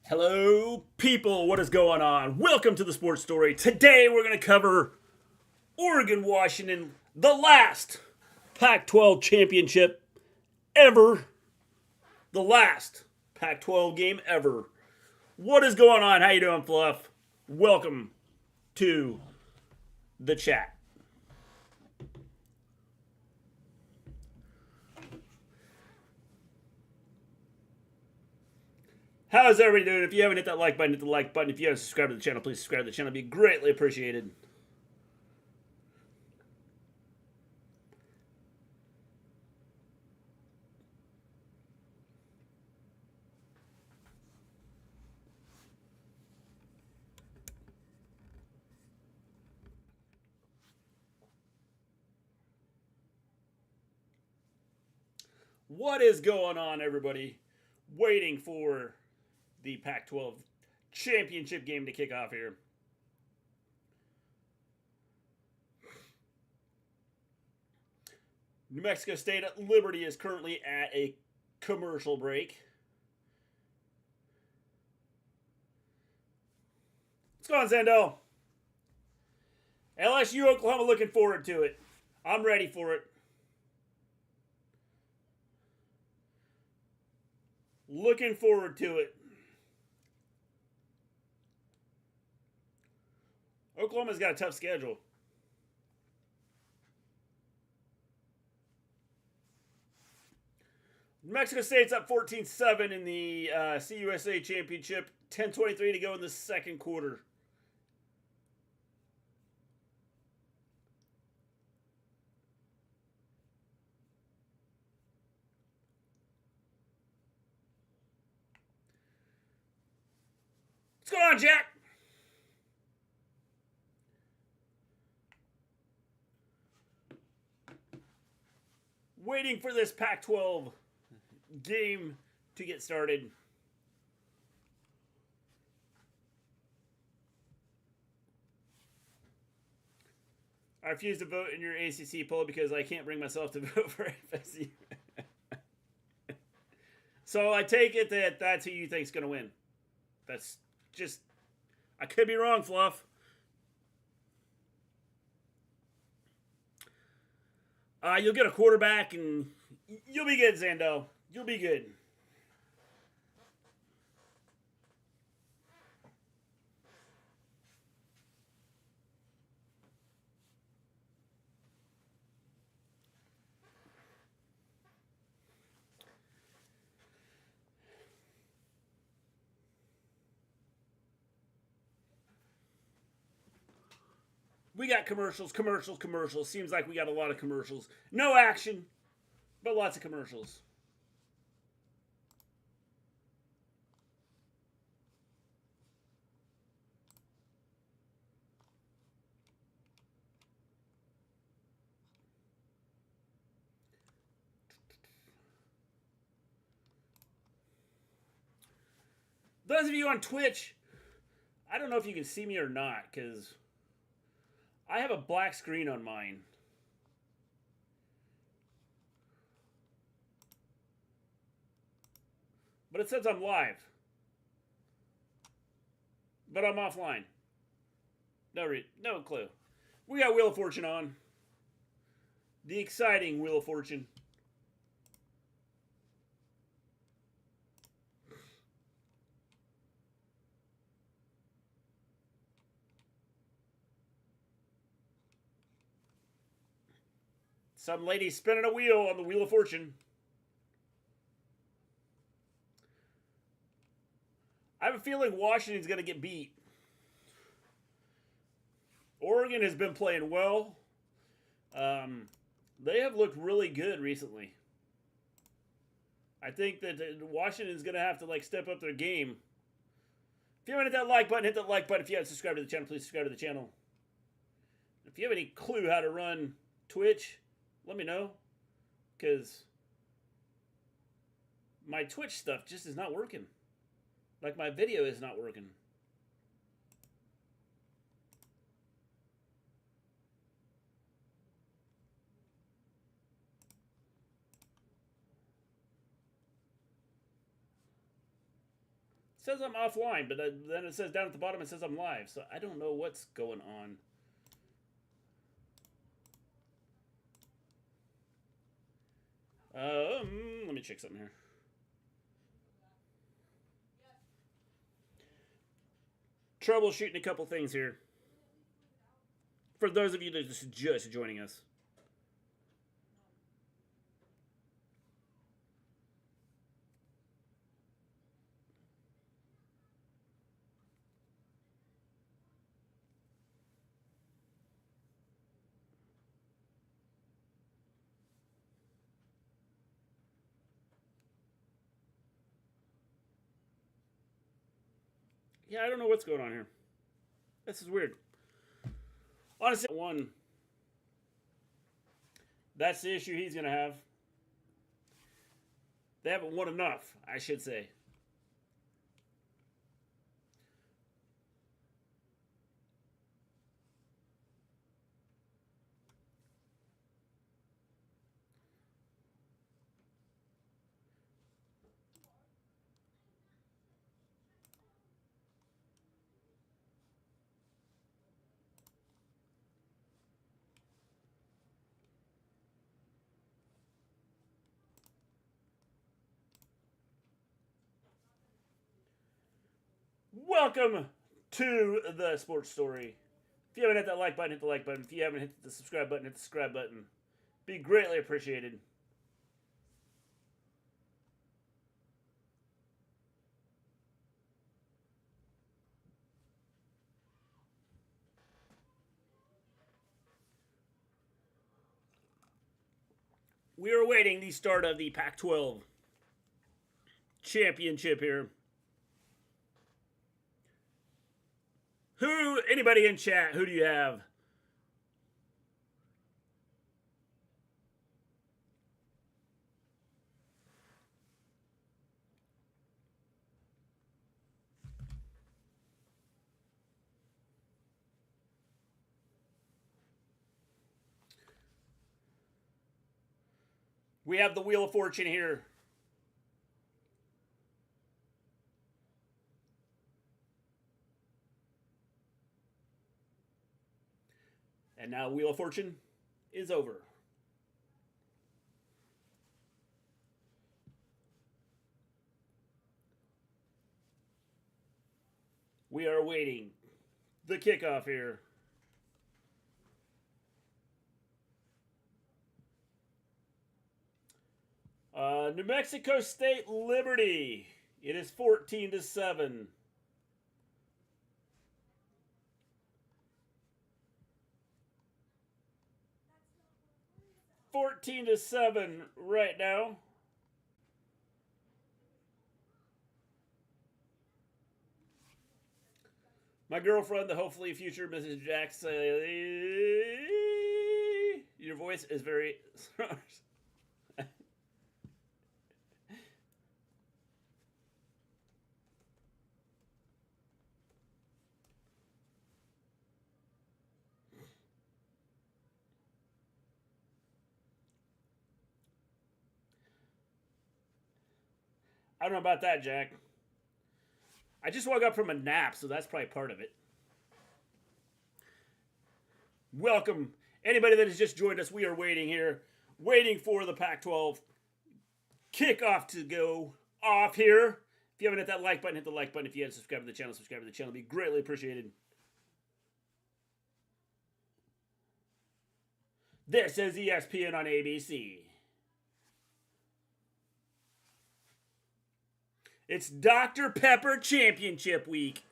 Hello, people. What is going on? Welcome to the Sports Story. Today, we're going to cover Oregon, Washington, the last Pac-12 championship ever. The last Pac-12 game ever. What is going on? How you doing, Fluff? Welcome to the chat. How's everybody doing? If you haven't hit that like button, hit the like button. If you haven't subscribed to the channel, please subscribe to the channel. It'd be greatly appreciated. What is going on, everybody? Waiting for the Pac-12 championship game to kick off here. New Mexico State at Liberty is currently at a commercial break. What's going on, Zando? LSU, Oklahoma, looking forward to it. I'm ready for it. Looking forward to it. Oklahoma's got a tough schedule. Mexico State's up 14-7 in the CUSA Championship. 10:23 to go in the second quarter. What's going on, Jack? Waiting for this Pac-12 game to get started. I refuse to vote in your ACC poll because I can't bring myself to vote for FSU. So I take it that that's who you think's going to win. That's just, I could be wrong, Fluff. You'll get a quarterback and you'll be good, Zando. You'll be good. We got commercials. Seems like we got a lot of commercials. No action, but lots of commercials. Those of you on Twitch, I don't know if you can see me or not, because I have a black screen on mine. But it says I'm live. But I'm offline. No clue. We got Wheel of Fortune on. The exciting Wheel of Fortune. Some lady spinning a wheel on the Wheel of Fortune. I have a feeling Washington's going to get beat. Oregon has been playing well. They have looked really good recently. I think that Washington's going to have to step up their game. If you haven't hit that like button, hit that like button. If you haven't subscribed to the channel, please subscribe to the channel. If you have any clue how to run Twitch, let me know, because my Twitch stuff just is not working. Like, my video is not working. says I'm offline, but then it says down at the bottom it says I'm live. So I don't know what's going on. Let me check something here. Troubleshooting a couple things here. For those of you that are just joining us. Yeah, I don't know what's going on here. This is weird. Honestly, one. That's the issue he's going to have. They haven't won enough, I should say. Welcome to the Sports Story. If you haven't hit that like button, hit the like button. If you haven't hit the subscribe button, hit the subscribe button. Be greatly appreciated. We are awaiting the start of the Pac-12 championship here. Anybody in chat, who do you have? We have the Wheel of Fortune here. And now Wheel of Fortune is over. We are waiting the kickoff here. New Mexico State Liberty. It is 14-7. 14-7 right now. My girlfriend, the hopefully future Mrs. Jackson, your voice is very... I don't know about that, Jack. I just woke up from a nap, so that's probably part of it. Welcome. Anybody that has just joined us, we are waiting here. Waiting for the Pac-12 kickoff to go off here. If you haven't hit that like button, hit the like button. If you haven't subscribed to the channel, subscribe to the channel. It'd be greatly appreciated. This is ESPN on ABC. It's Dr. Pepper Championship Week.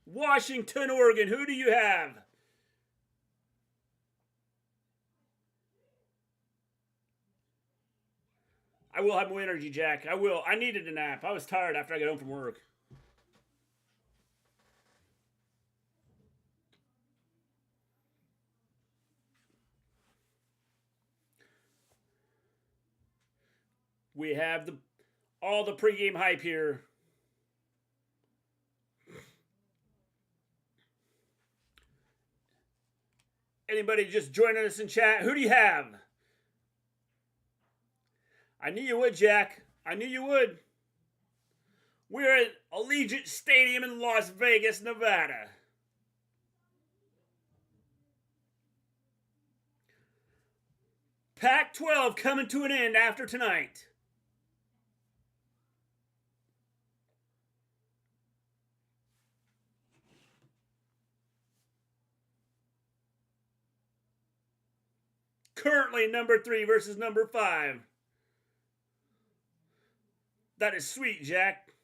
Washington, Oregon, who do you have? I will have more energy, Jack. I will. I needed a nap. I was tired after I got home from work. We have all the pregame hype here. Anybody just joining us in chat? Who do you have? I knew you would, Jack. I knew you would. We're at Allegiant Stadium in Las Vegas, Nevada. Pac-12 coming to an end after tonight. Currently number 3 versus number 5. That is sweet, Jack.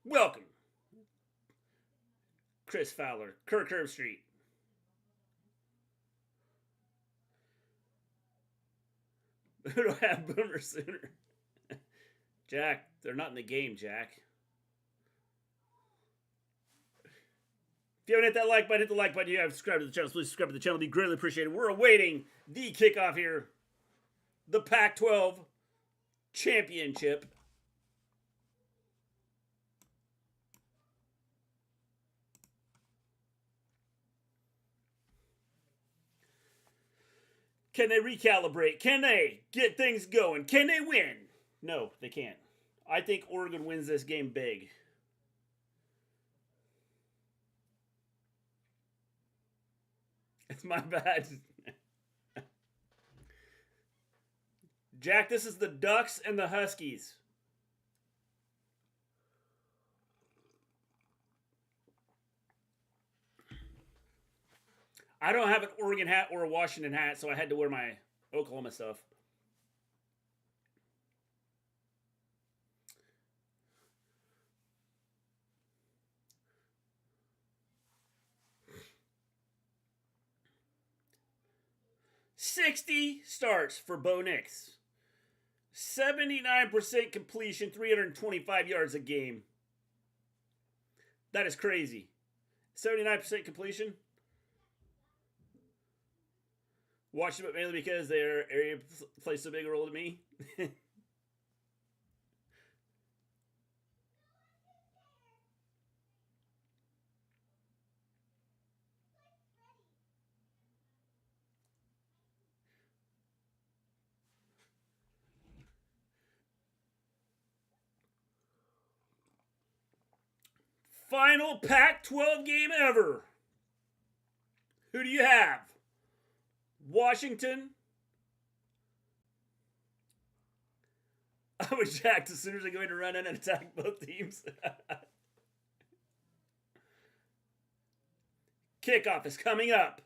Welcome, Chris Fowler, Kirk Herbstreit. Who do I have Boomer Sooner? Jack, they're not in the game, Jack. If you haven't hit that like button, hit the like button. You haven't subscribed to the channel, please subscribe to the channel. It'd be greatly appreciated. We're awaiting the kickoff here. The Pac-12 Championship. Can they recalibrate? Can they get things going? Can they win? No, they can't. I think Oregon wins this game big. It's my bad. Jack, this is the Ducks and the Huskies. I don't have an Oregon hat or a Washington hat, so I had to wear my Oklahoma stuff. $60 starts for Bo Nix. 79% completion, 325 yards a game. That is crazy. 79% completion. Watch them mainly because their area plays so big a role to me. Final Pac-12 game ever. Who do you have? Washington. I was jacked as soon as they're going to run in and attack both teams. Kickoff is coming up.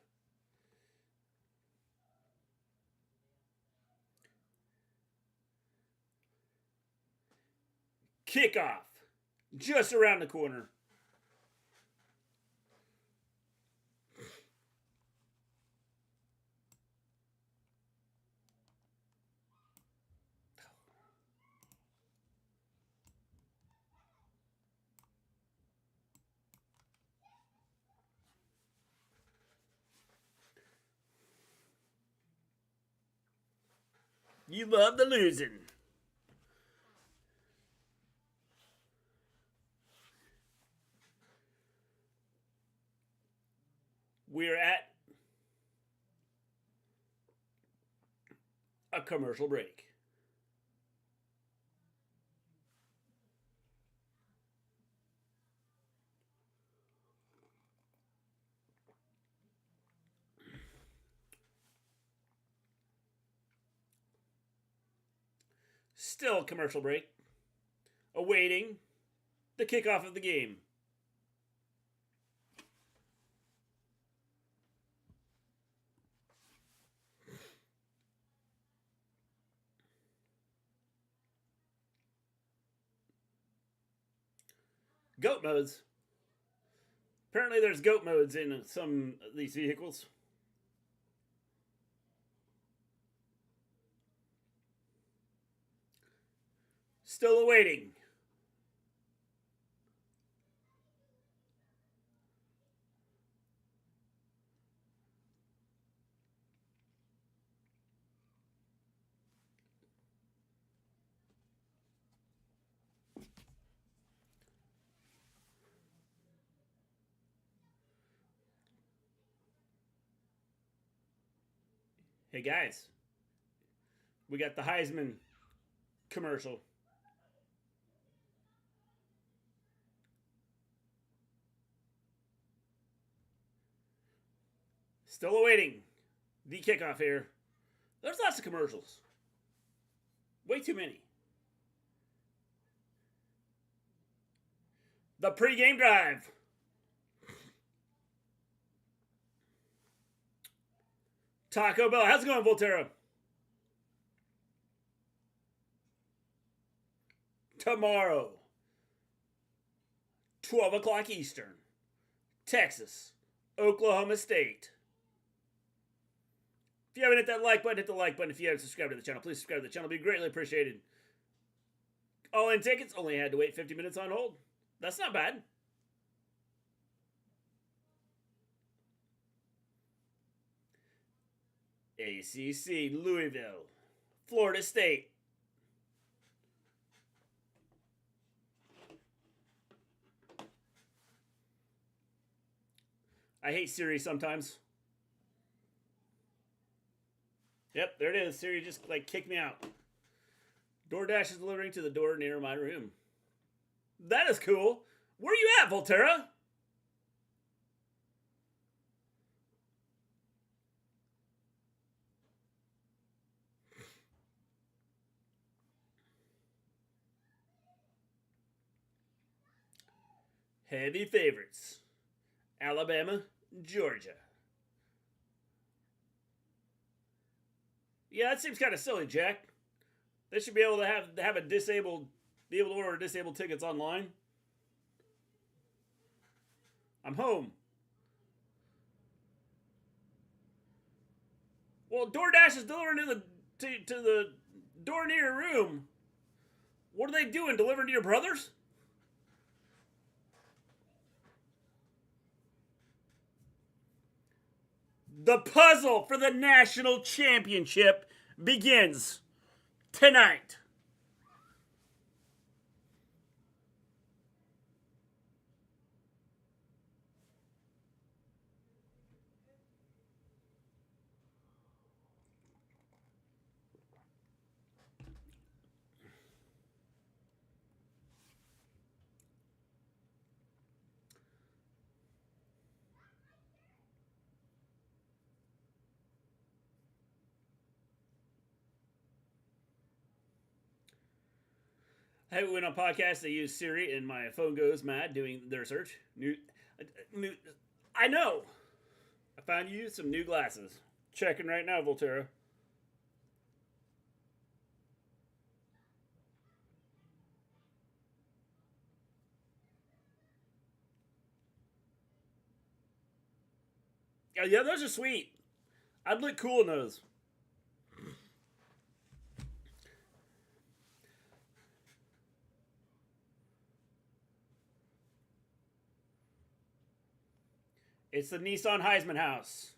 Kickoff just around the corner. You love the losing. We're at a commercial break. Still a commercial break. Awaiting the kickoff of the game. Goat modes. Apparently there's goat modes in some of these vehicles. Still awaiting. Hey guys, we got the Heisman commercial. Still awaiting the kickoff here. There's lots of commercials. Way too many. The pregame drive. Taco Bell. How's it going, Volterra? Tomorrow, 12 o'clock Eastern, Texas, Oklahoma State. If you haven't hit that like button, hit the like button. If you haven't subscribed to the channel, please subscribe to the channel. It'd be greatly appreciated. All-in tickets, only had to wait 50 minutes on hold. That's not bad. ACC, Louisville, Florida State. I hate Siri sometimes. Yep, there it is. Siri just like kicked me out. DoorDash is delivering to the door near my room. That is cool. Where are you at, Volterra? Heavy favorites. Alabama, Georgia. Yeah, that seems kind of silly, Jack. They should be able to have a disabled, be able to order disabled tickets online. I'm home. Well, DoorDash is delivering to the door near your room. What are they doing? Delivering to your brothers? The puzzle for the national championship begins tonight. I went on podcasts. They use Siri, and my phone goes mad doing their search. I know. I found you some new glasses. Checking right now, Volterra. Yeah, those are sweet. I'd look cool in those. It's the Nissan Heisman house.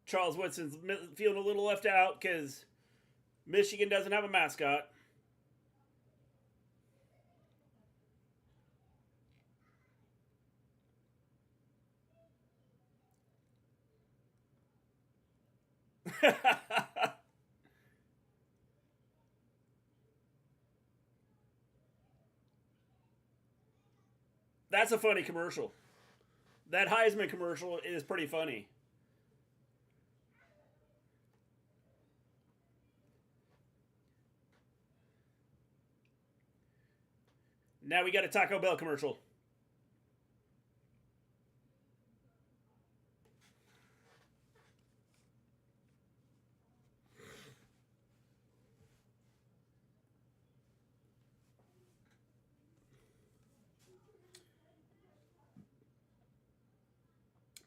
Charles Woodson's feeling a little left out because Michigan doesn't have a mascot. That's a funny commercial. That Heisman commercial is pretty funny. Now we got a Taco Bell commercial.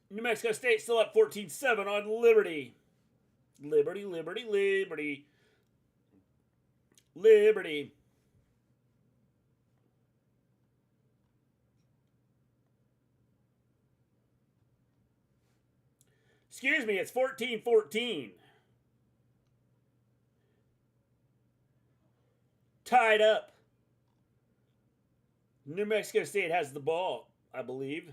New Mexico State still up 14-7 on Liberty. Liberty, Liberty, Liberty. Liberty. Excuse me, it's 14-14. Tied up. New Mexico State has the ball. I believe.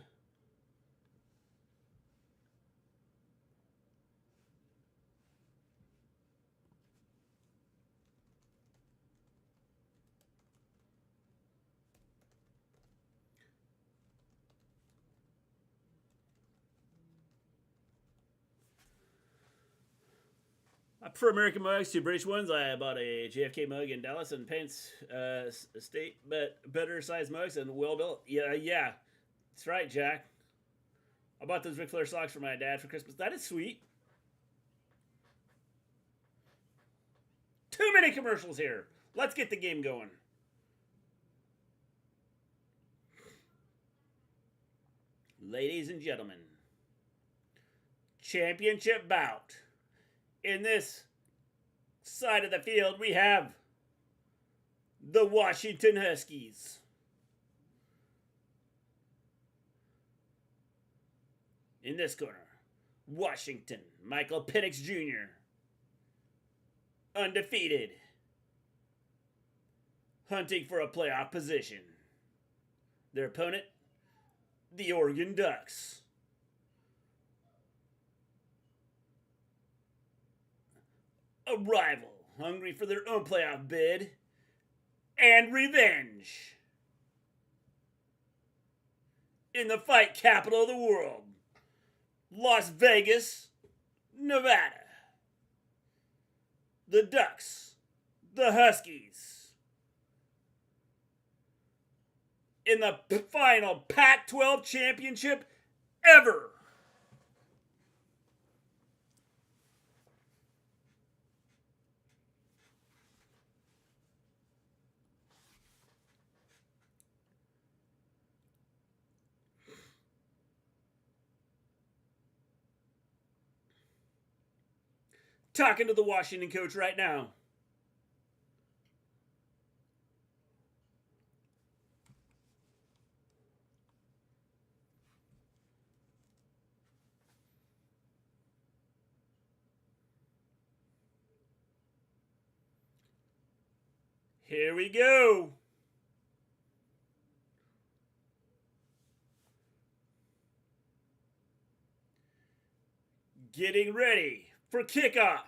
I prefer American mugs to British ones. I bought a JFK mug in Dallas and Pence State, but better sized mugs and well built. Yeah, that's right, Jack. I bought those Ric Flair socks for my dad for Christmas. That is sweet. Too many commercials here. Let's get the game going. Ladies and gentlemen, championship bout. In this side of the field, we have the Washington Huskies. In this corner, Washington, Michael Penix Jr., undefeated, hunting for a playoff position. Their opponent, the Oregon Ducks. A rival, hungry for their own playoff bid and revenge. In the fight capital of the world, Las Vegas, Nevada. The Ducks, the Huskies. In the final Pac-12 championship ever. Talking to the Washington coach right now. Here we go. Getting ready for kickoff.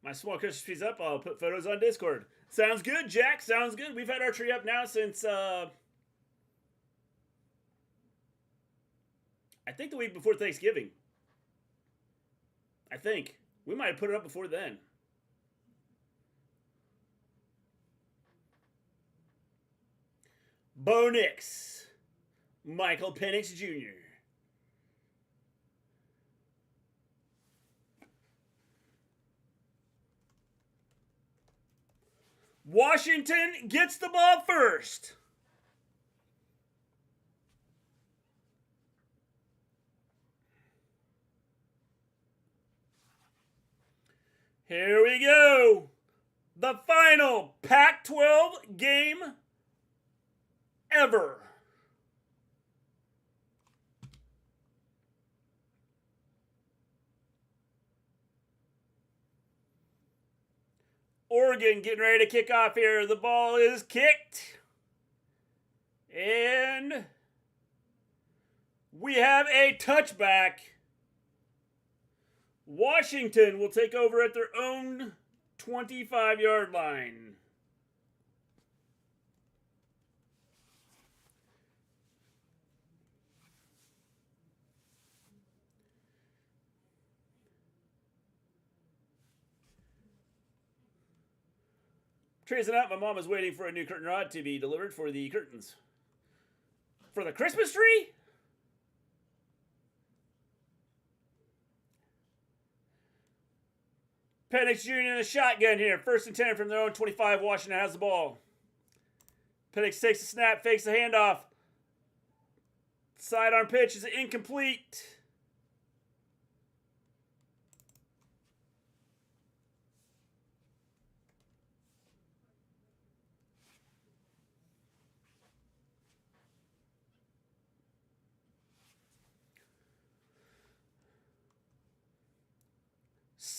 My small Christmas tree's up. I'll put photos on Discord. Sounds good, Jack. Sounds good. We've had our tree up now since, I think the week before Thanksgiving. I think. We might have put it up before then. Bo Nix. Michael Penix Jr. Washington gets the ball first. Here we go. The final Pac-12 game ever. Oregon getting ready to kick off here. The ball is kicked. And we have a touchback. Washington will take over at their own 25-yard line. Tracing out, my mom is waiting for a new curtain rod to be delivered for the curtains. For the Christmas tree? Penix Jr. in a shotgun here. 1st and 10 from their own 25. Washington has the ball. Penix takes the snap, fakes the handoff. Sidearm pitch is incomplete.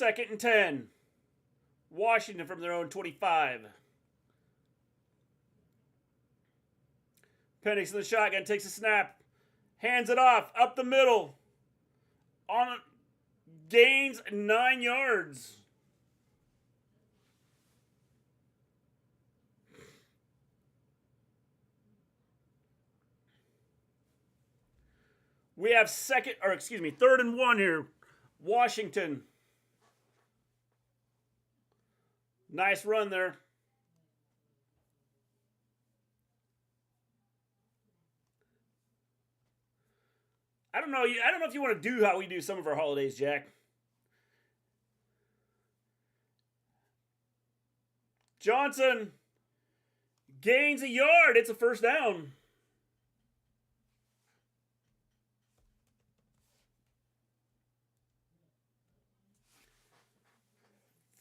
2nd and 10. Washington from their own 25. Penix in the shotgun, takes a snap, hands it off, up the middle, gains 9 yards. We have 3rd and 1 here. Washington. Nice run there. I don't know if you want to do how we do some of our holidays, Jack. Johnson gains a yard. It's a first down.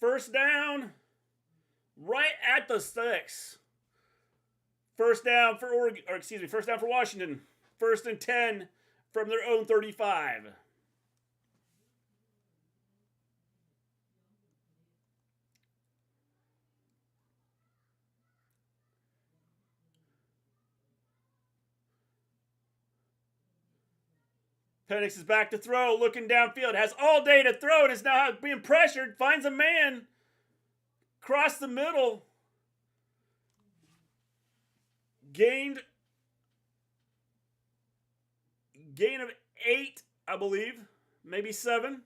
First down, right at the 6. First down for first down for Washington. 1st and 10 from their own 35. Penix is back to throw, looking downfield, has all day to throw, and is now being pressured, finds a man, across the middle, gain of 8, I believe, maybe 7.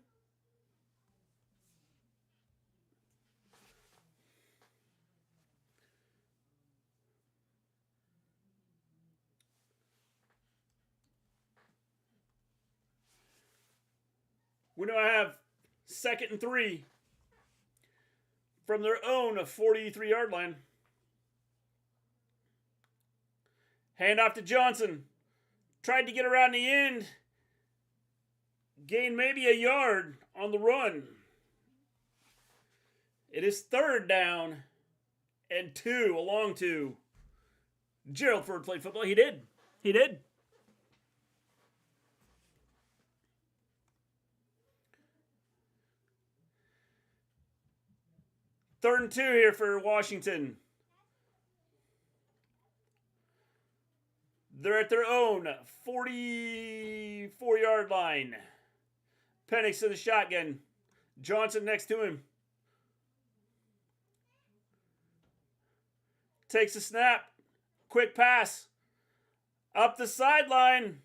We now have 2nd and 3 from their own 43-yard line. Hand off to Johnson. Tried to get around the end. Gained maybe a yard on the run. It is 3rd down and 2, a long 2. Gerald Ford played football. He did. 3rd and 2 here for Washington. They're at their own 44-yard line. Penix to the shotgun. Johnson next to him. Takes a snap. Quick pass. Up the sideline.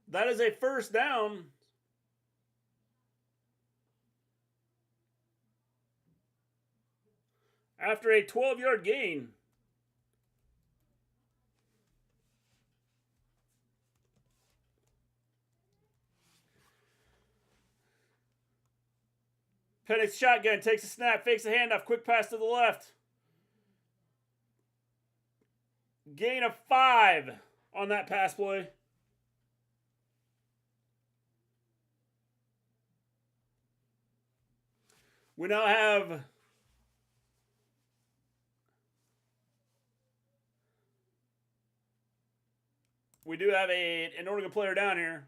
That is a first down. After a 12-yard gain. Penix shotgun, takes a snap, fakes a handoff, quick pass to the left. Gain of 5 on that pass play. We now have an Oregon player down here.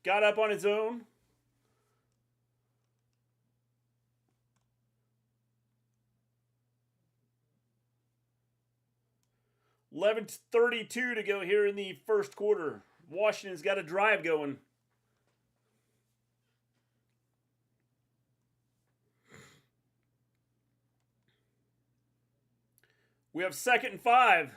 Got up on his own. $11:32 to go here in the first quarter. Washington's got a drive going. We have 2nd and 5.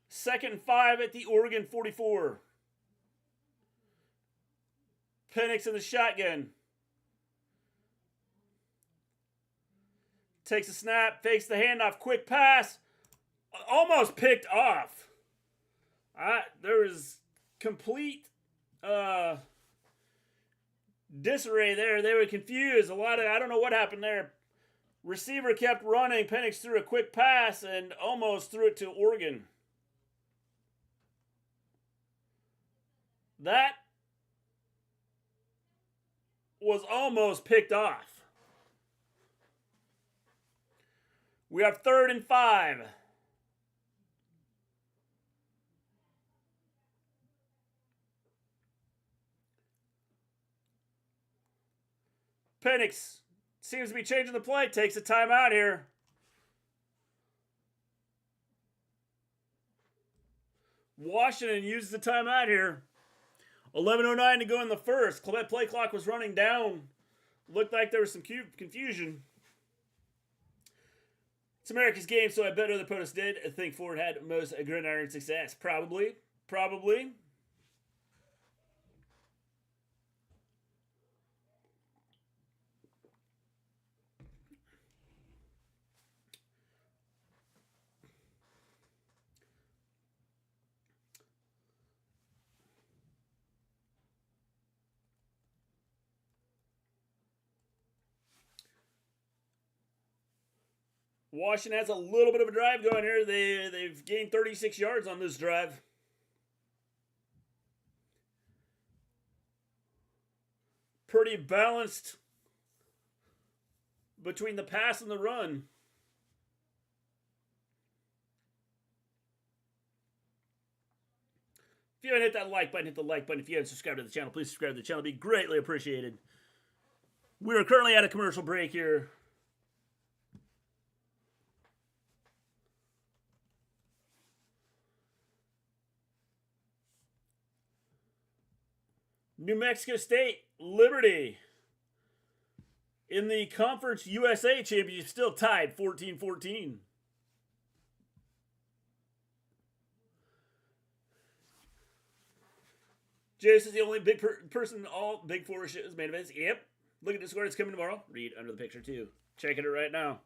Second and 5 at the Oregon 44. Penix in the shotgun. Takes a snap, fakes the handoff, quick pass. Almost picked off. There was complete disarray there. They were confused. I don't know what happened there. Receiver kept running. Penix threw a quick pass and almost threw it to Oregon. That was almost picked off. We have 3rd and 5. Penix seems to be changing the play. Takes a timeout here. Washington uses the timeout here. 11:09 to go in the first. Play clock was running down. Looked like there was some confusion. It's America's game, so I bet other opponents did. I think Ford had most gridiron success. Probably. Washington has a little bit of a drive going here. They've gained 36 yards on this drive. Pretty balanced between the pass and the run. If you haven't hit that like button, hit the like button. If you haven't subscribed to the channel, please subscribe to the channel. It'd be greatly appreciated. We are currently at a commercial break here. New Mexico State, Liberty. In the Conference USA Championship, still tied 14-14. Jace is the only big person in all Big Four shows, main events. Yep. Look at the score that's coming tomorrow. Read under the picture, too. Checking it right now.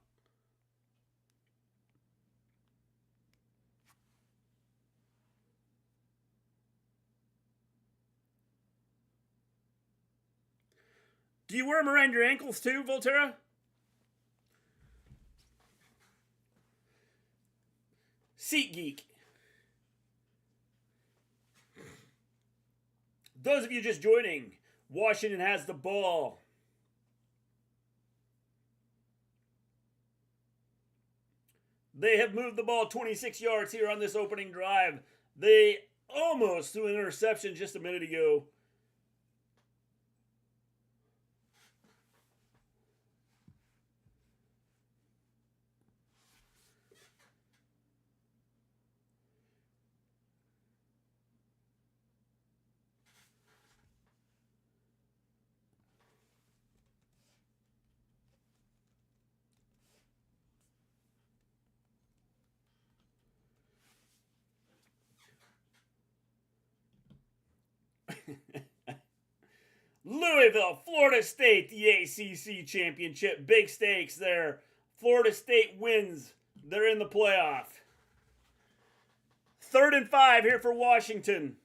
Do you wear them around your ankles, too, Volterra? SeatGeek. Those of you just joining, Washington has the ball. They have moved the ball 26 yards here on this opening drive. They almost threw an interception just a minute ago. Louisville, Florida State, the ACC championship. Big stakes there. Florida State wins. They're in the playoff. 3rd and 5 here for Washington.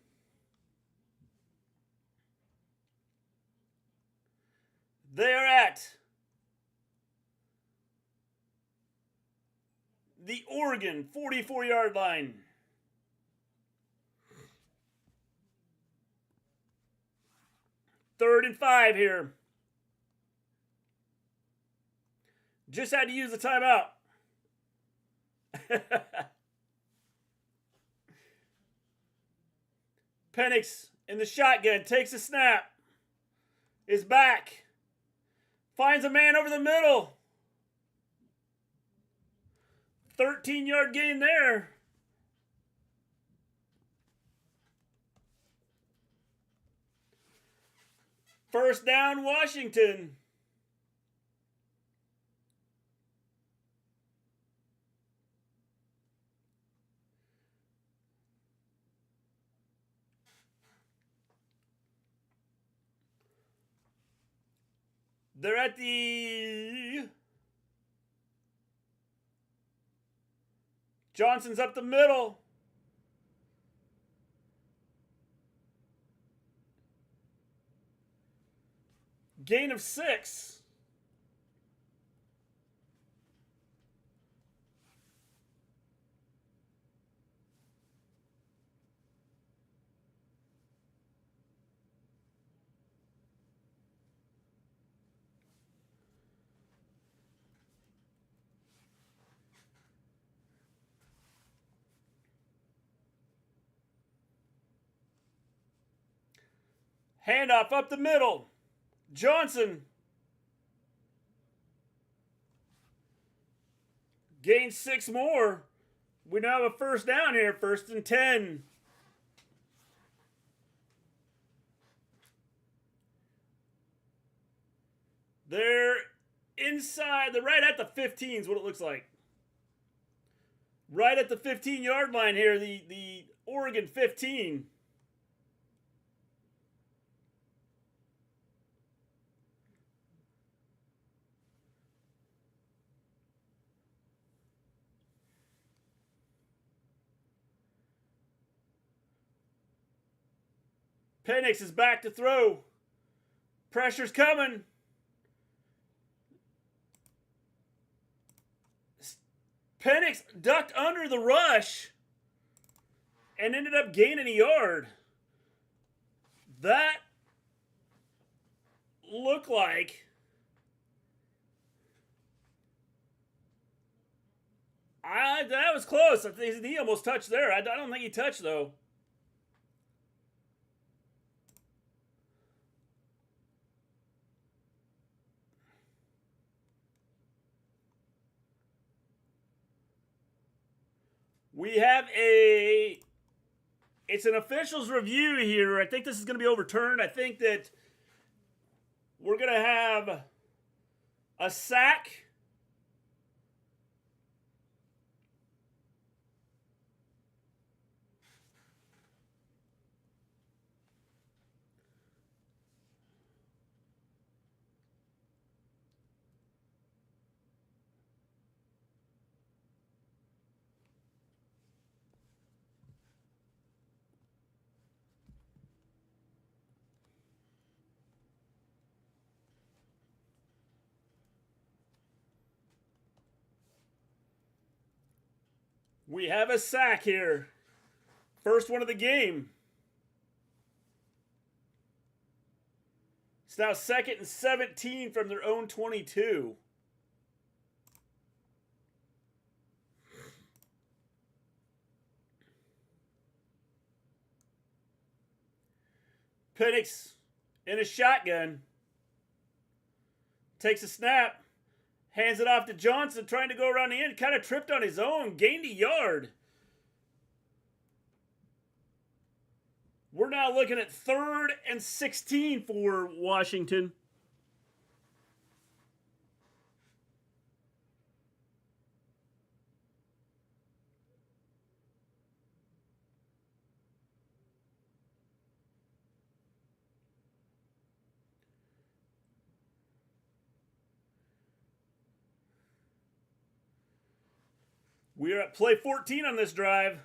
They're at the Oregon 44-yard line. Third and 5 here. Just had to use the timeout. Penix in the shotgun takes a snap. Is back. Finds a man over the middle. 13-yard gain there. First down, Washington. They're at the... Johnson's up the middle. Gain of 6. Handoff up the middle. Johnson gains 6 more. We now have a first down here, 1st and 10. They're inside, they're right at the 15 is what it looks like. Right at the 15-yard line here, the Oregon 15. Penix is back to throw. Pressure's coming. Penix ducked under the rush and ended up gaining a yard. That looked like that was close. I think he almost touched there. I don't think he touched, though. We have it's an official's review here. I think this is going to be overturned. I think that we're going to have a sack. We have a sack here. First one of the game. It's now 2nd and 17 from their own 22. Penix in a shotgun. Takes a snap. Hands it off to Johnson, trying to go around the end. Kind of tripped on his own. Gained a yard. We're now looking at 3rd and 16 for Washington. We are at play 14 on this drive.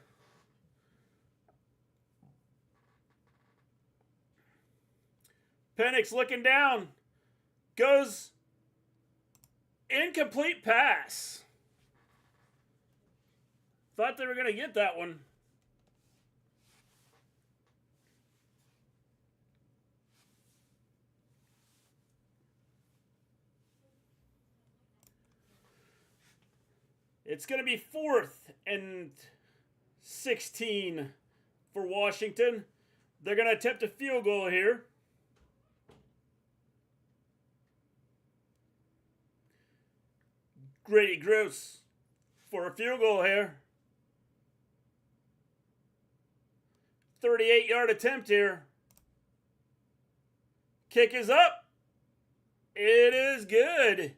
Penix looking down. Goes incomplete pass. Thought they were going to get that one. It's going to be 4th and 16 for Washington. They're going to attempt a field goal here. Grady Gross for a field goal here. 38-yard attempt here. Kick is up. It is good.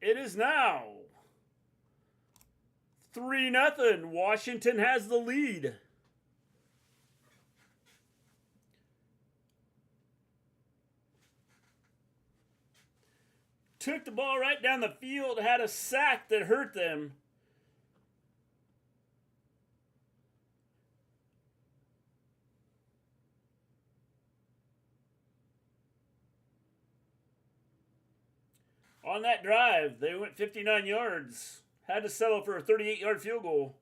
It is now 3-0. Washington has the lead. Took the ball right down the field, had a sack that hurt them. On that drive, they went 59 yards. Had to settle for a 38-yard field goal.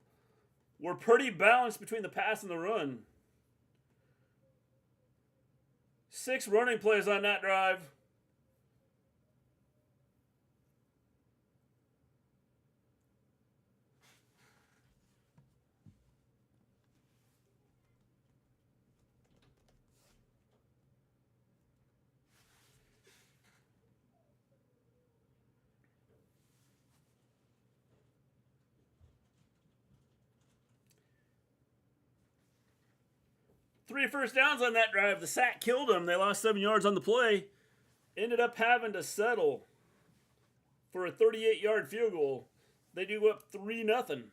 We're pretty balanced between the pass and the run. 6 running plays on that drive. Three first downs on that drive. The sack killed them. They lost 7 yards on the play. Ended up having to settle for a 38-yard field goal. They do up 3-0.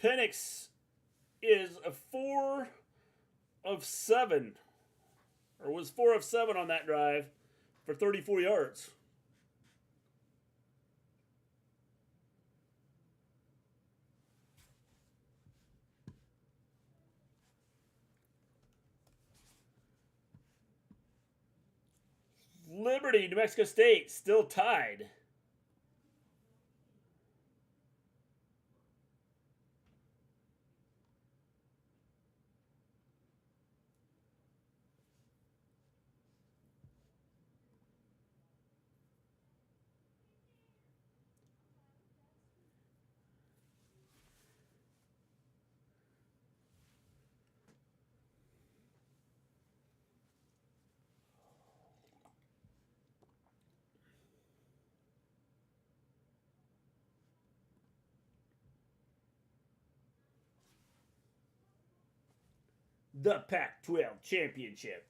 Penix is a 4 of 7. Or was 4 of 7 on that drive for 34 yards. Liberty, New Mexico State, still tied. The Pac-12 Championship.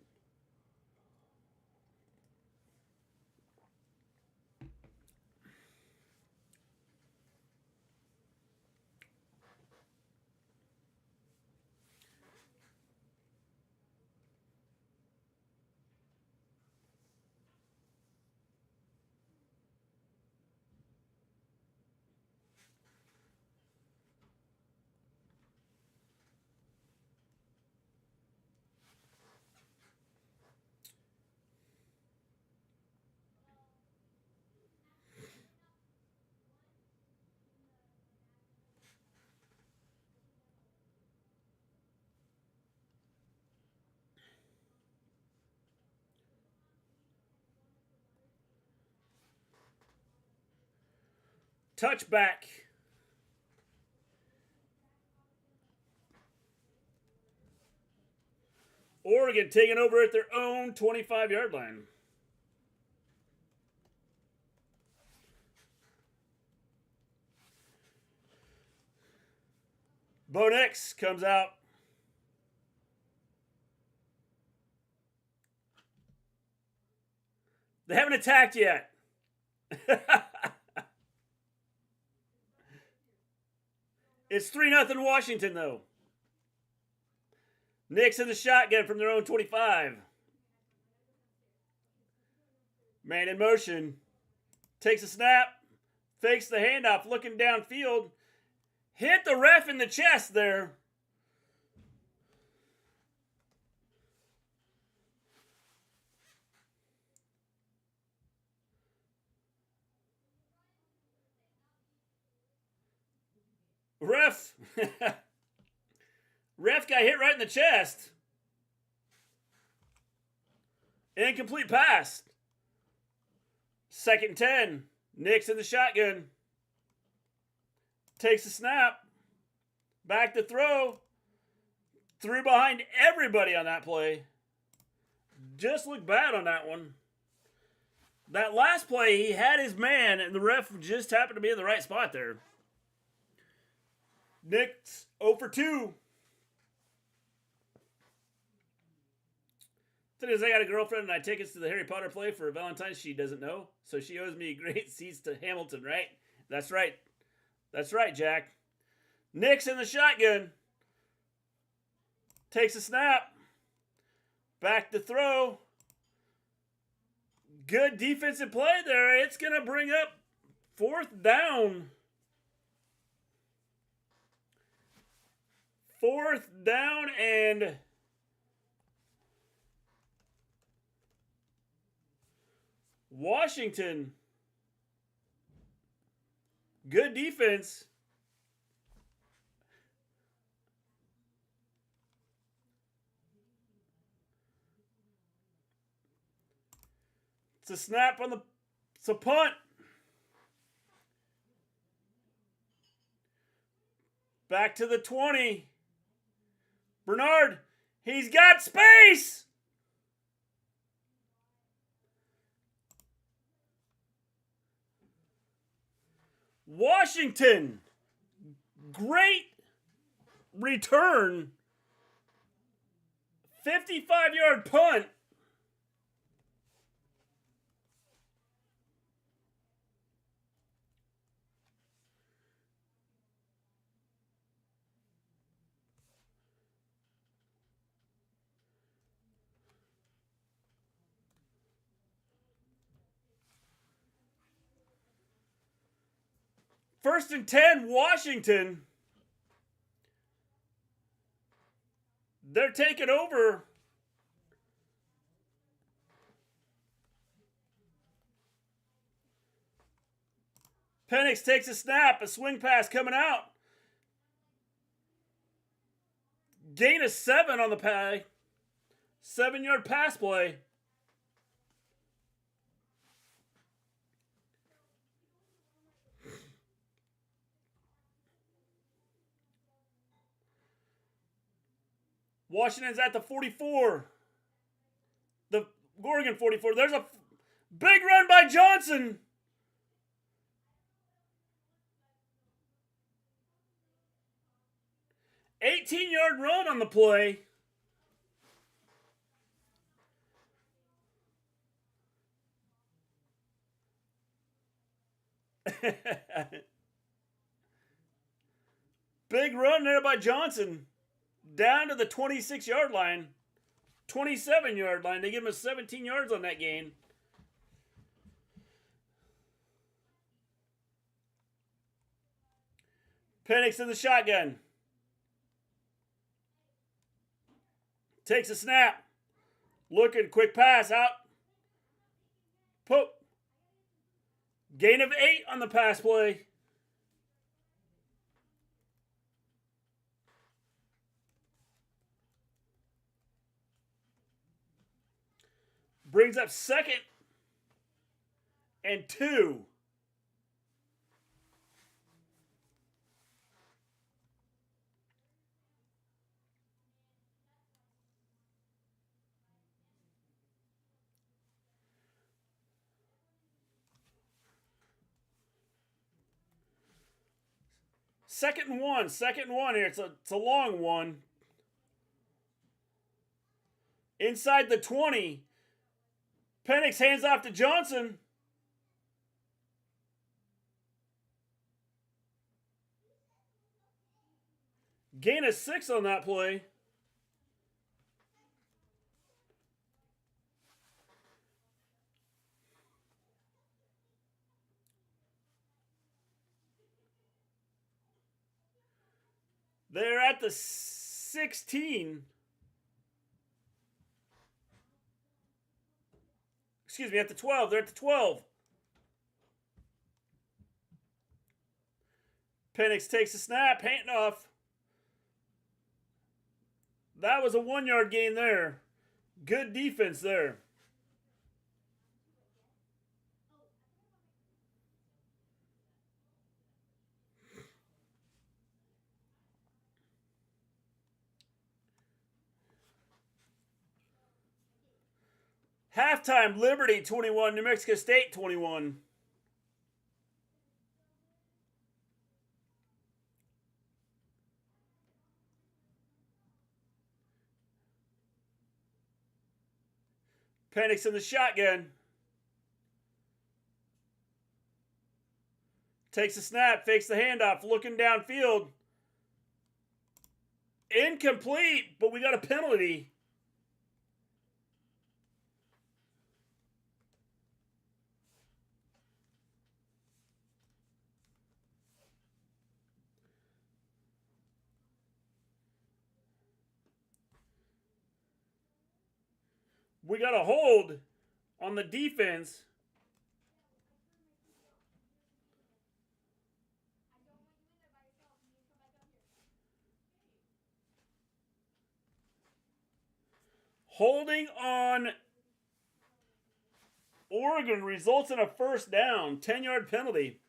Touchback. Oregon taking over at their own 25-yard line. Bo Nix comes out. They haven't attacked yet. It's 3-0 Washington, though. Nix in the shotgun from their own 25. Man in motion. Takes a snap. Fakes the handoff. Looking downfield. Hit the ref in the chest there. Ref. Ref got hit right in the chest. Incomplete pass. 2nd and 10. Nix in the shotgun. Takes a snap. Back to throw. Threw behind everybody on that play. Just looked bad on that one. That last play, he had his man, and the ref just happened to be in the right spot there. Nix 0 for 2. Says I got a girlfriend and I take us to the Harry Potter play for Valentine's. She doesn't know, so she owes me great seats to Hamilton, right? That's right. That's right, Jack. Nix in the shotgun. Takes a snap. Back to throw. Good defensive play there. It's going to bring up 4th down. 4th down and... Washington. Good defense. It's a snap on the... It's a punt. Back to the 20. Bernard. He's got space. Washington. Great return. 55-yard punt. First and 10, Washington. They're taking over. Penix takes a snap, a swing pass coming out. Gain of 7 on the play. 7-yard pass play. Washington's at the 44. The Oregon 44. There's a big run by Johnson. $18-yard run on the play. Big run there by Johnson. Down to the 26-yard line. 27-yard line. They give him a 17 yards on that gain. Penix in the shotgun. Takes a snap. Looking, quick pass out. Poop. Gain of 8 on the pass play. Brings up 2nd and 2. Second and one here. It's a long one. Inside the 20. Penix hands off to Johnson. Gain of 6 on that play. They're at the 16. Excuse me, at the 12. They're at the 12. Penix takes a snap, handing off. That was a 1-yard gain there. Good defense there. Halftime, Liberty 21, New Mexico State 21. Penix in the shotgun. Takes a snap, fakes the handoff, looking downfield. Incomplete, but we got a penalty. We got a hold on the defense. Holding on Oregon results in a first down, 10-yard penalty.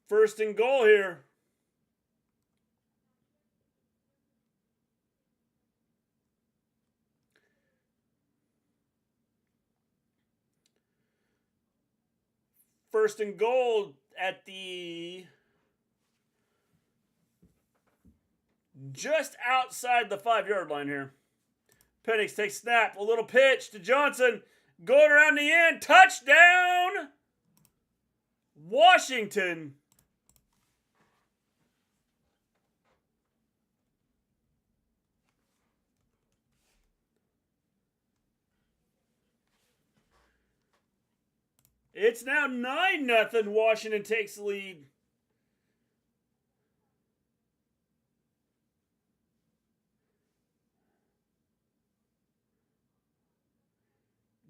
First and goal here. First and goal at the just outside the 5-yard line here. Penix takes snap, a little pitch to Johnson, going around the end, touchdown, Washington. It's now 9-0. Washington takes the lead.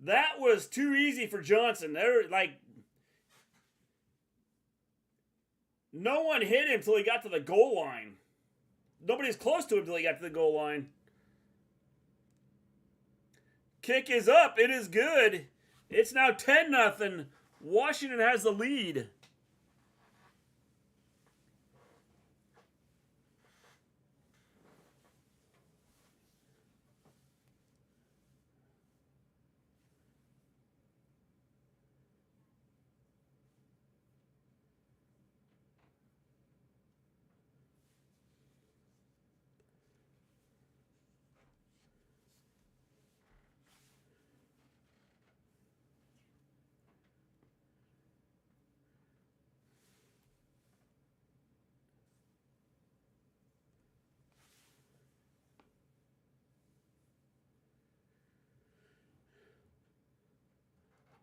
That was too easy for Johnson. They're like, no one hit him until he got to the goal line. Nobody's close to him until he got to the goal line. Kick is up. It is good. It's now 10-0. Washington has the lead.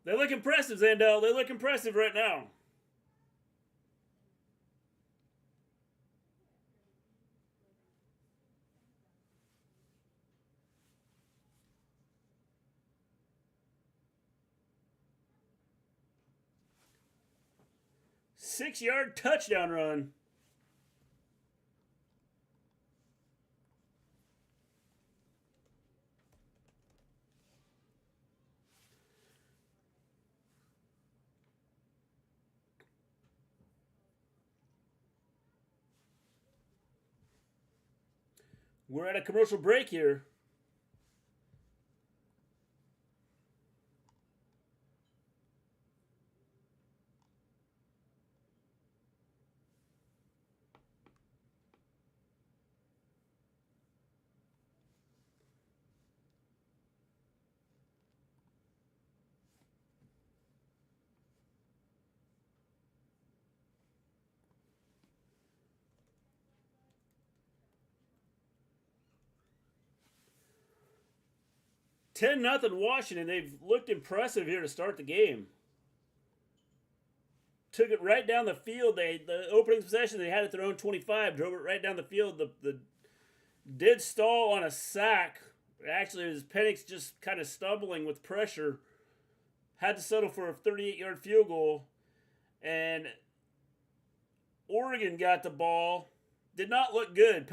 They look impressive, Zandel. They look impressive right now. Six-yard touchdown run. We're at a commercial break here. Ten nothing Washington. They've looked impressive here to start the game. Took it right down the field. The opening possession, they had it their own 25. Drove it right down the field. The did stall on a sack. Actually, it was Penix just kind of stumbling with pressure. Had to settle for a 38-yard field goal. And Oregon got the ball. Did not look good.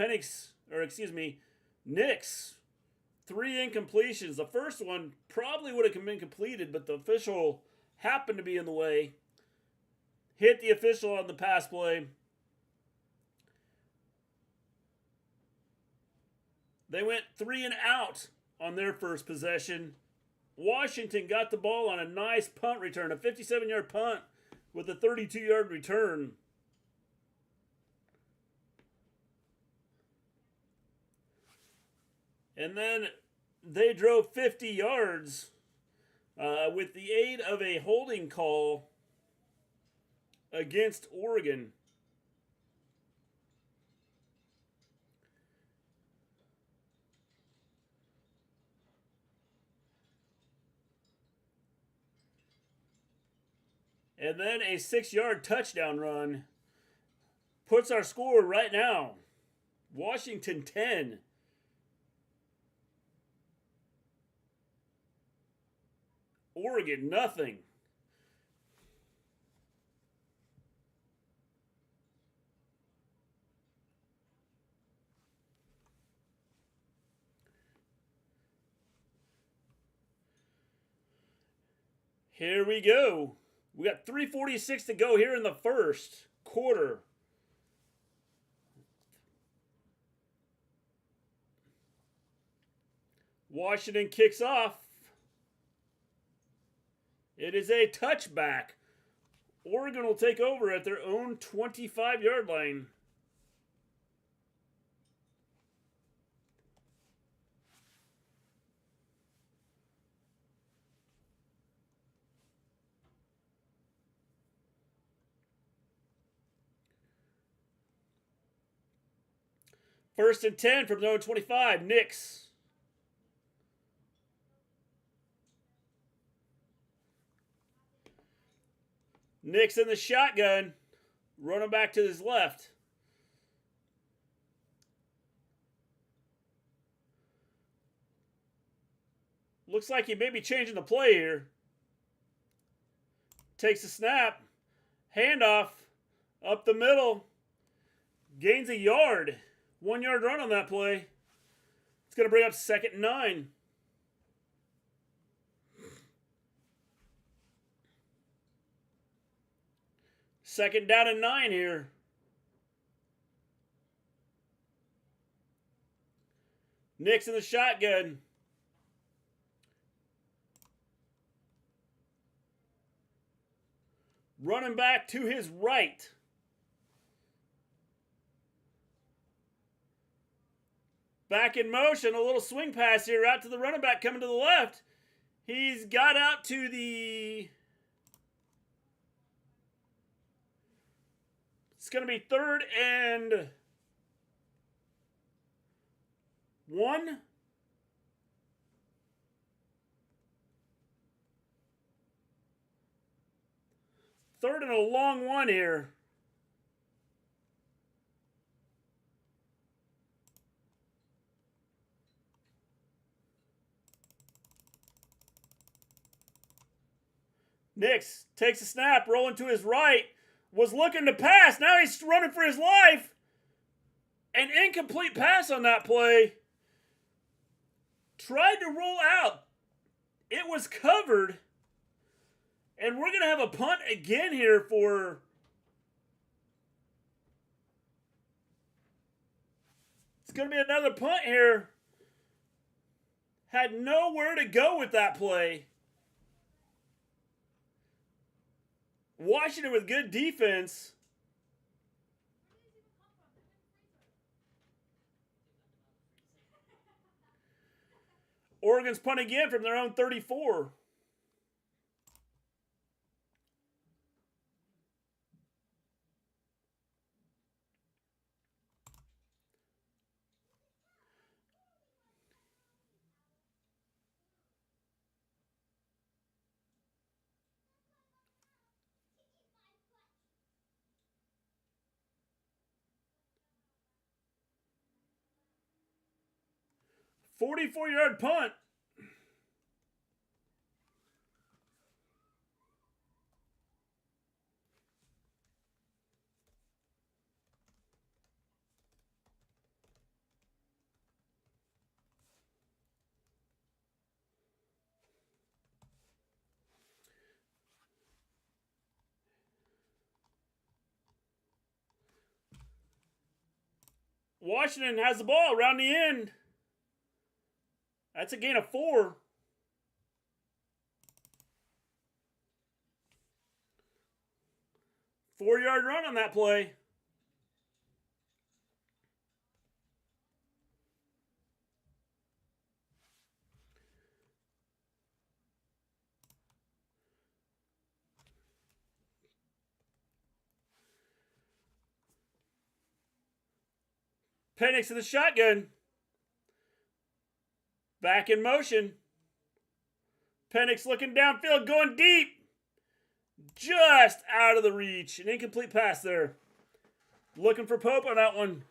Nix. 3 incompletions. The first one probably would have been completed, but the official happened to be in the way. Hit the official on the pass play. They went 3 and out on their first possession. Washington got the ball on a nice punt return, a 57-yard punt with a 32-yard return. And then they drove 50 yards with the aid of a holding call against Oregon. And then a 6-yard touchdown run puts our score right now. Washington 10. Oregon nothing. Here we go. We got 3:46 to go here in the first quarter. Washington kicks off. It is a touchback. Oregon will take over at their own 25-yard line. First and 10 from their own 25. Nix. Nix in the shotgun. Running back to his left. Looks like he may be changing the play here. Takes a snap. Handoff. Up the middle. Gains a yard. 1 yard run on that play. It's going to bring up 2nd and 9. Second down and 9 here. Nix in the shotgun. Running back to his right. Back in motion, a little swing pass here out to the running back coming to the left. He's got out to the... It's going to be 3rd and 1. Third and a long one here. Nix takes a snap, rolling to his right. Was looking to pass. Now he's running for his life. An incomplete pass on that play. Tried to roll out. It was covered. And we're going to have a punt again here for... It's going to be another punt here. Had nowhere to go with that play. Washington with good defense. Oregon's punting again from their own 34. "44-yard punt. Washington has the ball around the end. That's a gain of 4. Four-yard run on that play. Penix in the shotgun. Back in motion. Penix looking downfield, going deep. Just out of the reach. An incomplete pass there. Looking for Pope on that one.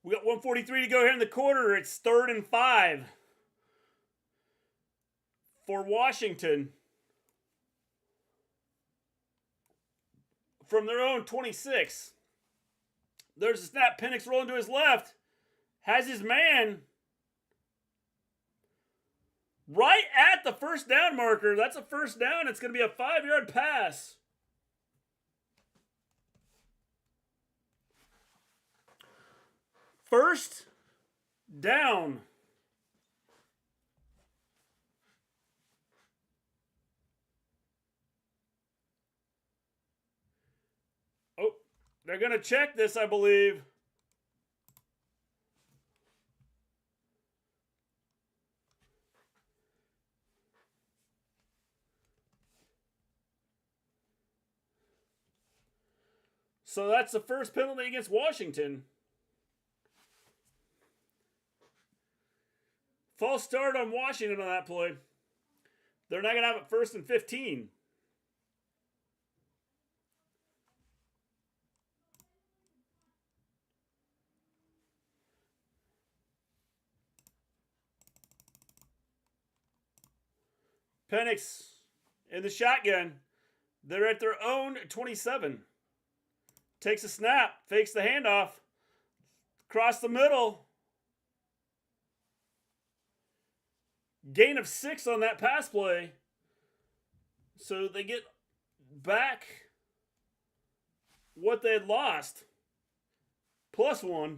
We got 1:43 to go here in the quarter. It's 3rd and 5. for Washington from their own 26. There's a snap. Penix rolling to his left. Has his man right at the first down marker. That's a first down. It's going to be a 5-yard pass. First down. Oh, they're going to check this, I believe. So that's the first penalty against Washington. False start on Washington on that play. They're not going to have it 1st and 15. Penix in the shotgun. They're at their own 27. Takes a snap, fakes the handoff. Across the middle. Gain of 6 on that pass play. So they get back what they had lost. +1.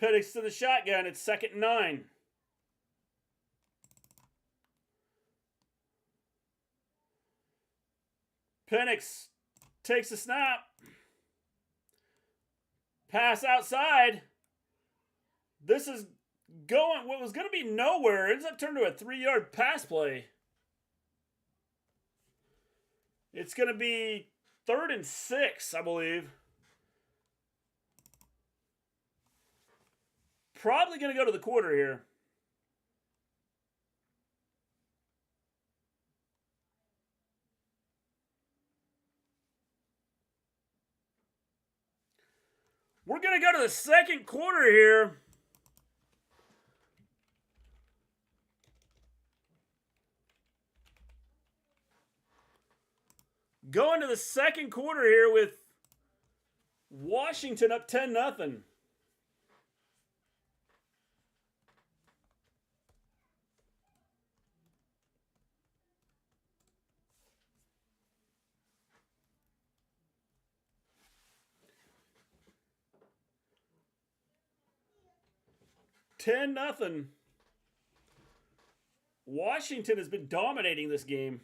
Penix to the shotgun. It's 2nd and 9. Penix takes a snap. Pass outside. This is going, what was going to be nowhere, ends up turning to a 3-yard pass play. It's going to be 3rd and 6, I believe. Probably going to go to the quarter here. We're going to go to the second quarter here. Going to the second quarter here with Washington up 10-0. $10-0. Washington has been dominating this game.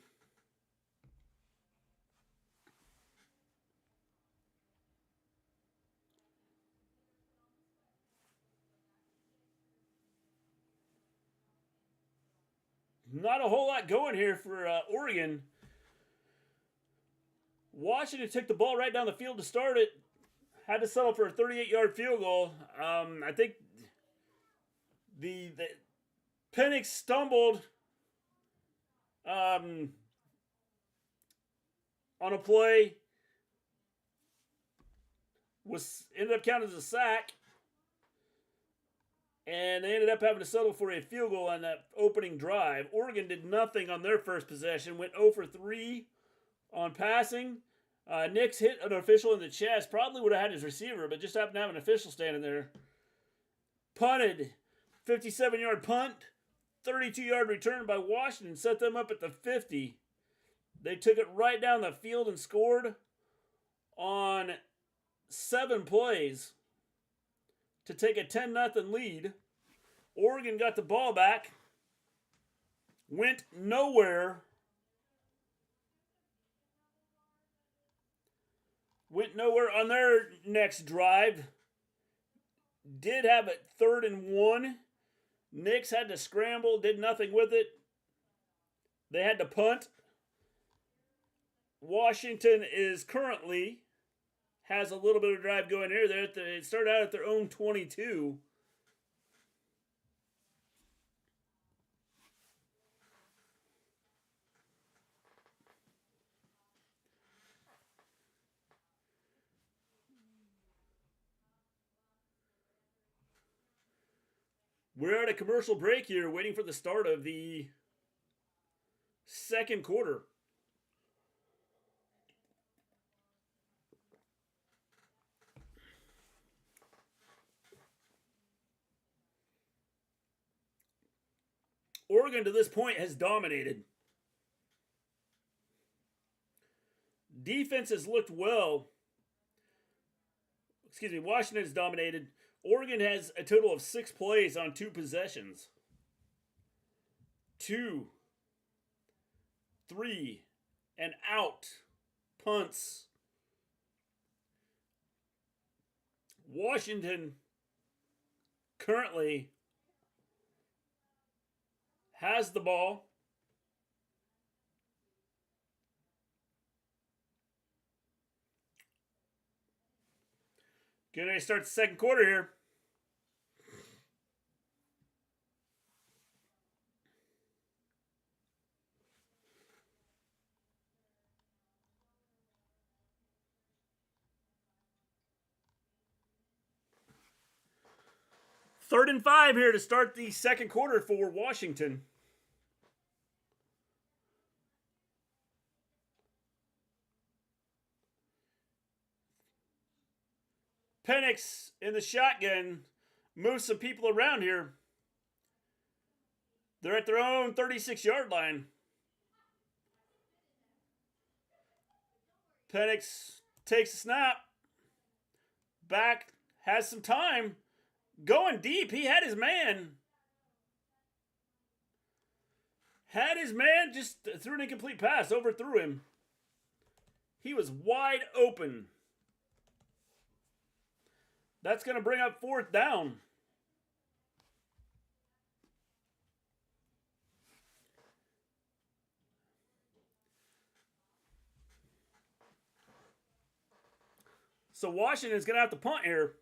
Not a whole lot going here for Oregon. Washington took the ball right down the field to start it. Had to settle for a 38-yard field goal. I think the Penix stumbled on a play. Ended up counted as a sack. And they ended up having to settle for a field goal on that opening drive. Oregon did nothing on their first possession. Went 0 for 3 on passing. Nix hit an official in the chest. Probably would have had his receiver, but just happened to have an official standing there. Punted. 57-yard punt. 32-yard return by Washington. Set them up at the 50. They took it right down the field and scored on 7 plays to take a 10-0 lead. Oregon got the ball back. Went nowhere. Went nowhere on their next drive. Did have it 3rd and 1. Nix had to scramble, did nothing with it. They had to punt. Washington is currently has a little bit of drive going here. They started out at their own 22. We're at a commercial break here, waiting for the start of the second quarter. Oregon to this point has dominated. Defense has looked well. Washington has dominated. Oregon has a total of 6 plays on 2 possessions. 2, 3, and out. Punts. Washington currently has the ball. Getting ready to start the second quarter here. Third and 5 here to start the second quarter for Washington. Penix in the shotgun moves some people around here. They're at their own 36-yard line. Penix takes a snap. Back, has some time. Going deep. He had his man. Just threw an incomplete pass. Overthrew him. He was wide open. That's going to bring up 4th down. So Washington's going to have to punt here.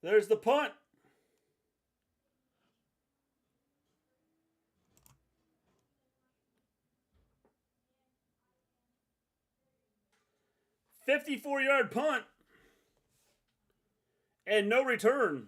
There's the punt. $54-yard punt. And no return.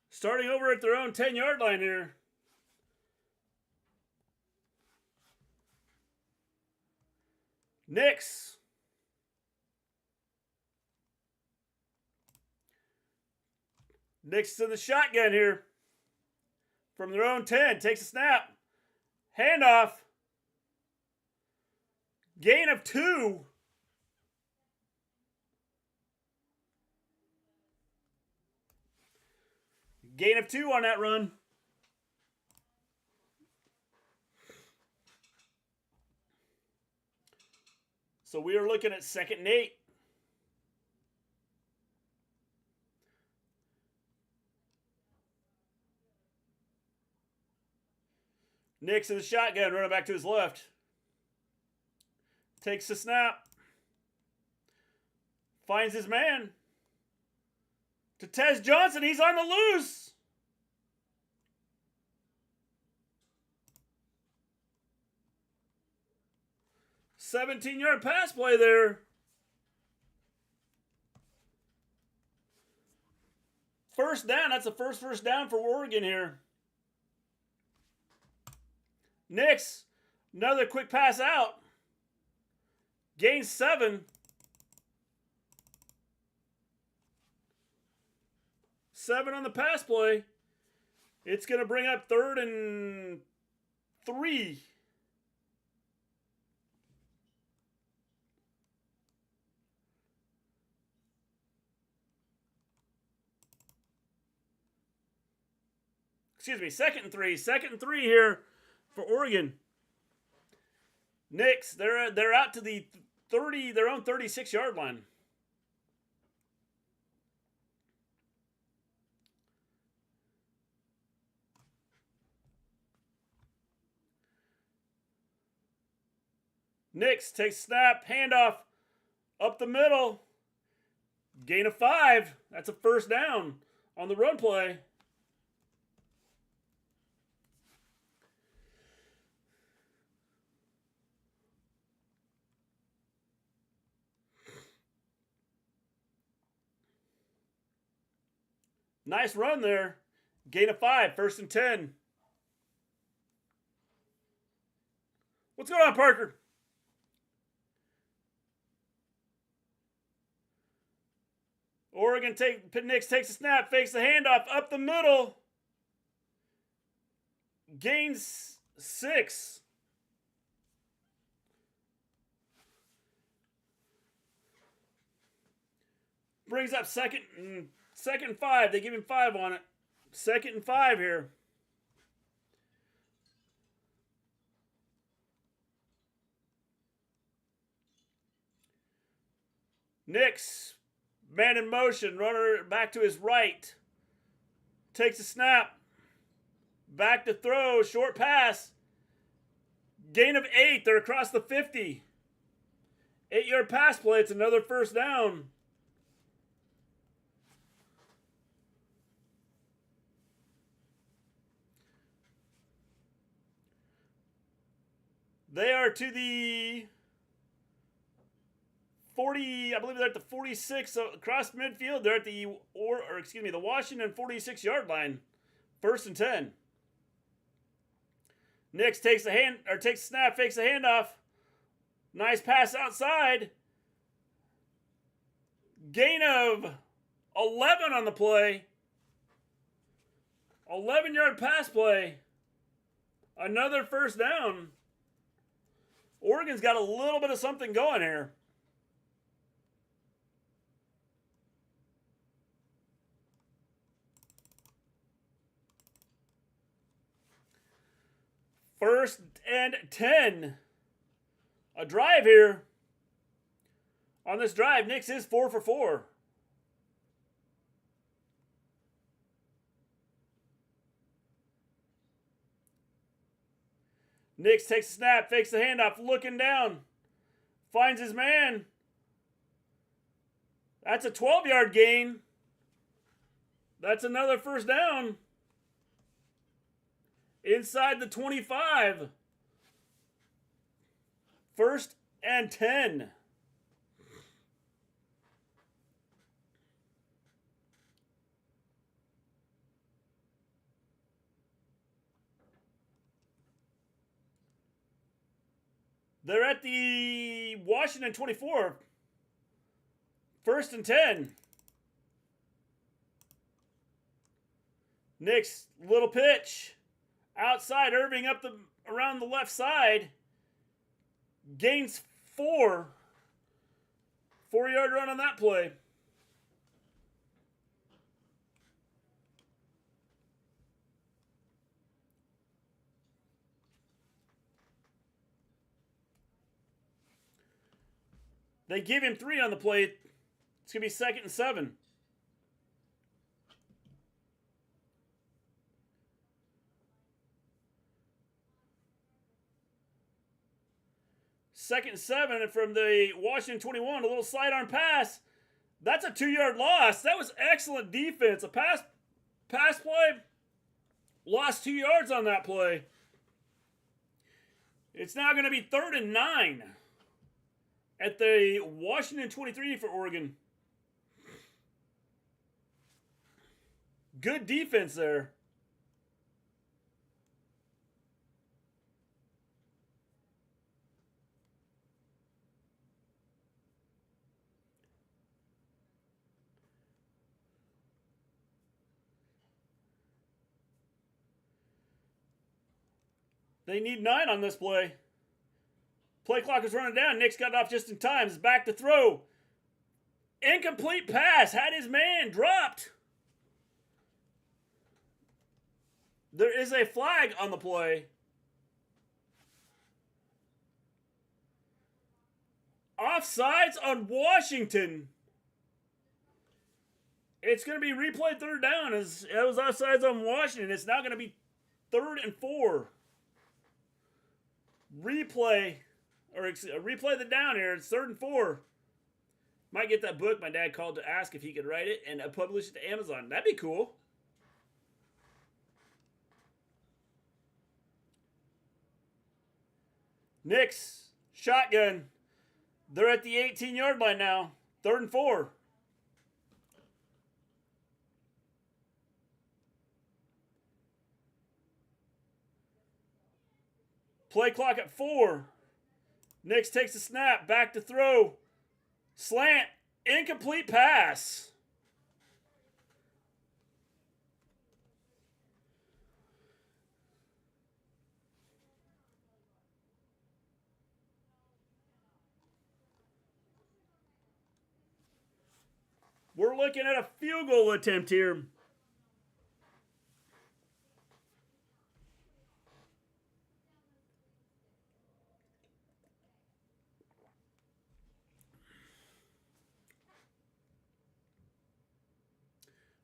Starting over at their own 10-yard line here. Nix. Nix in the shotgun here. From their own 10. Takes a snap. Handoff. Gain of 2. Gain of 2 on that run. So we are looking at 2nd and 8. Nix in the shotgun, running back to his left. Takes the snap. Finds his man. To Tez Johnson, he's on the loose. $17-yard pass play there. First down. That's the first down for Oregon here. Nix, another quick pass out. Gains 7. 7 on the pass play. It's going to bring up 3rd and 3. Excuse me, 2nd and 3. 2nd and 3 here for Oregon. Nix, they're out to the 30, their own 36-yard line. Nix takes snap, handoff, Up the middle. Gain of 5. That's a first down on the run play. Nice run there. Gain of 5, first and 10. What's going on, Parker? Oregon Nix takes a snap, fakes the handoff, up the middle. Gains 6. Brings up second and 5. They give him 5 on it. 2nd and 5 here. Nix, man in motion, runner back to his right. Takes a snap. Back to throw, short pass. Gain of 8, they're across the 50. 8-yard pass play, it's another first down. They are to the 40, I believe they're at the 46 across midfield. They're at the the Washington 46-yard line. 1st and 10. Nix takes a snap, fakes a handoff. Nice pass outside. Gain of 11 on the play. 11-yard pass play. Another first down. Oregon's got a little bit of something going here. First and 10. A drive here. On this drive, Nix is 4 for 4. Nix takes a snap, fakes the handoff, looking down. Finds his man. That's a 12-yard gain. That's another first down. Inside the 25. 1st and 10. They're at the Washington 24. 1st and 10. Nix, little pitch. Outside, Irving around the left side. Gains 4. 4-yard run on that play. They give him 3 on the play. It's going to be 2nd and 7. Second and 7, and from the Washington 21, a little sidearm pass. That's a 2-yard loss. That was excellent defense. A pass play. Lost 2 yards on that play. It's now going to be 3rd and 9 at the Washington 23 for Oregon. Good defense there. They need 9 on this play. Play clock is running down. Nix got it off just in time. It's back to throw. Incomplete pass. Had his man dropped. There is a flag on the play. Offsides on Washington. It's going to be replayed 3rd down. It was offsides on Washington. It's now going to be 3rd and 4. Replay the down here. It's 3rd and 4. Might get that book my dad called to ask if he could write it and publish it to Amazon. That'd be cool. Knicks, shotgun. They're at the 18-yard line now. 3rd and 4. Play clock at 4. Knicks takes a snap. Back to throw. Slant. Incomplete pass. We're looking at a field goal attempt here.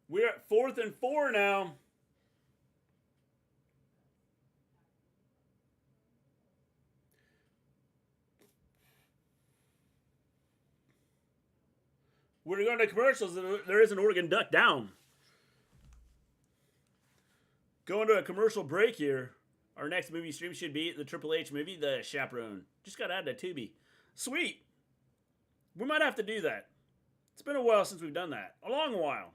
We're at 4th and 4 now. We're going to commercials. There is an Oregon Duck down. Going to a commercial break here. Our next movie stream should be the Triple H movie, The Chaperone. Just got added to Tubi. Sweet. We might have to do that. It's been a while since we've done that. A long while.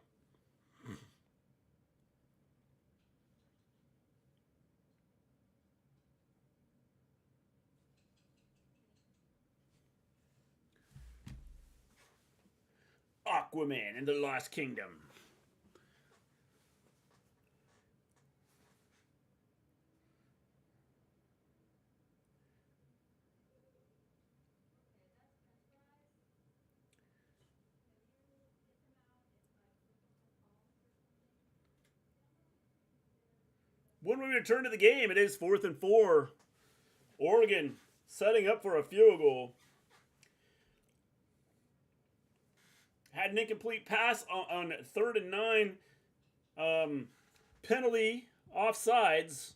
Aquaman and the Lost Kingdom. When we return to the game, it is 4th and 4. Oregon setting up for a field goal. Had an incomplete pass on 3rd and 9. Penalty, offsides.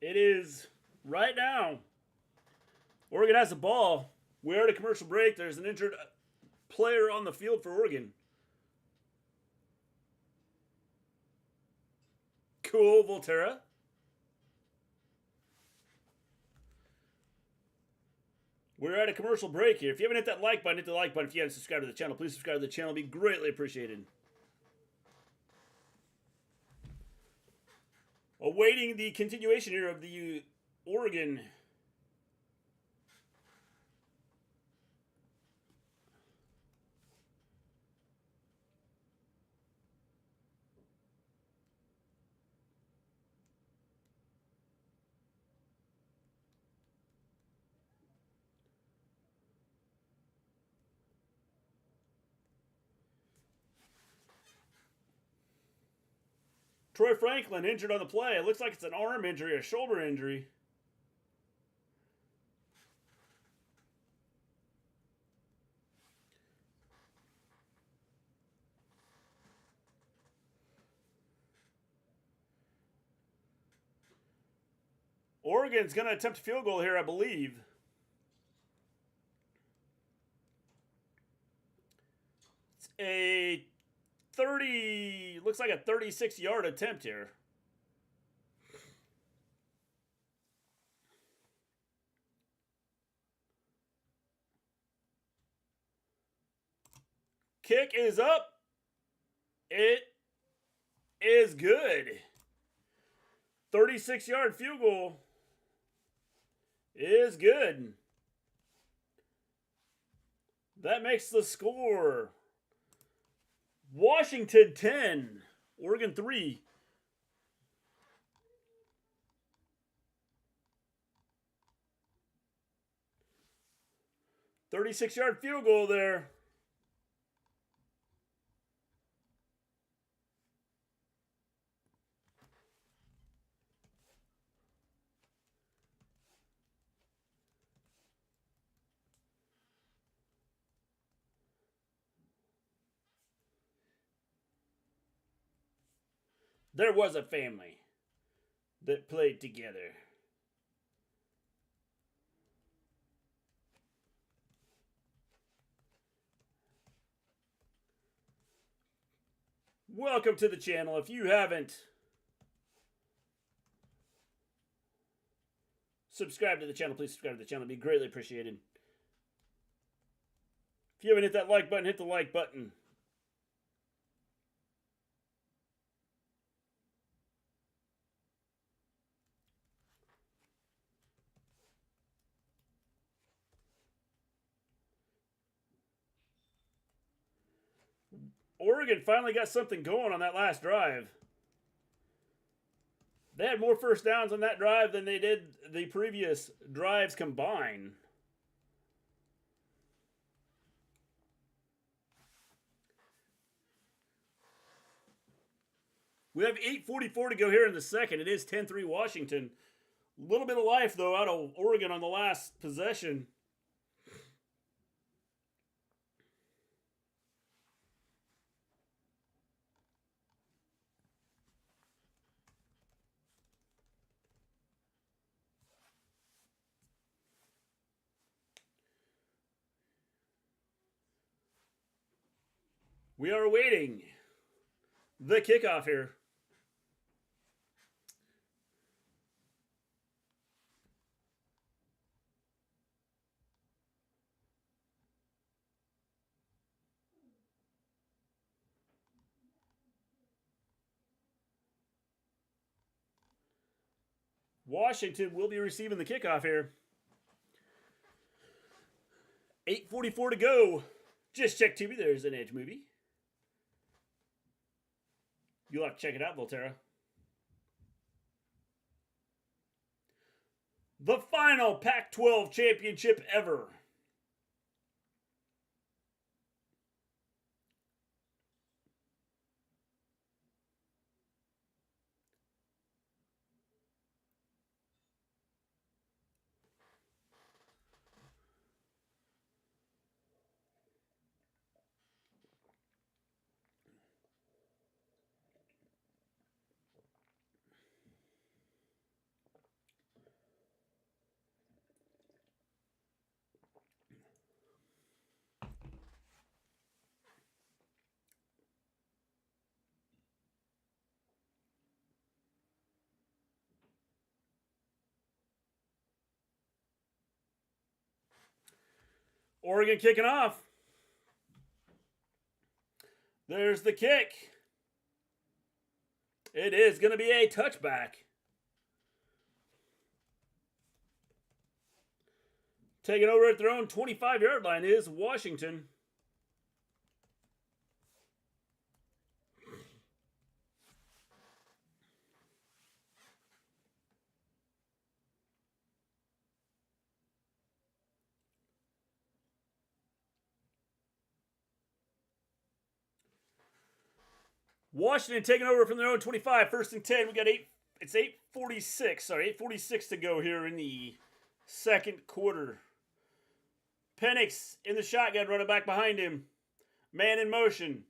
It is right now. Oregon has the ball. We're at a commercial break. There's an injured player on the field for Oregon. Cool, Volterra. We're at a commercial break here. If you haven't hit that like button, hit the like button. If you haven't subscribed to the channel, please subscribe to the channel. It'd be greatly appreciated. Awaiting the continuation here of the Oregon Troy Franklin injured on the play. It looks like it's an arm injury, a shoulder injury. Oregon's going to attempt a field goal here, I believe. It's a looks like a 36-yard attempt here. Kick is up. It is good. 36-yard field goal is good. That makes the score Washington 10, Oregon 3. "36-yard field goal there. There was a family that played together. Welcome to the channel. If you haven't subscribed to the channel, please subscribe to the channel. It'd be greatly appreciated. If you haven't hit that like button, hit the like button. Oregon finally got something going on that last drive. They had more first downs on that drive than they did the previous drives combined. We have 8:44 to go here in the second. It is 10-3 Washington. A little bit of life, though, out of Oregon on the last possession. We are awaiting the kickoff here. Washington will be receiving the kickoff here. 8:44 to go. Just check TV. There's an Edge movie. You'll have to check it out, Volterra. The final Pac-12 championship ever. Oregon kicking off. There's the kick. It is going to be a touchback. Taking over at their own 25-yard line is Washington. Washington taking over from their own 25. First and 10. We got it's 8:46. Sorry, 8:46 to go here in the second quarter. Penix in the shotgun, running back behind him. Man in motion.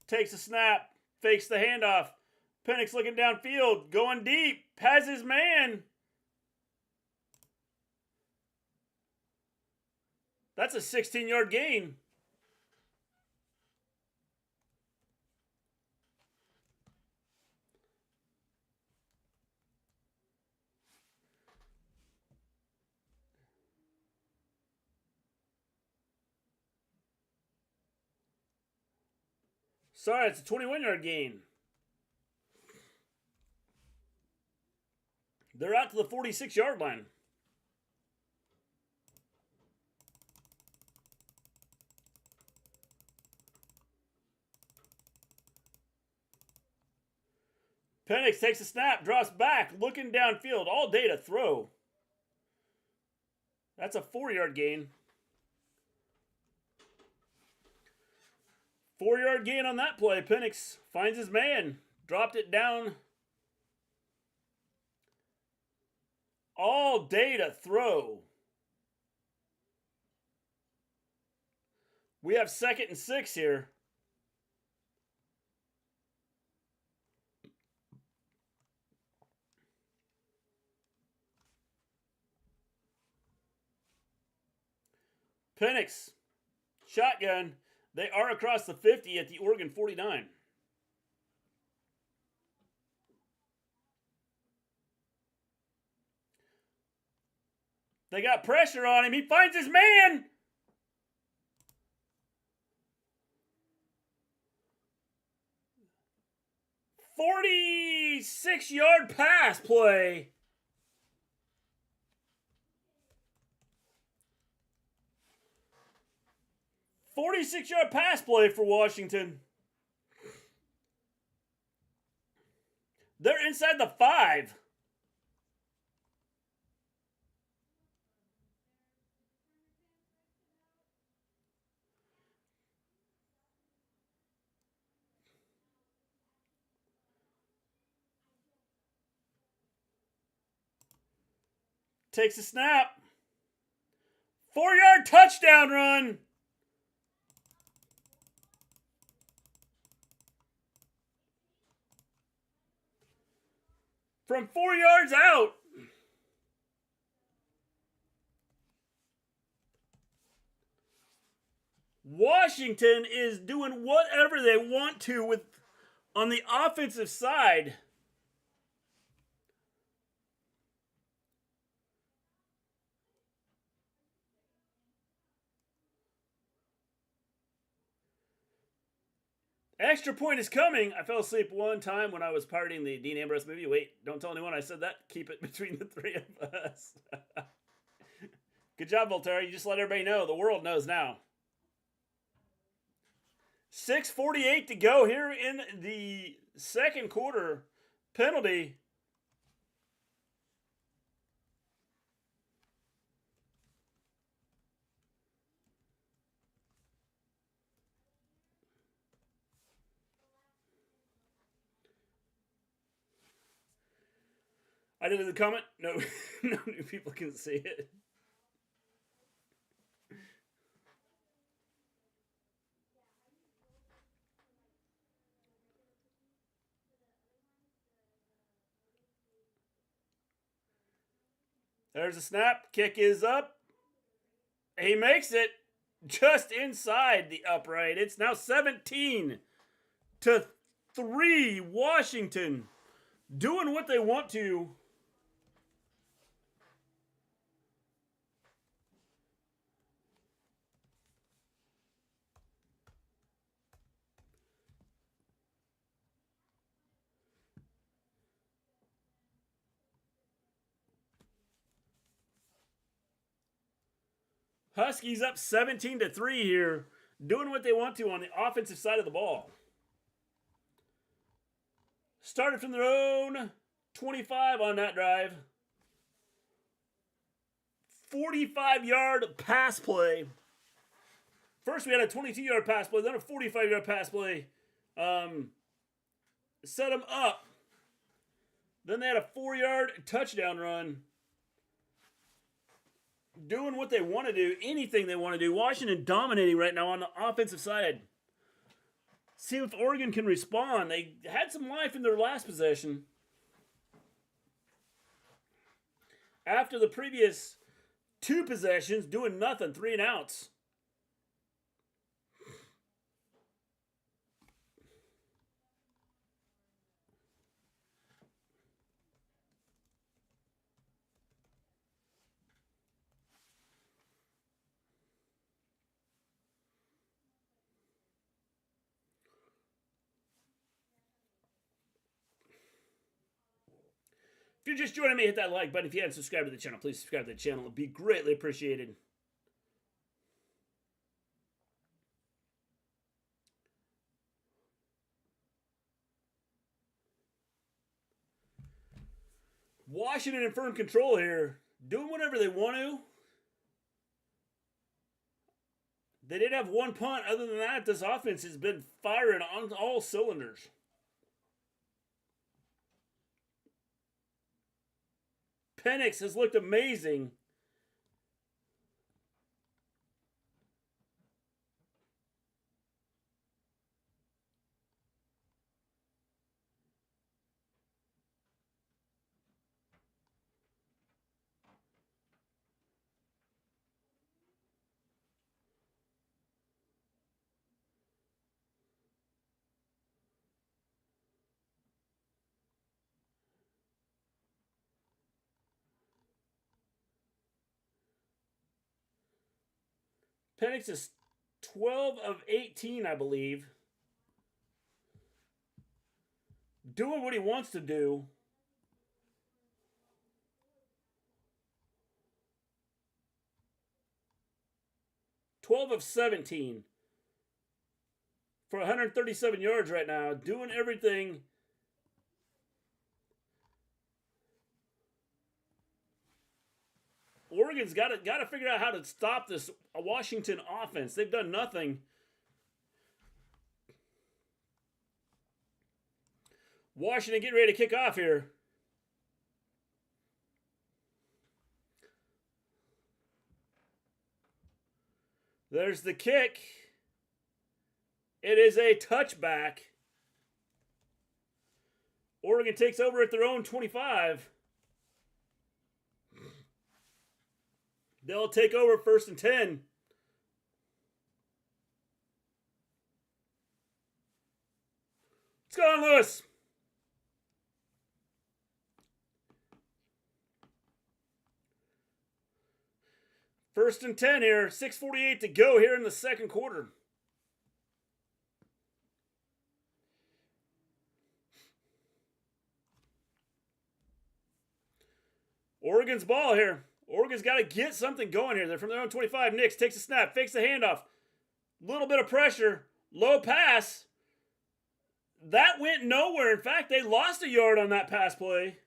Takes a snap. Fakes the handoff. Penix looking downfield. Going deep. Has his man. That's a 16-yard gain. Sorry, it's a 21-yard gain. They're out to the 46-yard line. Penix takes a snap, drops back, looking downfield. All data, throw. That's a 4-yard gain. 4-yard gain on that play. Penix finds his man. Dropped it down. All data, throw. We have 2nd and 6 here. Penix, shotgun. They are across the 50 at the Oregon 49. They got pressure on him. He finds his man. "46-yard pass play." 46-yard pass play for Washington. They're inside the 5. Takes a snap. 4-yard touchdown run. From 4 yards out. Washington is doing whatever they want to with on the offensive side. Extra point is coming. I fell asleep one time when I was partying the Dean Ambrose movie. Wait, don't tell anyone I said that. Keep it between the 3 of us. Good job, Voltaire. You just let everybody know. The world knows now. 6:48 to go here in the second quarter. Penalty. I did in the comment. No, no new people can see it. There's a snap. Kick is up. He makes it just inside the upright. It's now 17-3. Washington doing what they want to. Huskies up 17-3 here, doing what they want to on the offensive side of the ball. Started from their own 25 on that drive. 45-yard pass play. First we had a 22-yard pass play, then a 45-yard pass play. Set them up. Then they had a 4-yard touchdown run. Doing what they want to do, anything they want to do. Washington dominating right now on the offensive side. See if Oregon can respond. They had some life in their last possession. After the previous 2 possessions, doing nothing, 3 and outs. If you're just joining me, hit that like button. If you haven't subscribed to the channel, please subscribe to the channel. It would be greatly appreciated. Washington in firm control here, doing whatever they want to. They did have one punt. Other than that, this offense has been firing on all cylinders. Penix has looked amazing. Penix is 12 of 18, I believe. Doing what he wants to do. $12 of 17 for 137 yards right now. Doing everything. Oregon's got to figure out how to stop this Washington offense. They've done nothing. Washington getting ready to kick off here. There's the kick. It is a touchback. Oregon takes over at their own 25. They'll take over 1st and 10. Let's go on, Lewis. First and 10 here. 6:48 to go here in the second quarter. Oregon's ball here. Oregon's got to get something going here. They're from their own 25. Nix takes a snap, fakes the handoff. Little bit of pressure. Low pass. That went nowhere. In fact, they lost a yard on that pass play.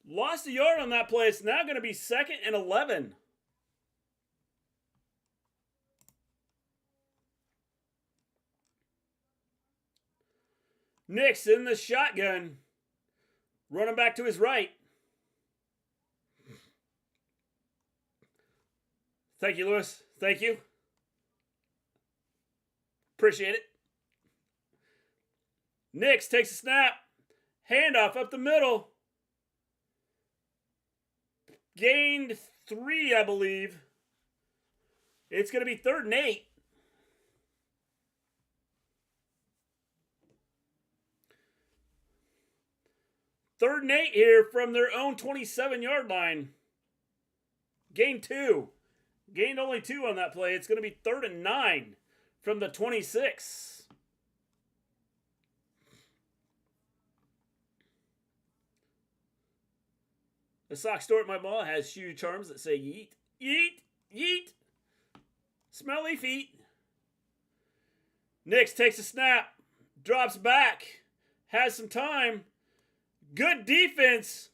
Lost a yard on that play. It's now going to be 2nd and 11. Nix in the shotgun. Running back to his right. Thank you, Lewis. Thank you. Appreciate it. Nix takes a snap. Handoff up the middle. Gained 3, I believe. It's going to be 3rd and 8. Third and 8 here from their own 27-yard line. Gained 2. Gained only 2 on that play. It's going to be 3rd and 9 from the 26. The sock store at my mall has shoe charms that say yeet, yeet, yeet. Smelly feet. Nix takes a snap. Drops back. Has some time. Good defense.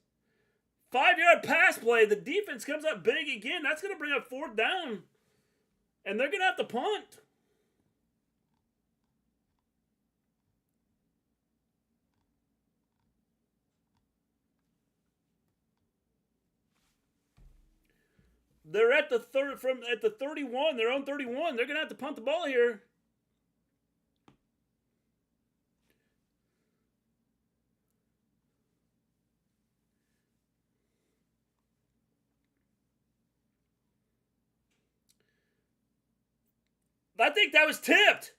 5-yard pass play. The defense comes up big again. That's going to bring up 4th down. And they're going to have to punt. They're at the 31, their own 31. They're going to have to punt the ball here. I think that was tipped.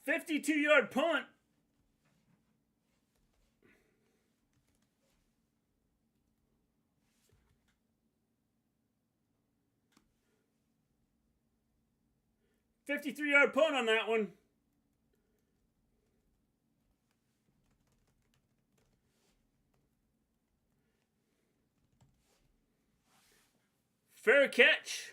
$52-yard punt. $53-yard punt on that one. Fair catch.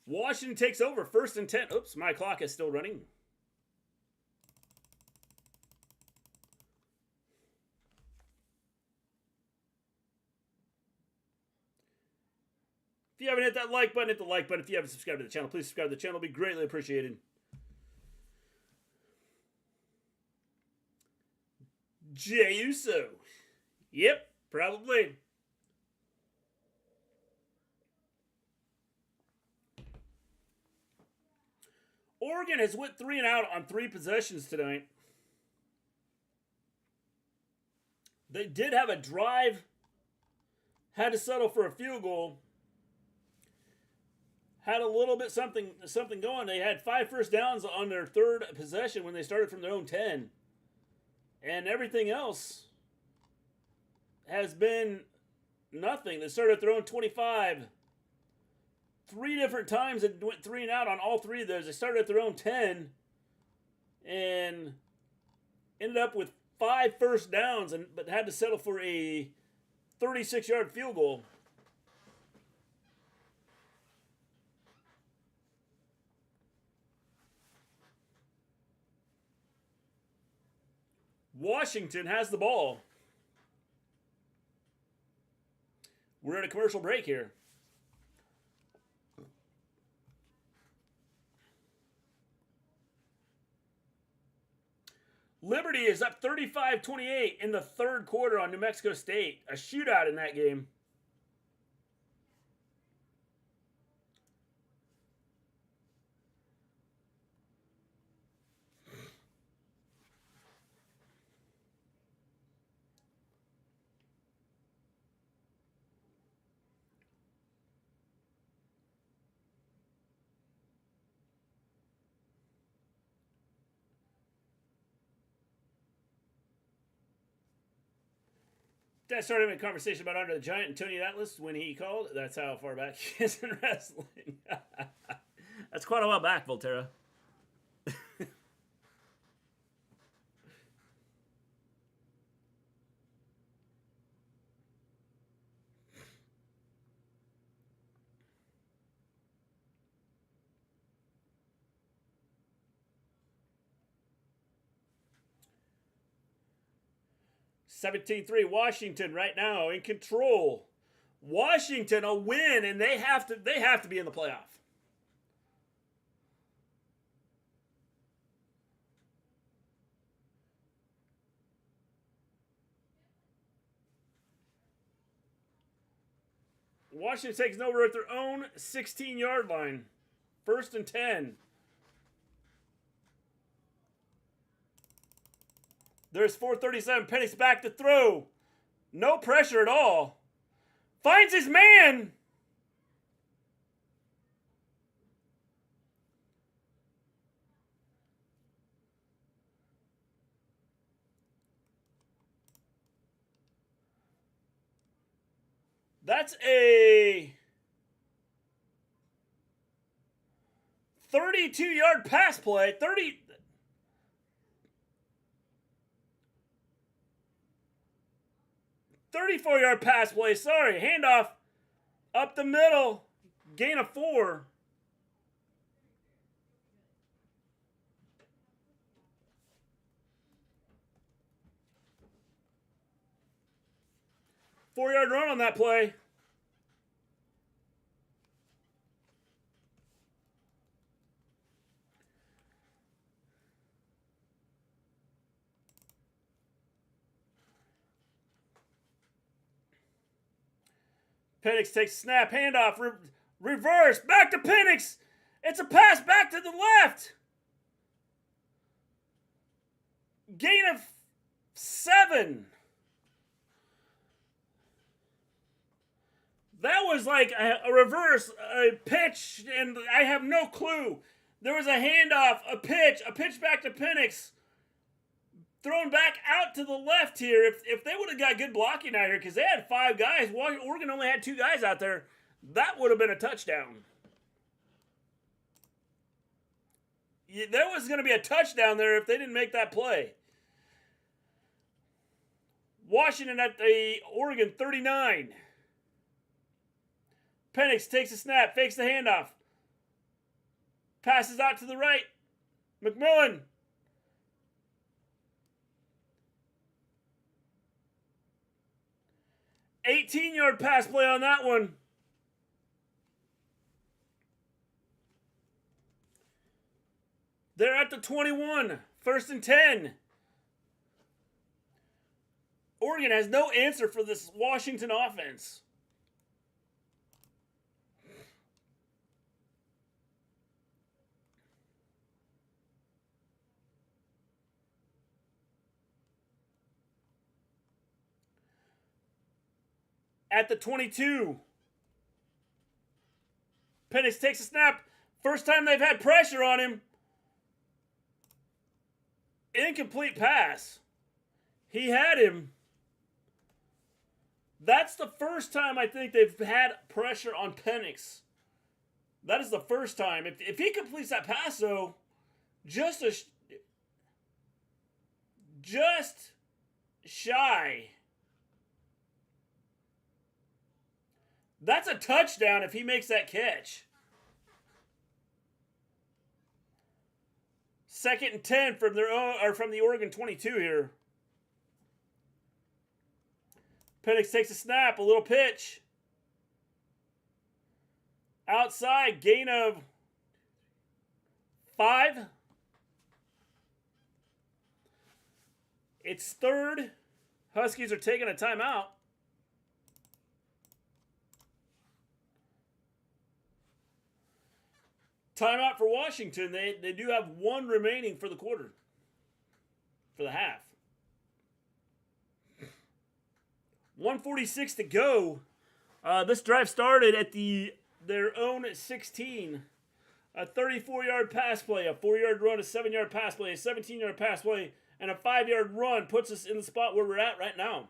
Washington takes over. 1st and 10. Oops, my clock is still running. If you haven't hit that like button, hit the like button. If you haven't subscribed to the channel, please subscribe to the channel. It'll be greatly appreciated. Jey Uso. Yep, probably. Oregon has went 3 and out on 3 possessions tonight. They did have a drive. Had to settle for a field goal. Had a little bit something going. They had 5 first downs on their 3rd possession when they started from their own 10. And everything else has been nothing. They started at their own 25. 3 different times it went 3 and out on all 3 of those. They started at their own 10 and ended up with 5 first downs, but had to settle for a 36-yard field goal. Washington has the ball. We're at a commercial break here. Liberty is up 35-28 in the 3rd quarter on New Mexico State. A shootout in that game. That started a conversation about Andre the Giant and Tony Atlas when he called. That's how far back he is in wrestling. That's quite a while back, Volterra. 17-3 Washington right now in control. Washington a win, and they have to be in the playoff. Washington takes over at their own 16-yard line. 1st and 10. There's 4:37. Penix back to throw. No pressure at all. Finds his man. That's a 32-yard pass play. 34-yard pass play. Sorry. Handoff up the middle. Gain of 4. Four-yard run on that play. Penix takes snap, handoff, reverse, back to Penix. It's a pass back to the left. Gain of 7. That was like a reverse, a pitch, and I have no clue. There was a handoff, a pitch back to Penix. Thrown back out to the left here. If they would have got good blocking out here, because they had 5 guys, Oregon only had 2 guys out there, that would have been a touchdown. There was going to be a touchdown there if they didn't make that play. Washington at the Oregon 39. Penix takes a snap, fakes the handoff. Passes out to the right. McMillan. $18-yard pass play on that one. They're at the 21. 1st and 10. Oregon has no answer for this Washington offense. At the 22. Penix takes a snap. First time they've had pressure on him. Incomplete pass. He had him. That's the first time I think they've had pressure on Penix. That is the first time. If he completes that pass, though, just shy. That's a touchdown if he makes that catch. 2nd and 10 from the Oregon 22 here. Penix takes a snap, a little pitch. Outside, gain of 5. It's 3rd. Huskies are taking a timeout. Timeout for Washington. They do have 1 remaining for the quarter. For the half. 1:46 to go. This drive started at their own 16. A 34-yard pass play, a 4-yard run, a 7-yard pass play, a 17-yard pass play, and a 5-yard run puts us in the spot where we're at right now.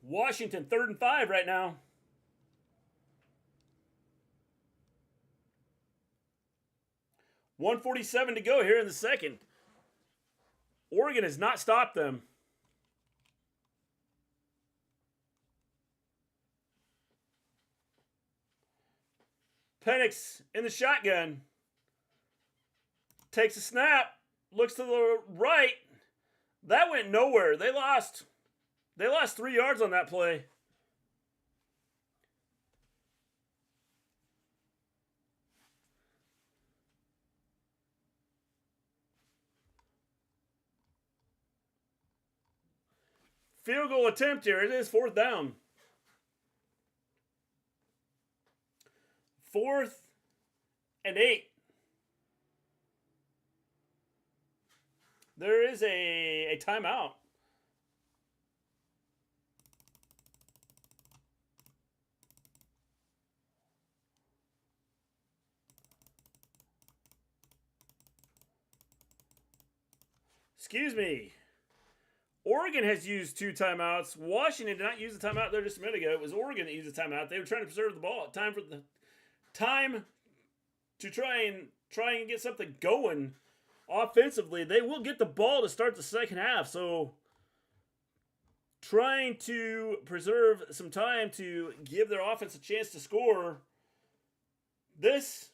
Washington, 3rd and 5 right now. $1:47 to go here in the second. Oregon has not stopped them. Penix in the shotgun. Takes a snap. Looks to the right. That went nowhere. They lost 3 yards on that play. Field goal attempt here. It is 4th down. 4th and 8. There is a timeout. Excuse me. Oregon has used 2 timeouts. Washington did not use the timeout there just a minute ago. It was Oregon that used the timeout. They were trying to preserve the ball. Time to try and get something going offensively. They will get the ball to start the second half. So trying to preserve some time to give their offense a chance to score. This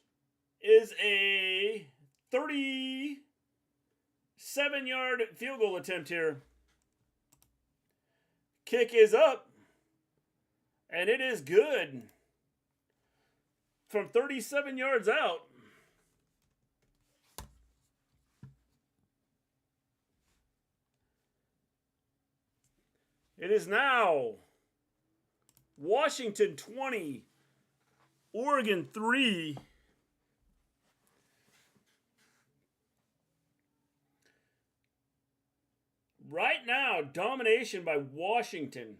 is a 37-yard field goal attempt here. Kick is up, and it is good. From 37 yards out. It is now Washington 20, Oregon 3. Right now, domination by Washington.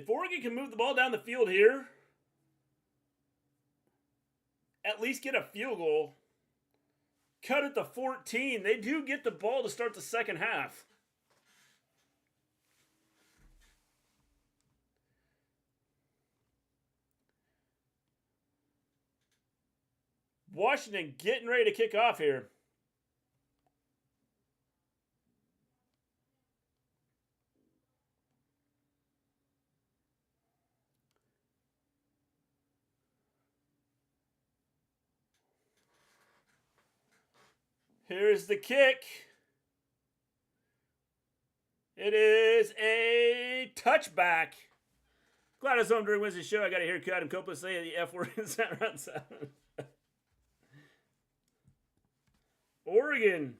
If Oregon can move the ball down the field here, at least get a field goal, cut it to 14, they do get the ball to start the second half. Washington getting ready to kick off here. Here's the kick. It is a touchback. Glad I was home during Wednesday's show. I got a haircut. I'm Copa say the F word is that around 7. Oregon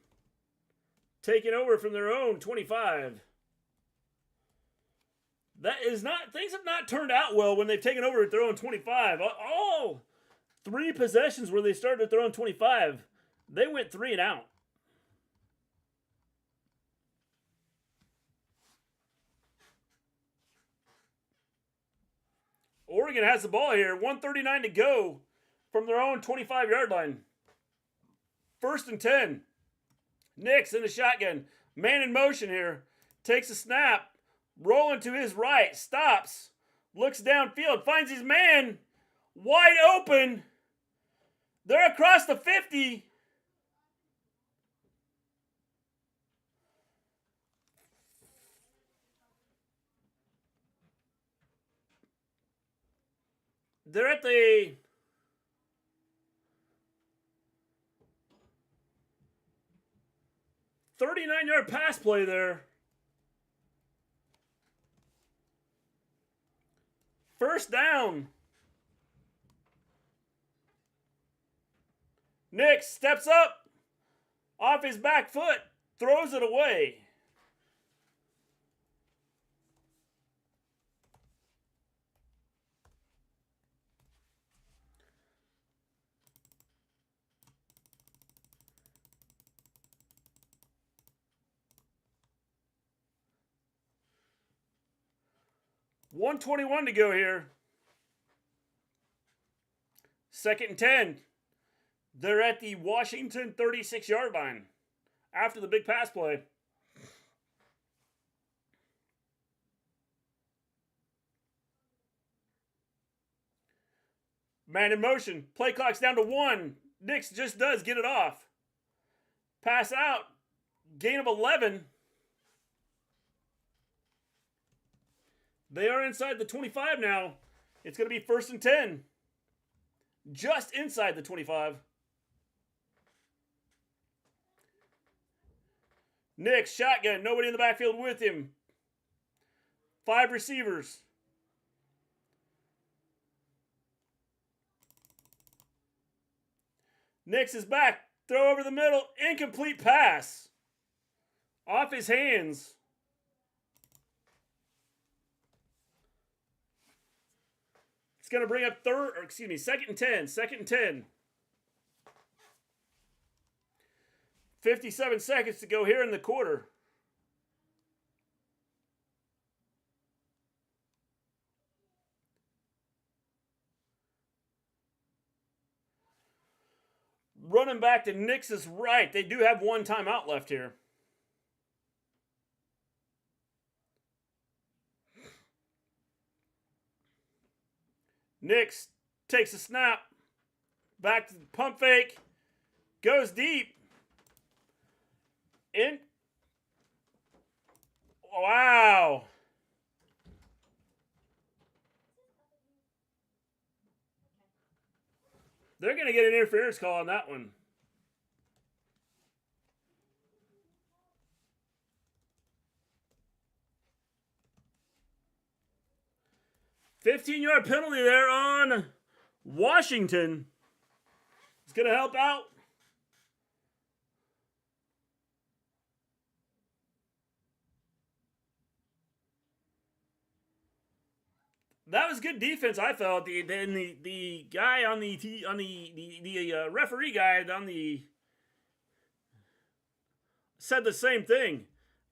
taking over from their own 25. That is not, things have not turned out well when they've taken over at their own 25. All 3 possessions where they started at their own 25, they went 3 and out. Oregon has the ball here. 1:39 to go from their own 25-yard line. 1st and 10. Nix in the shotgun. Man in motion here. Takes a snap. Rolling to his right. Stops. Looks downfield. Finds his man. Wide open. They're across the 50. They're at the 39-yard pass play there. 1st down. Nix steps up. Off his back foot. Throws it away. $1:21 to go here. 2nd and 10. They're at the Washington 36-yard line after the big pass play. Man in motion. Play clock's down to 1. Nix just does get it off. Pass out. Gain of 11. They are inside the 25 now. It's going to be 1st and 10. Just inside the 25. Nix, shotgun. Nobody in the backfield with him. 5 receivers. Nix is back. Throw over the middle. Incomplete pass. Off his hands. It's going to bring up 2nd and 10. 2nd and 10. 57 seconds to go here in the quarter. Running back to Nix's right. They do have 1 timeout left here. Nix takes a snap. Back to the pump fake. Goes deep. In. Wow. They're going to get an interference call on that one. $15-yard penalty there on Washington. It's going to help out. That was good defense, I felt. The guy on the referee guy on the said the same thing.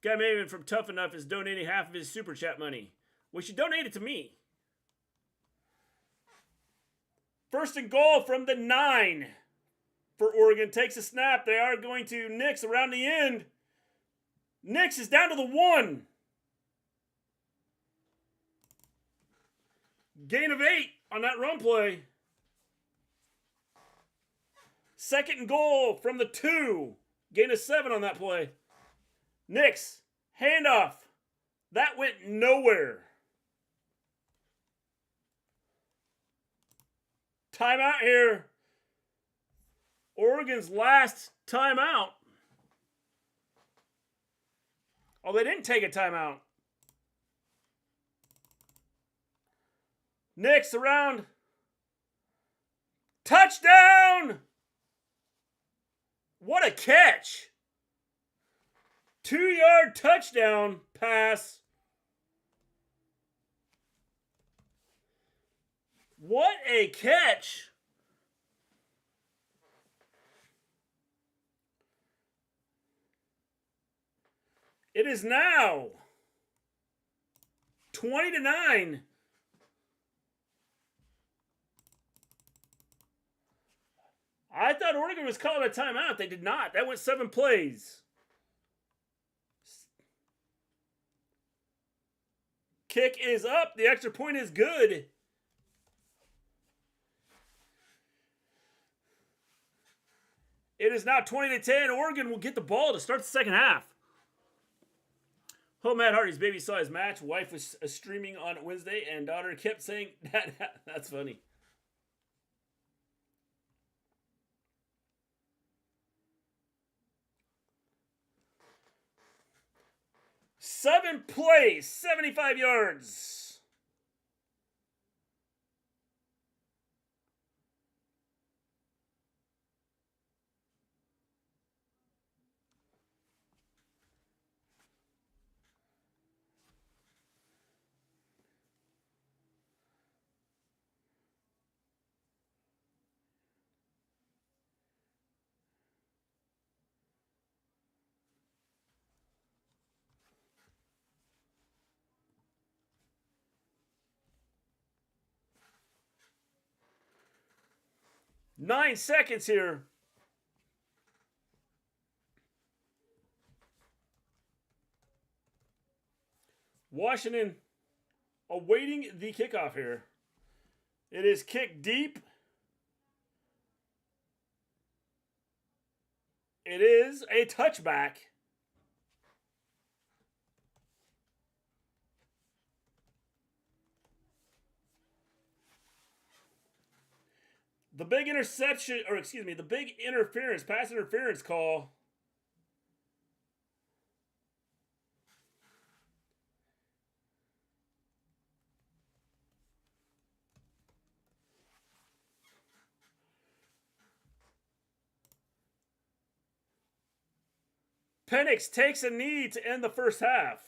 Guy maybe from Tough Enough is donating half of his super chat money. We should donate it to me. First and goal from the 9 for Oregon. Takes a snap. They are going to Nix around the end. Nix is down to the 1. Gain of 8 on that run play. Second and goal from the 2. Gain of 7 on that play. Nix, handoff. That went nowhere. Timeout here. Oregon's last timeout. Oh, they didn't take a timeout. Nix around. Touchdown! What a catch. 2-yard touchdown pass. What a catch. It is now 20-9. I thought Oregon was calling a timeout. They did not. That went 7 plays. Kick is up. The extra point is good. It is now 20-10. Oregon will get the ball to start the second half. Oh, Matt Hardy's baby saw his match. Wife was streaming on Wednesday, and daughter kept saying that. That's funny. Seven plays, 75 yards. Nine seconds here. Washington awaiting the kickoff here. It is kicked deep. It is a touchback. The big interception, or excuse me, the big interference, pass interference call. Penix takes a knee to end the first half.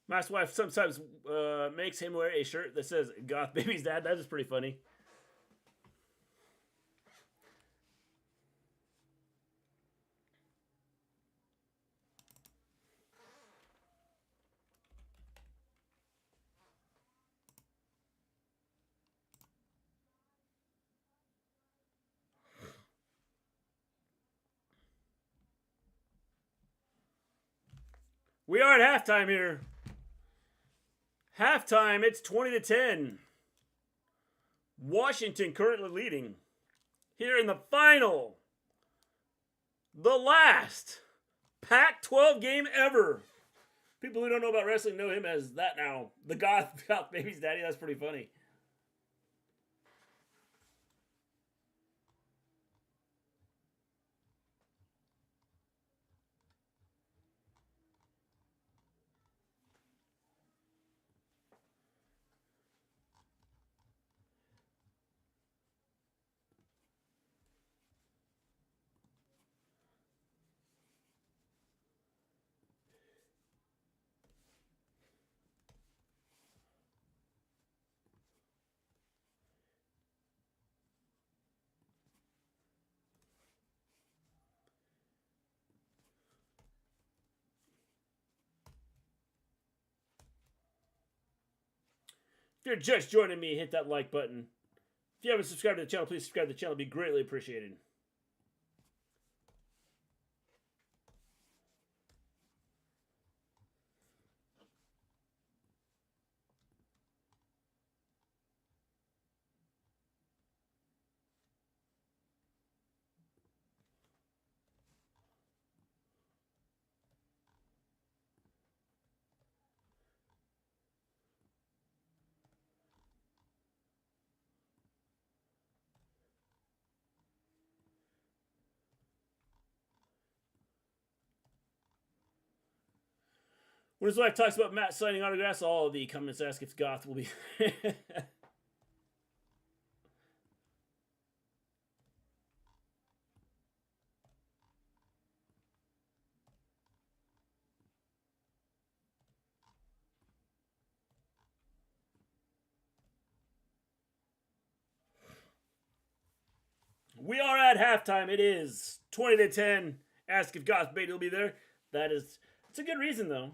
My wife sometimes makes him wear a shirt that says Goth Baby's Dad. That is pretty funny. We are at halftime here. Halftime, it's 20-10. Washington currently leading. Here in the final, the last PAC12 game ever. People who don't know about wrestling know him as that now. The Goth Baby's Daddy. That's pretty funny. If you're just joining me, hit that like button. If you haven't subscribed to the channel, please subscribe to the channel. It'd be greatly appreciated. When his wife talks about Matt signing autographs, all of the comments ask if Goth will be. We are at halftime. It is 20-10. Ask if Goth Beatty will be there. It's a good reason, though.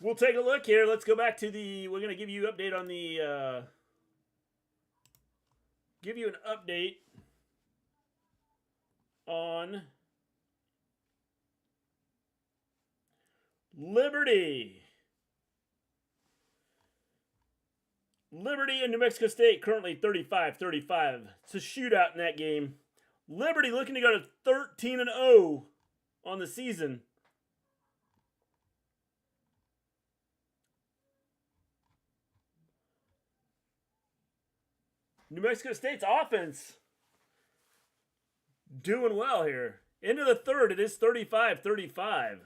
We'll take a look here. Let's go back to we're going to give you an update on give you an update on Liberty. Liberty and New Mexico State currently 35-35. It's a shootout in that game. Liberty looking to go to 13-0 on the season. New Mexico State's offense doing well here. Into the third, it is 35-35.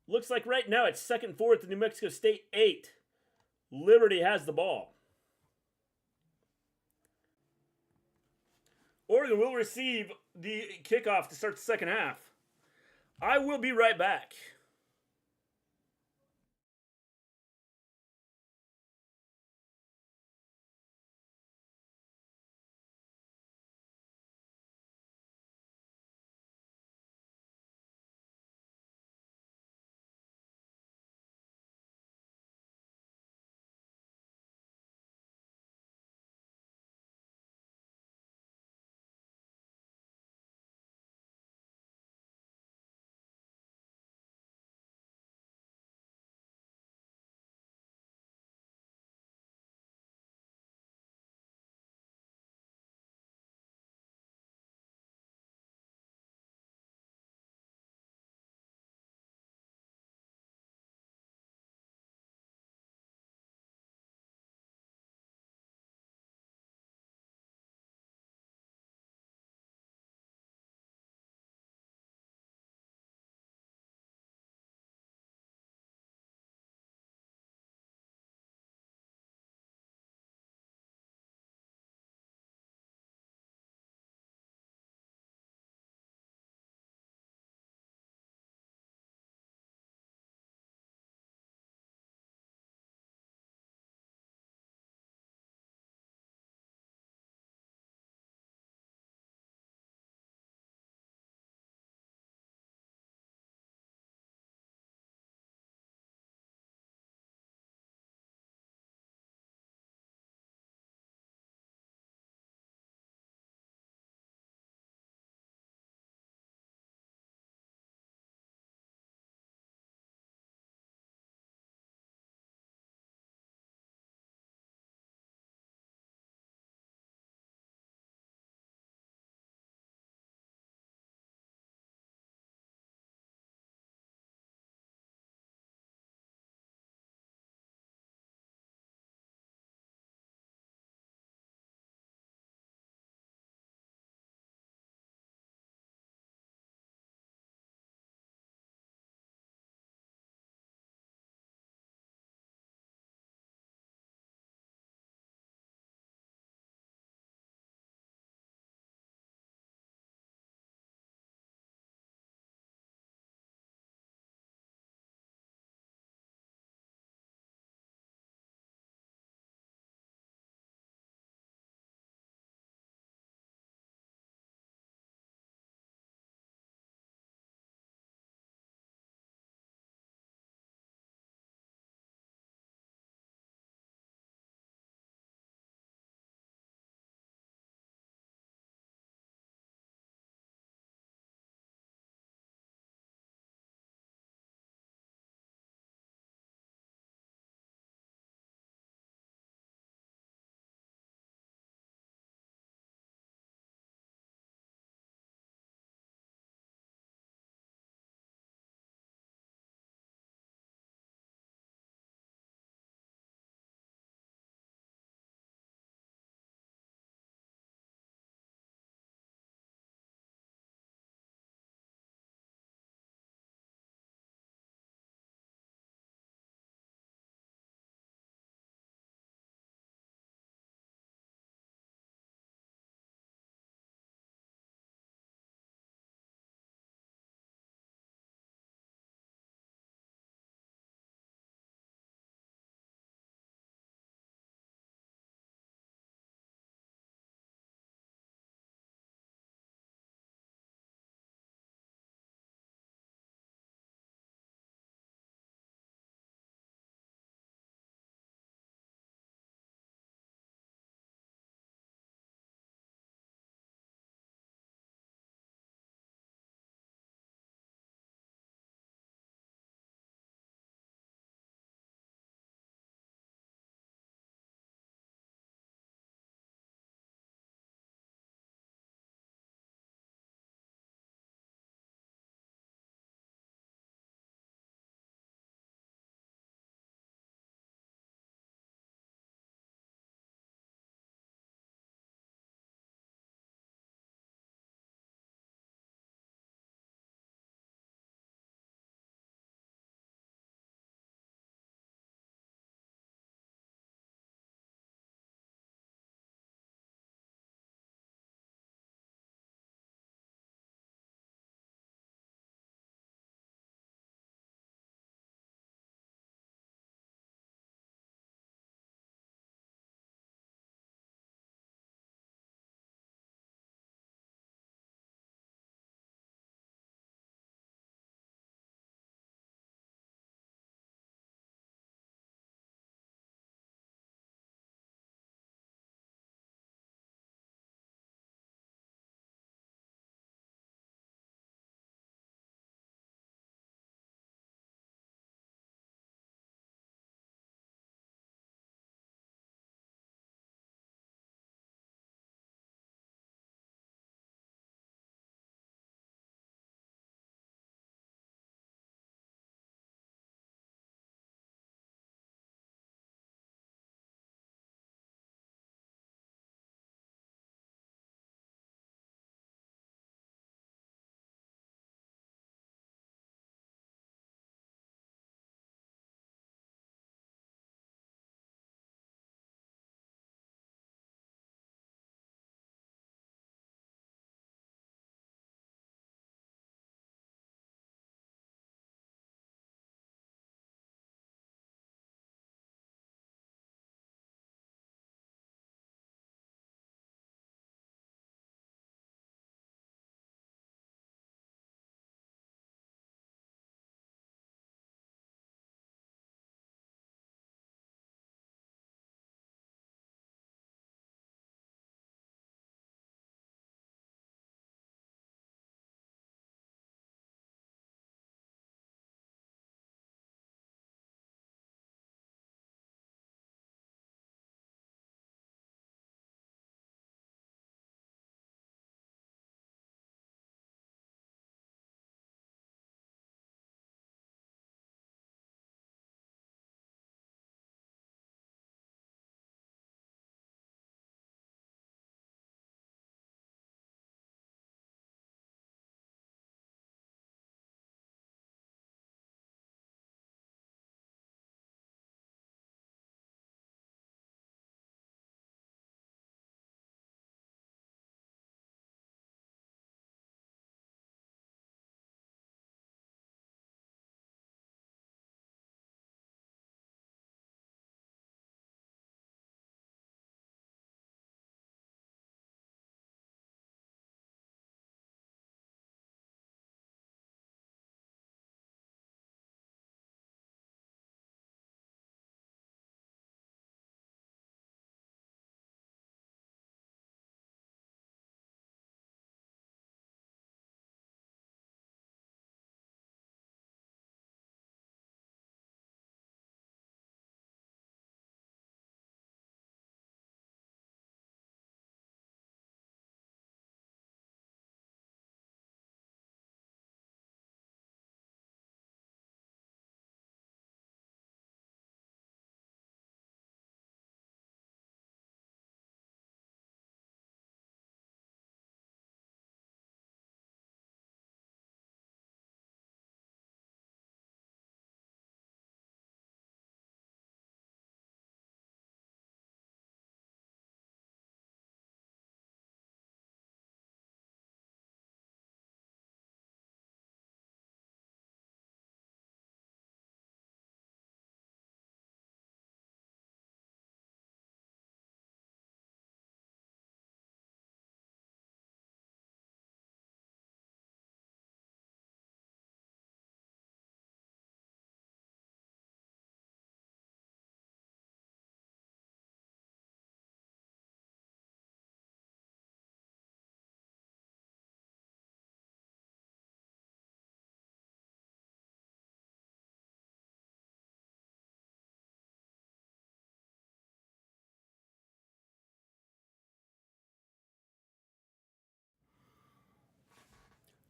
Looks like right now it's 2nd-4 to New Mexico State 8. Liberty has the ball. Oregon will receive the kickoff to start the second half. I will be right back.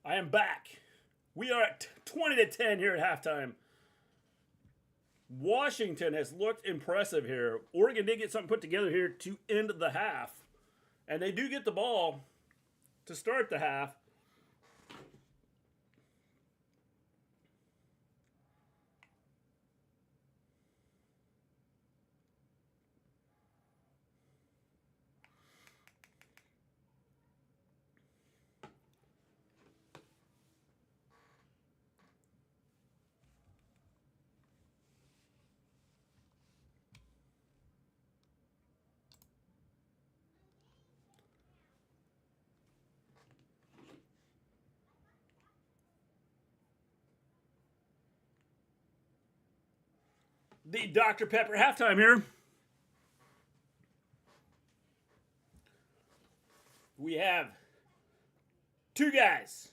I am back. We are at 20-10 here at halftime. Washington has looked impressive here. Oregon did get something put together here to end the half. And they do get the ball to start the half. The Dr. Pepper halftime here. We have two guys.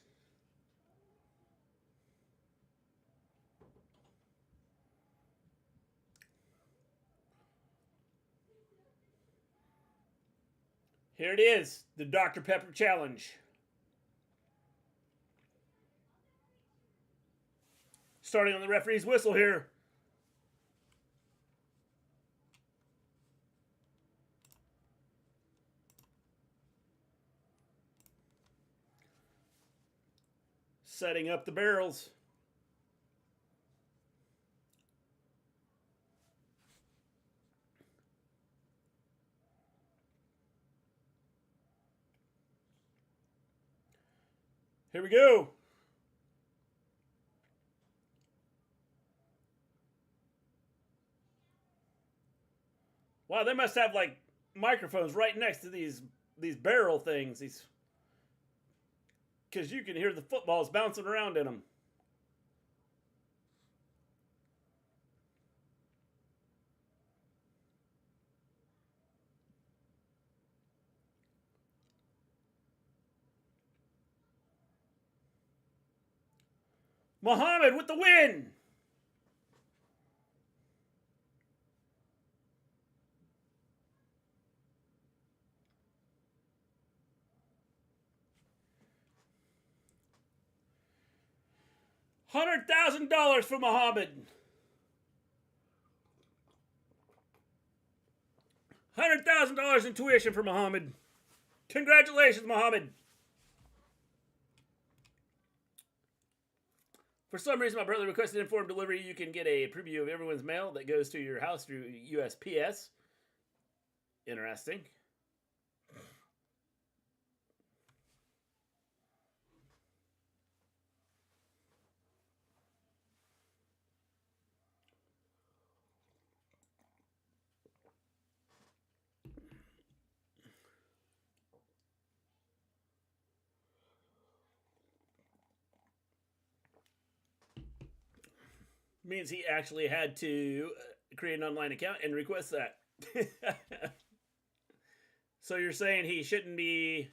Here it is, the Dr. Pepper challenge. Starting on the referee's whistle here. Setting up the barrels. Here we go. Wow, they must have like microphones right next to these barrel things. Because you can hear the footballs bouncing around in them. Muhammad with the win. $100,000 for Muhammad. $100,000 in tuition for Muhammad. Congratulations, Muhammad. For some reason, my brother requested informed delivery. You can get a preview of everyone's mail that goes to your house through USPS. Interesting. Means he actually had to create an online account and request that. So you're saying he shouldn't be,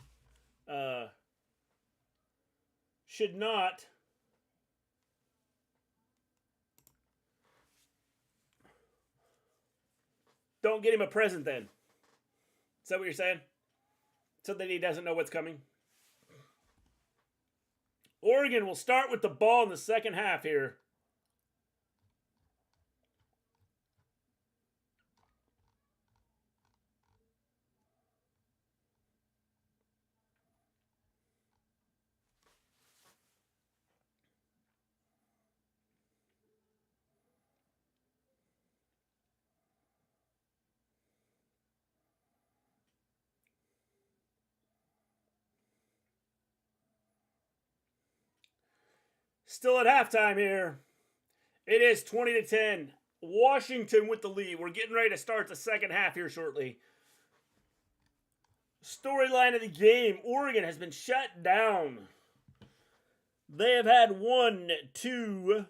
should not don't get him a present then. Is that what you're saying? So that he doesn't know what's coming? Oregon will start with the ball in the second half here. Still at halftime here. It is 20-10. Washington with the lead. We're getting ready to start the second half here shortly. Storyline of the game. Oregon has been shut down. They have had 1, 2,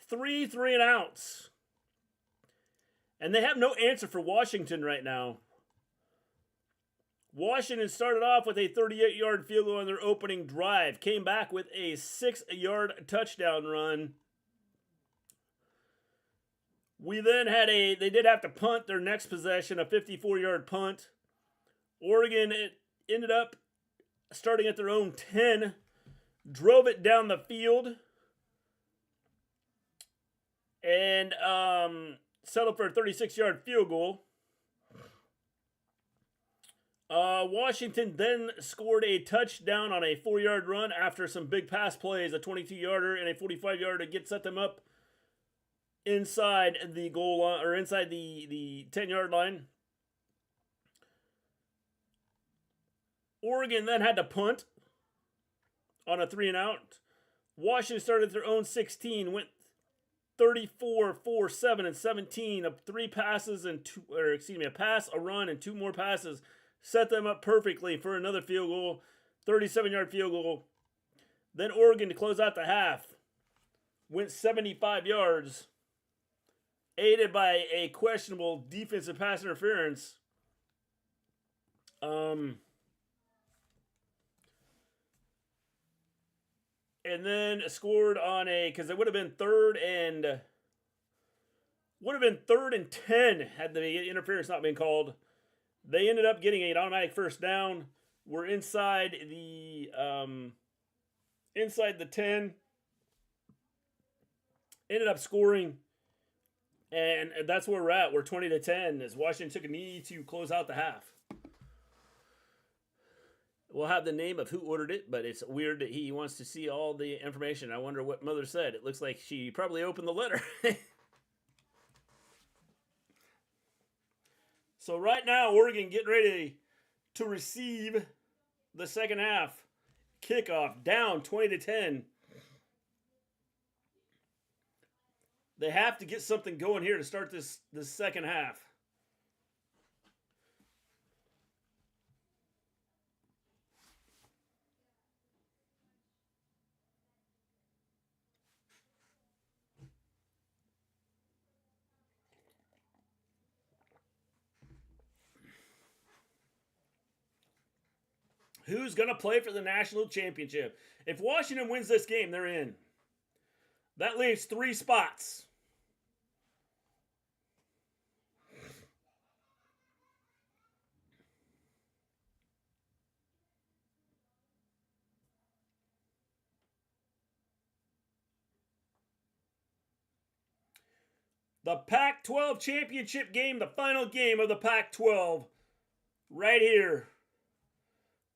3 and outs. And they have no answer for Washington right now. Washington started off with a 38-yard field goal on their opening drive. Came back with a 6-yard touchdown run. We then had they did have to punt their next possession, a 54-yard punt. Oregon ended up starting at their own 10, drove it down the field, and settled for a 36-yard field goal. Washington then scored a touchdown on a 4-yard run after some big pass plays, a 22-yarder and a 45-yarder to set them up inside the goal line, or inside the 10-yard line. Oregon then had to punt on a 3-and-out. Washington started at their own 16, went 34, 4, 7, and 17 of 3 passes and a pass, a run, and 2 more passes. Set them up perfectly for another field goal, 37-yard field goal. Then Oregon, to close out the half, went 75 yards, aided by a questionable defensive pass interference. And then scored on because it would have been third and 10 had the interference not been called. They ended up getting an automatic first down. We're inside the 10. Ended up scoring, and that's where we're at. We're 20-10 as Washington took a knee to close out the half. We'll have the name of who ordered it, but it's weird that he wants to see all the information. I wonder what Mother said. It looks like she probably opened the letter. So right now, Oregon getting ready to receive the second half kickoff, down 20-10. They have to get something going here to start this second half. Who's going to play for the national championship? If Washington wins this game, they're in. That leaves 3 spots. The Pac-12 championship game, the final game of the Pac-12, right here.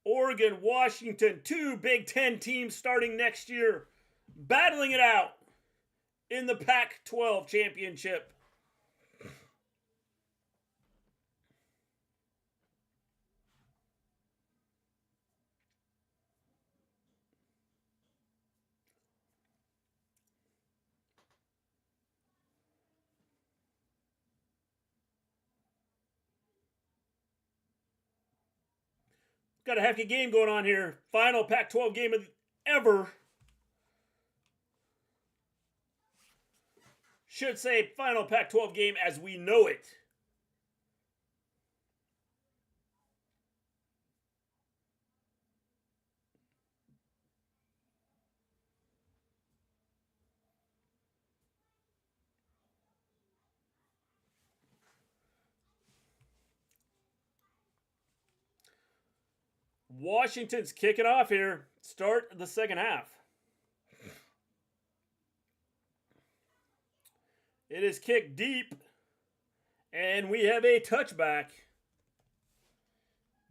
Oregon, Washington, 2 Big Ten teams starting next year, battling it out in the Pac-12 championship. Got a hefty game going on here. Final Pac-12 game ever. Should say final Pac-12 game as we know it. Washington's kicking off here. Start the second half. It is kicked deep, and we have a touchback.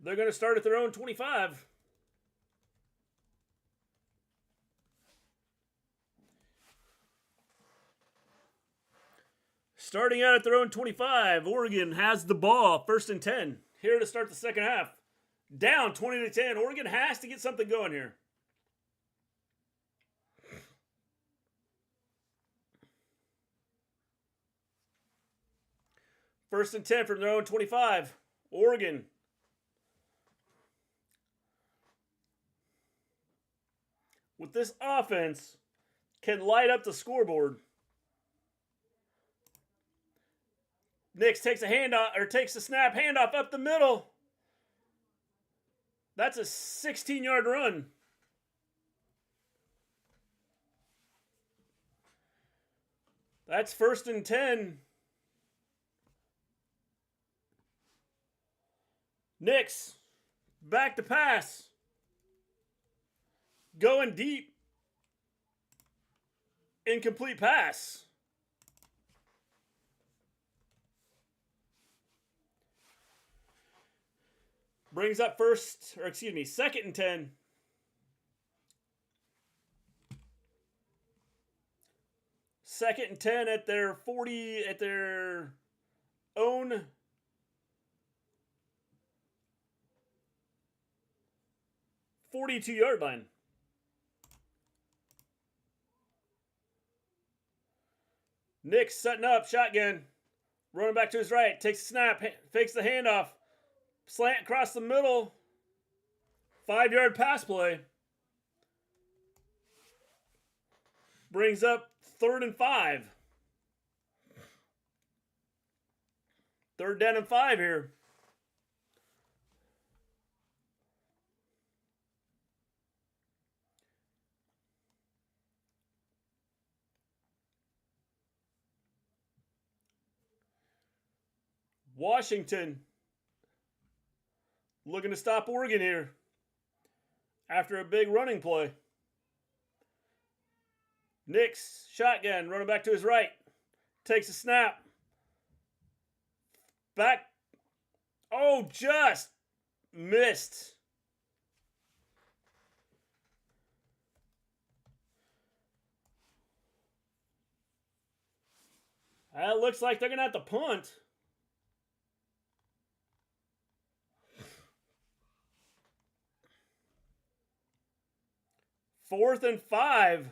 They're going to start at their own 25. Starting out at their own 25, Oregon has the ball, 1st and 10. Here to start the second half. Down 20-10. Oregon has to get something going here. First and 10 from their own 25. Oregon. With this offense, can light up the scoreboard. Nix takes a handoff, or takes a snap handoff up the middle. That's a 16-yard run. That's 1st and 10. Nix, back to pass. Going deep. Incomplete pass. Brings up second and 10. Second and 10 at their 40, at their own 42-yard line. Nick's setting up, shotgun. Running back to his right, takes a snap, fakes the handoff. Slant across the middle. 5-yard pass play. Brings up 3rd and 5. 3rd down and 5 here. Washington looking to stop Oregon here after a big running play. Nick's shotgun, running back to his right. Takes a snap. Back. Oh, just missed. It looks like they're going to have to punt. Fourth and 5.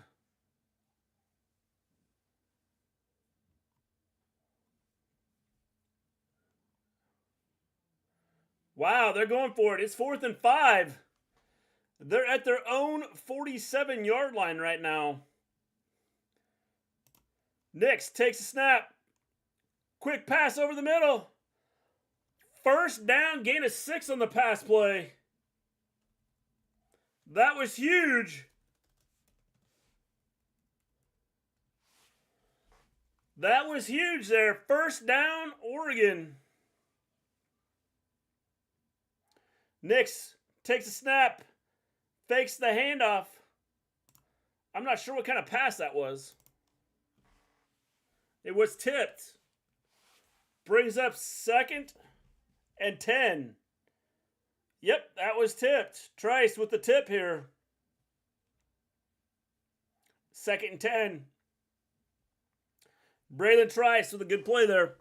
Wow, they're going for it. It's 4th and 5. They're at their own 47-yard line right now. Nix takes a snap. Quick pass over the middle. First down, gain of 6 on the pass play. That was huge. That was huge there. First down, Oregon. Nix takes a snap. Fakes the handoff. I'm not sure what kind of pass that was. It was tipped. Brings up 2nd and 10. Yep, that was tipped. Trice with the tip here. 2nd and 10. Braylon Trice with a good play there.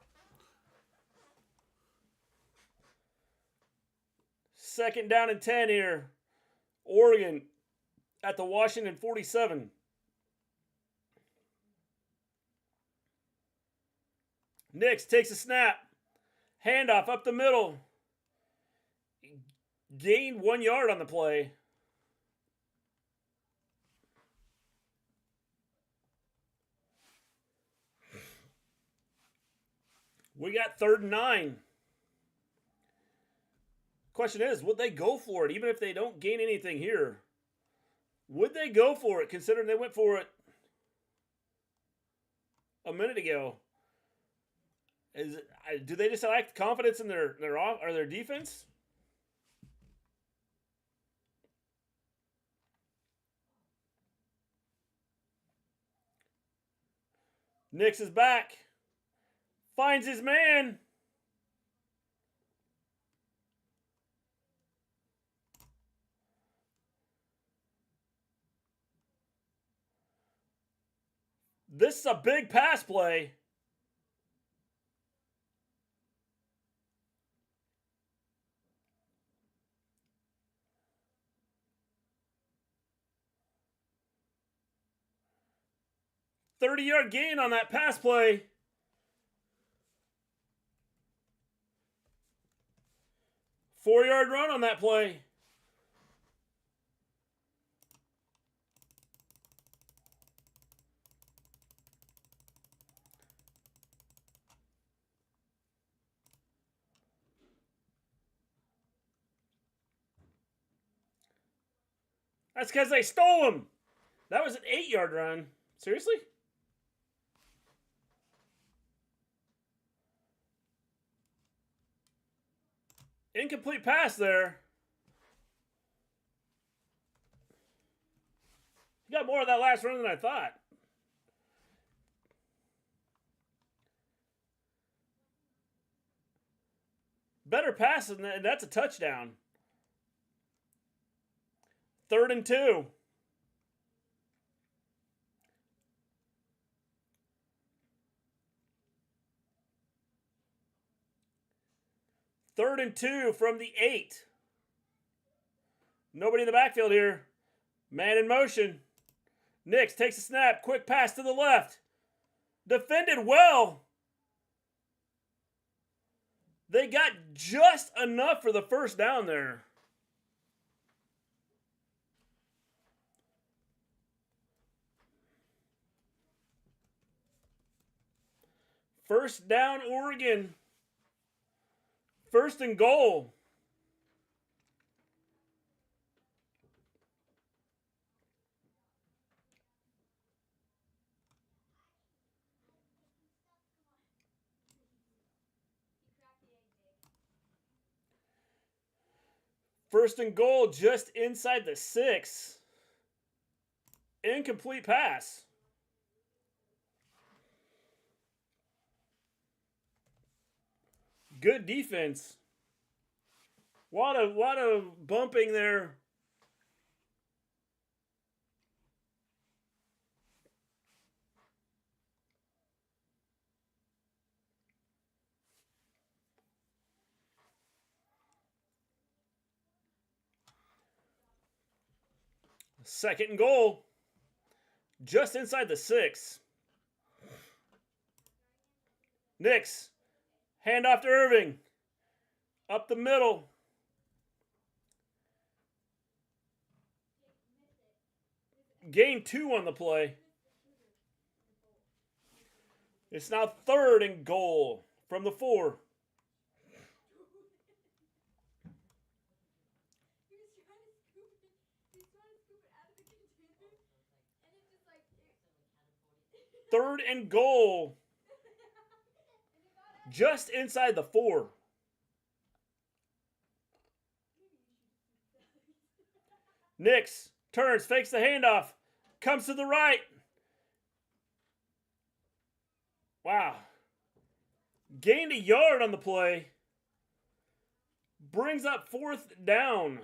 2nd down and 10 here. Oregon at the Washington 47. Nix takes a snap. Handoff up the middle. Gained 1 yard on the play. We got 3rd and 9. Question is, would they go for it even if they don't gain anything here? Would they go for it considering they went for it a minute ago? Do they just lack confidence in their defense? Nix is back. Finds his man. This is a big pass play. $30-yard gain on that pass play. Four-yard run on that play. That's because they stole him. That was an 8-yard run. Seriously? Incomplete pass there. You got more of that last run than I thought. Better pass than that. That's a touchdown. 3rd and 2. Third and 2 from the 8. Nobody in the backfield here. Man in motion. Nix takes a snap. Quick pass to the left. Defended well. They got just enough for the first down there. First down, Oregon. 1st and goal. First and goal just inside the 6. Incomplete pass. Good defense. Lot of bumping there. Second and goal. Just inside the 6. Nix. Handoff to Irving. Up the middle. Gain 2 on the play. It's now 3rd and goal from the 4. Third and goal. Just inside the 4. Nix turns, fakes the handoff, comes to the right. Wow. Gained a yard on the play. Brings up 4th down.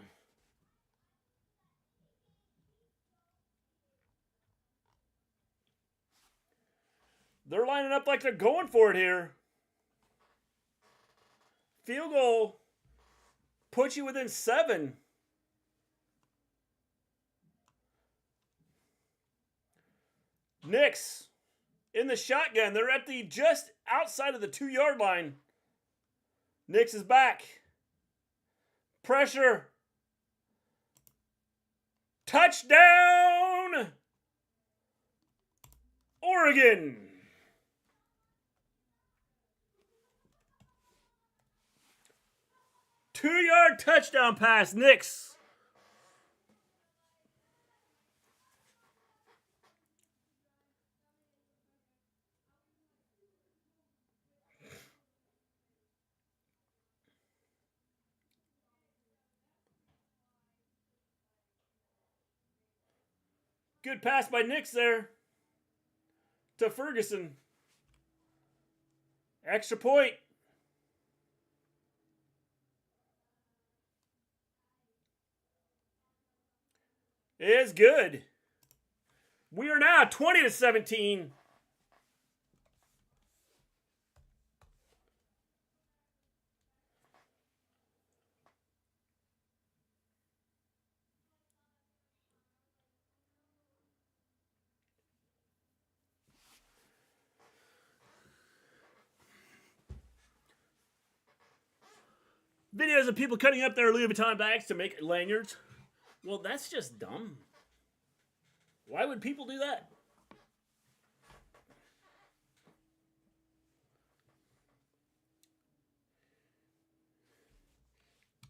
They're lining up like they're going for it here. Field goal puts you within 7. Nix in the shotgun. They're at the just outside of the 2-yard line. Nix is back. Pressure. Touchdown! Oregon. Two-yard touchdown pass, Nix. Good pass by Nix there to Ferguson. Extra point. Is good. We are now 20-17. Videos of people cutting up their Louis Vuitton bags to make lanyards. Well, that's just dumb. Why would people do that?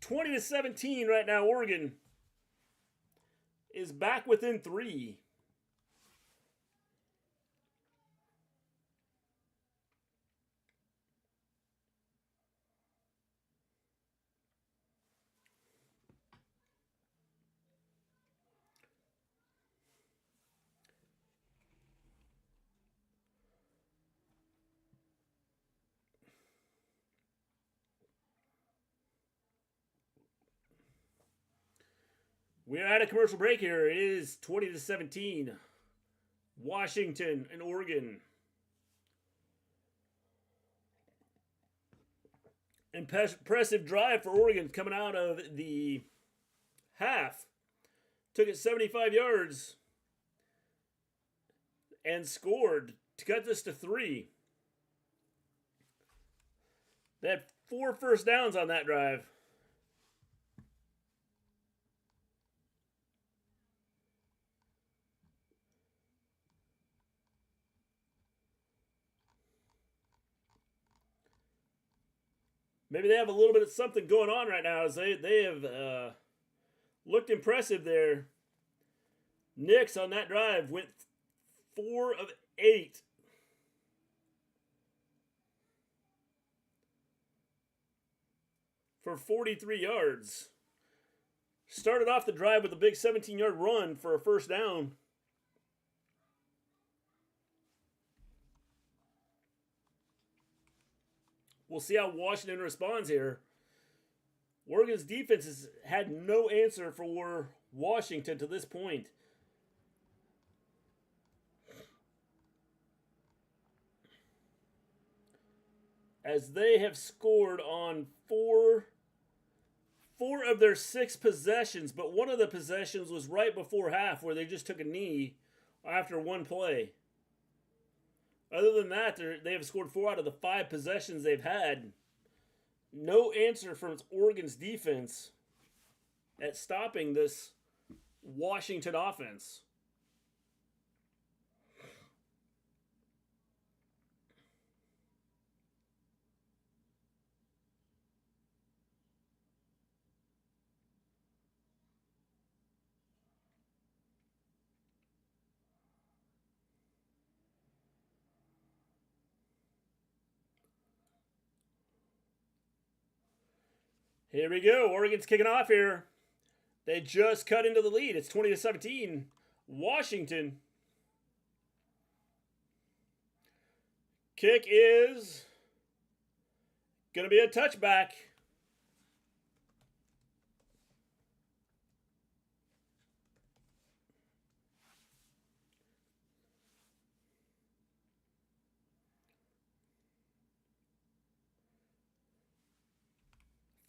$20 to 17 right now. Oregon is back within 3. We're at a commercial break here. It is 20-17. Washington and Oregon. Impressive drive for Oregon coming out of the half. Took it 75 yards and scored to cut this to 3. They had 4 first downs on that drive. Maybe they have a little bit of something going on right now as they have looked impressive there. Nix on that drive went 4 of 8. For 43 yards. Started off the drive with a big 17-yard run for a first down. We'll see how Washington responds here. Oregon's defense has had no answer for Washington to this point. As they have scored on 4 of their 6 possessions, but one of the possessions was right before half where they just took a knee after one play. Other than that, they have scored 4 out of the 5 possessions they've had. No answer from Oregon's defense at stopping this Washington offense. Here we go. Oregon's kicking off here. They just cut into the lead. It's 20-17. Washington. Kick is going to be a touchback.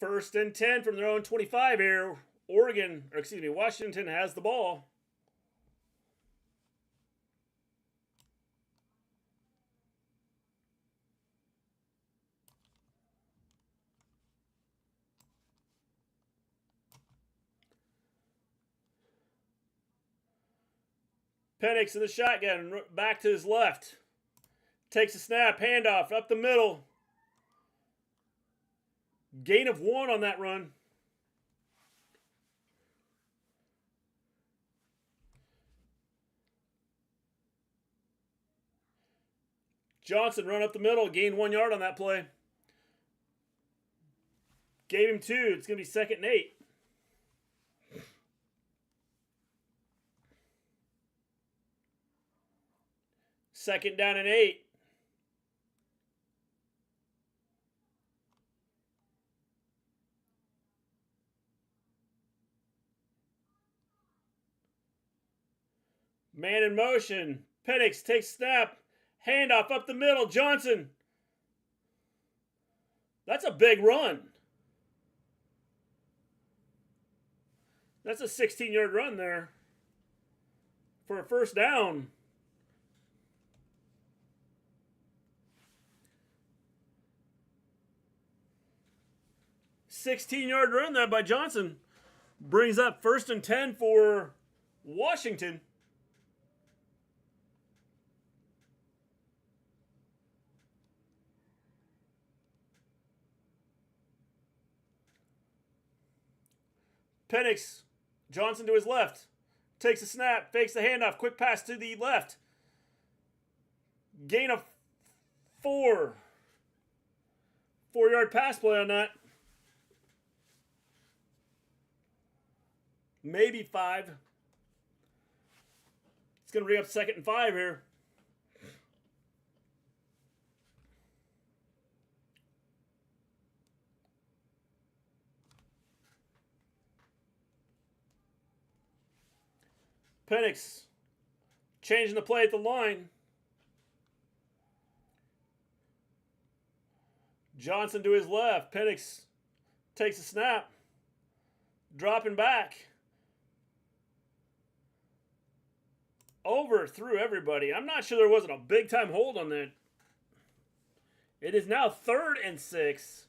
First and 10 from their own 25 here. Washington has the ball. Penix in the shotgun, back to his left. Takes a snap, handoff, up the middle. Gain of 1 on that run. Johnson run up the middle, gained 1 yard on that play. Gave him 2. It's going to be 2nd and 8. Second down and 8. Man in motion. Penix takes snap. Handoff up the middle. Johnson. That's a big run. That's a 16-yard run there for a first down. $16-yard run there by Johnson. Brings up 1st and 10 for Washington. Penix, Johnson to his left. Takes a snap, fakes the handoff, quick pass to the left. Gain of 4. 4-yard pass play on that. Maybe 5. It's going to bring up 2nd and 5 here. Penix changing the play at the line. Johnson to his left. Penix takes a snap. Dropping back. Over through everybody. I'm not sure there wasn't a big time hold on that. It is now 3rd and 6.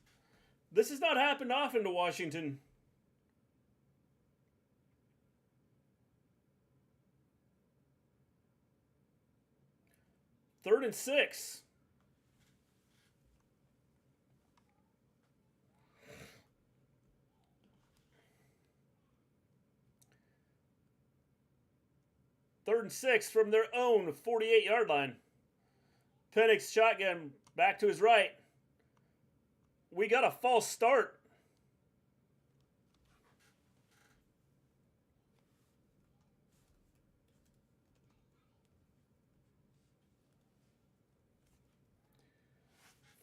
This has not happened often to Washington. Third and 6. Third and 6 from their own 48-yard line. Penix shotgun back to his right. We got a false start.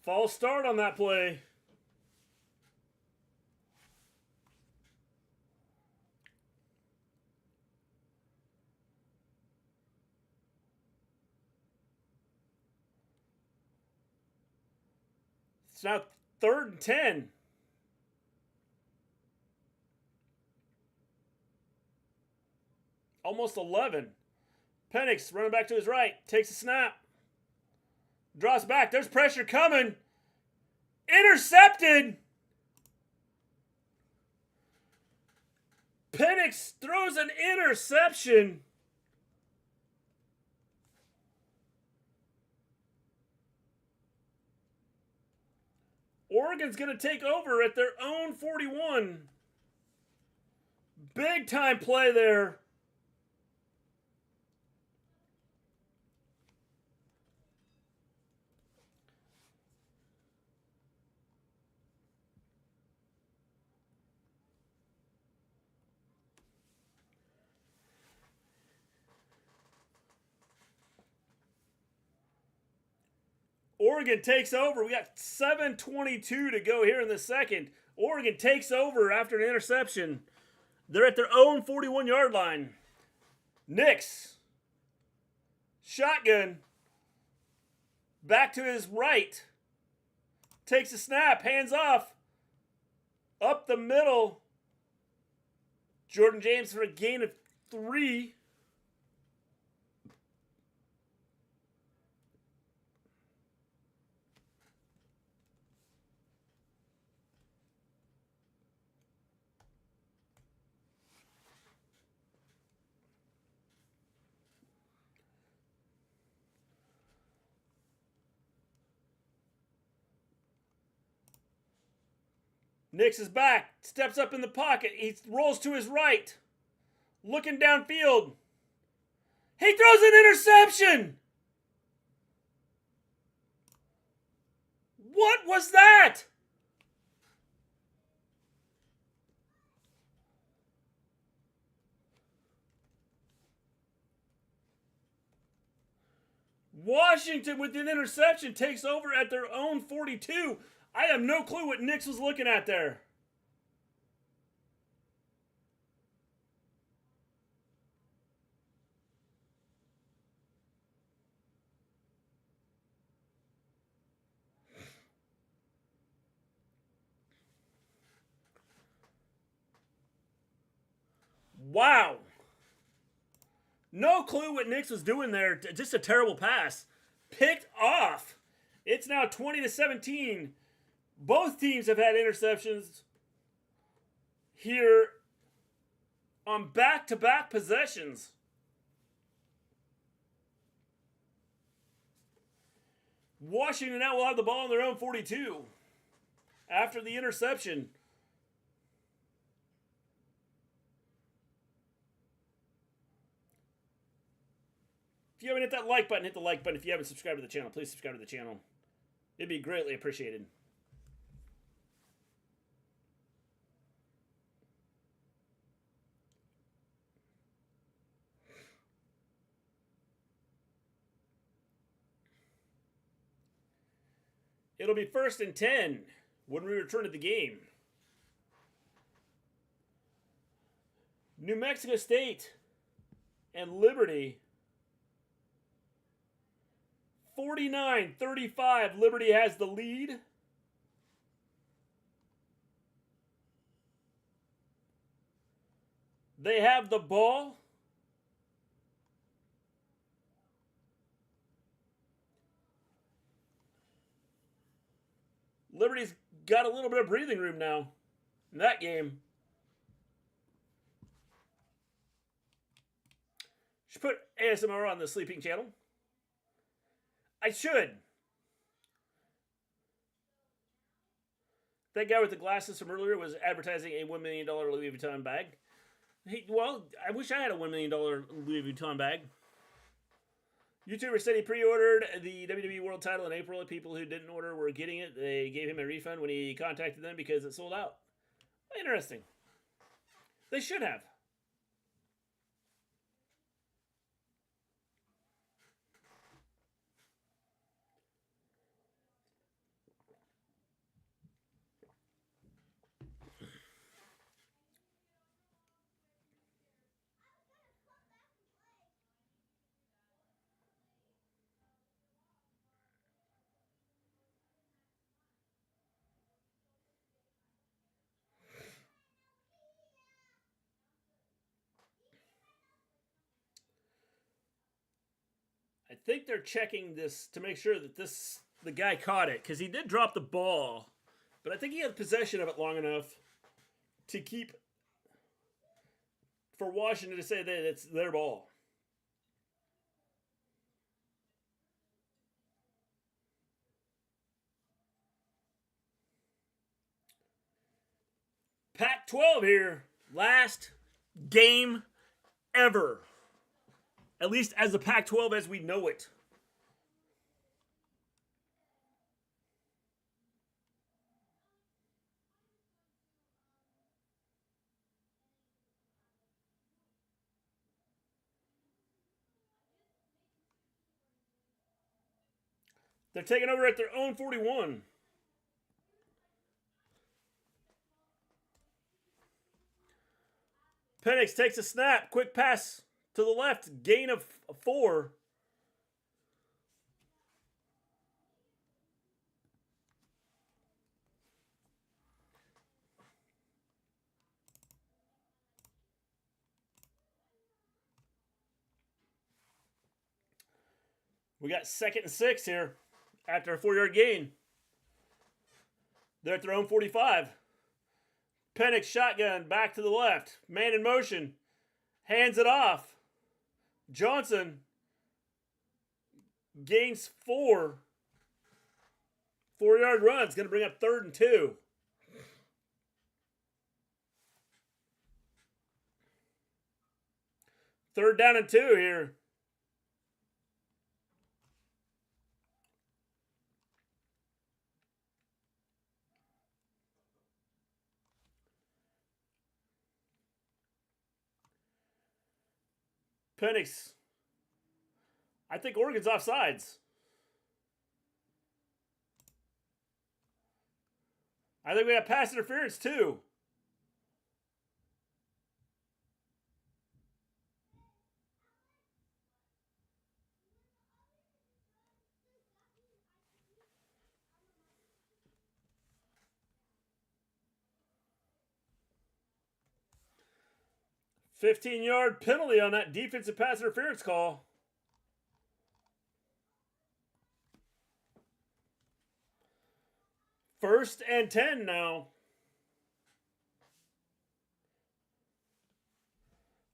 False start on that play. It's now 3rd and 10. Almost 11. Penix running back to his right. Takes a snap. Draws back. There's pressure coming. Intercepted. Penix throws an interception. Oregon's going to take over at their own 41. Big time play there. Oregon takes over. We got 7:22 to go here in the second. Oregon takes over after an interception. They're at their own 41-yard line. Nix. Shotgun. Back to his right. Takes a snap. Hands off. Up the middle. Jordan James for a gain of 3. Nix is back, steps up in the pocket. He rolls to his right, looking downfield. He throws an interception. What was that? Washington with an interception takes over at their own 42. I have no clue what Nix was looking at there. Wow. No clue what Nix was doing there. Just a terrible pass. Picked off. It's now 20-17. Both teams have had interceptions here on back-to-back possessions. Washington now will have the ball on their own 42 after the interception. If you haven't hit that like button, hit the like button. If you haven't subscribed to the channel, please subscribe to the channel. It'd be greatly appreciated. It'll be 1st and 10 when we return to the game. New Mexico State And Liberty, 49-35. Liberty has the lead. They have the ball. Liberty's got a little bit of breathing room now in that game. Should put ASMR on the sleeping channel. I should. That guy with the glasses from earlier was advertising a $1 million Louis Vuitton bag. Well, I wish I had a $1 million Louis Vuitton bag. YouTuber said he pre-ordered the WWE World title in April. People who didn't order were getting it. They gave him a refund when he contacted them because it sold out. Interesting. They should have. I think they're checking this to make sure that the guy caught it, because he did drop the ball, but I think he had possession of it long enough to keep, for Washington to say that it's their ball. Pac-12 here, last game ever. At least as the Pac-12 as we know it. They're taking over at their own 41. Penix takes a snap. Quick pass to the left. Gain of 4. We got 2nd and 6 here after a 4-yard gain. They're at their own 45. Penix shotgun back to the left. Man in motion. Hands it off. Johnson gains 4. 4-yard run. It's going to bring up 3rd and 2. Third down and 2 here. Penix. I think Oregon's offsides. I think we have pass interference too. $15-yard penalty on that defensive pass interference call. First and 10 now.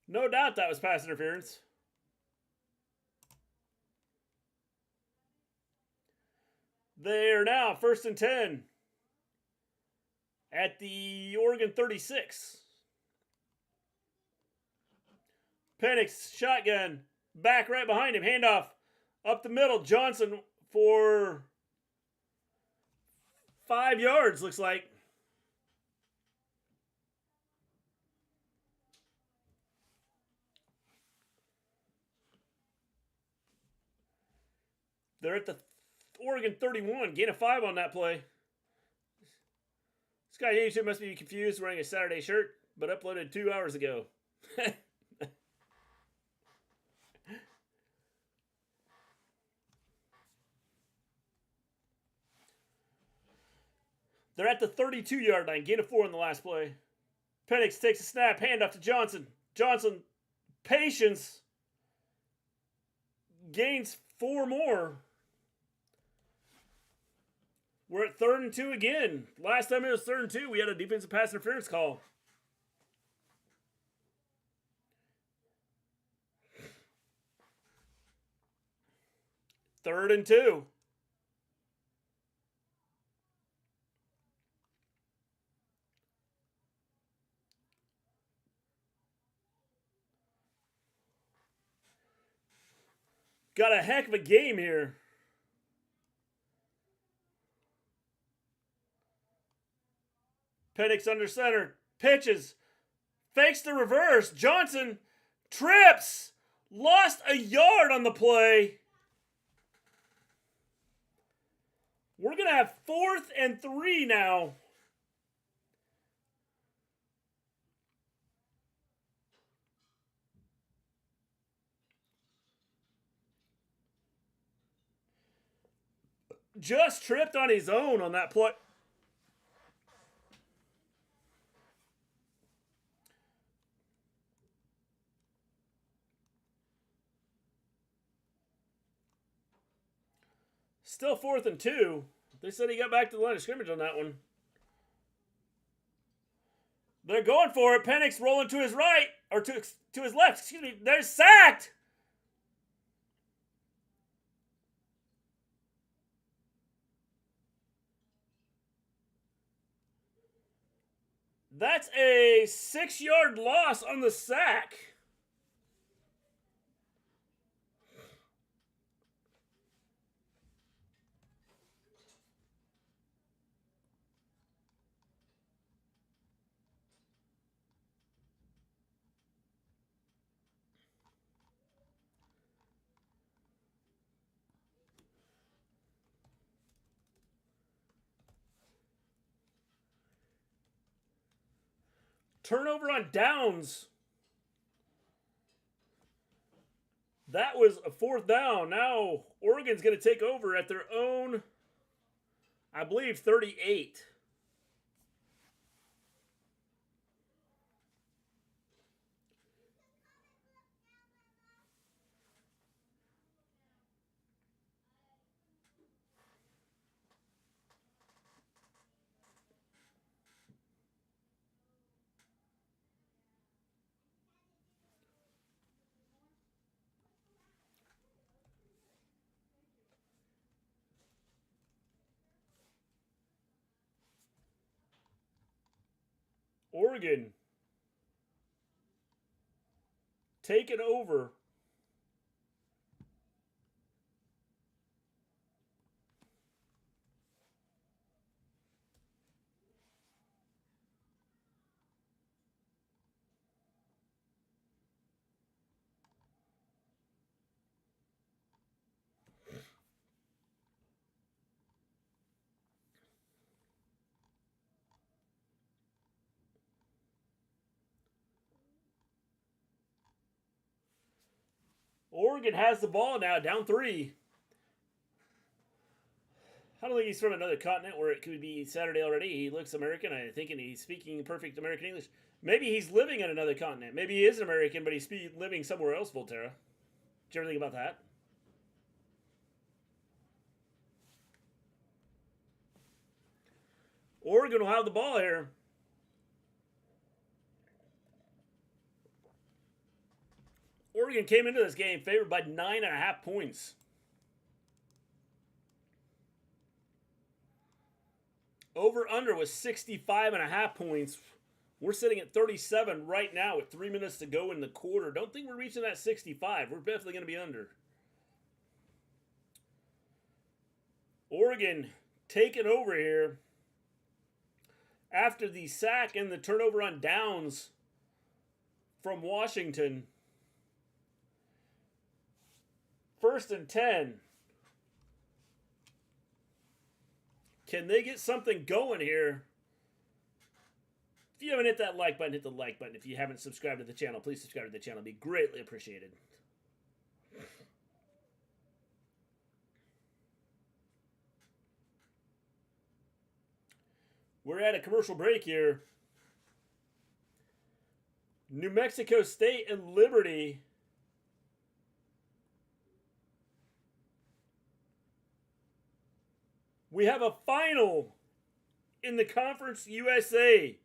No doubt that was pass interference. They are now 1st and 10 at the Oregon 36. Penix, shotgun, back right behind him, handoff, up the middle, Johnson for 5 yards, looks like. They're at the Oregon 31, gain of 5 on that play. This guy YouTube must be confused wearing a Saturday shirt, but uploaded 2 hours ago. They're at the 32-yard line. Gain of 4 in the last play. Penix takes a snap. Handoff to Johnson. Johnson, patience. Gains 4 more. We're at 3rd and 2 again. Last time it was 3rd and 2, we had a defensive pass interference call. Third and 2. Got a heck of a game here. Penix under center. Pitches. Fakes the reverse. Johnson trips. Lost a yard on the play. We're going to have 4th and 3 now. Just tripped on his own on that play. Still 4th and 2. They said he got back to the line of scrimmage on that one. They're going for it. Penix rolling to his right, or to his left. Excuse me. They're sacked. That's a 6-yard loss on the sack. Turnover on downs. That was a 4th down. Now Oregon's going to take over at their own, I believe, 38. Oregon taking over. Oregon has the ball now, down 3. I don't think he's from another continent where it could be Saturday already. He looks American. I'm thinking he's speaking perfect American English. Maybe he's living on another continent. Maybe he is an American, but he's living somewhere else, Volterra. Did you ever think about that? Oregon will have the ball here. Oregon came into this game favored by 9.5 points. Over-under was 65.5 points. We're sitting at 37 right now with 3 minutes to go in the quarter. Don't think we're reaching that 65. We're definitely going to be under. Oregon taking over here after the sack and the turnover on downs from Washington. 1st and 10. Can they get something going here? If you haven't hit that like button, hit the like button. If you haven't subscribed to the channel, please subscribe to the channel. It'd be greatly appreciated. We're at a commercial break here. New Mexico State and Liberty. We have a final in the Conference USA.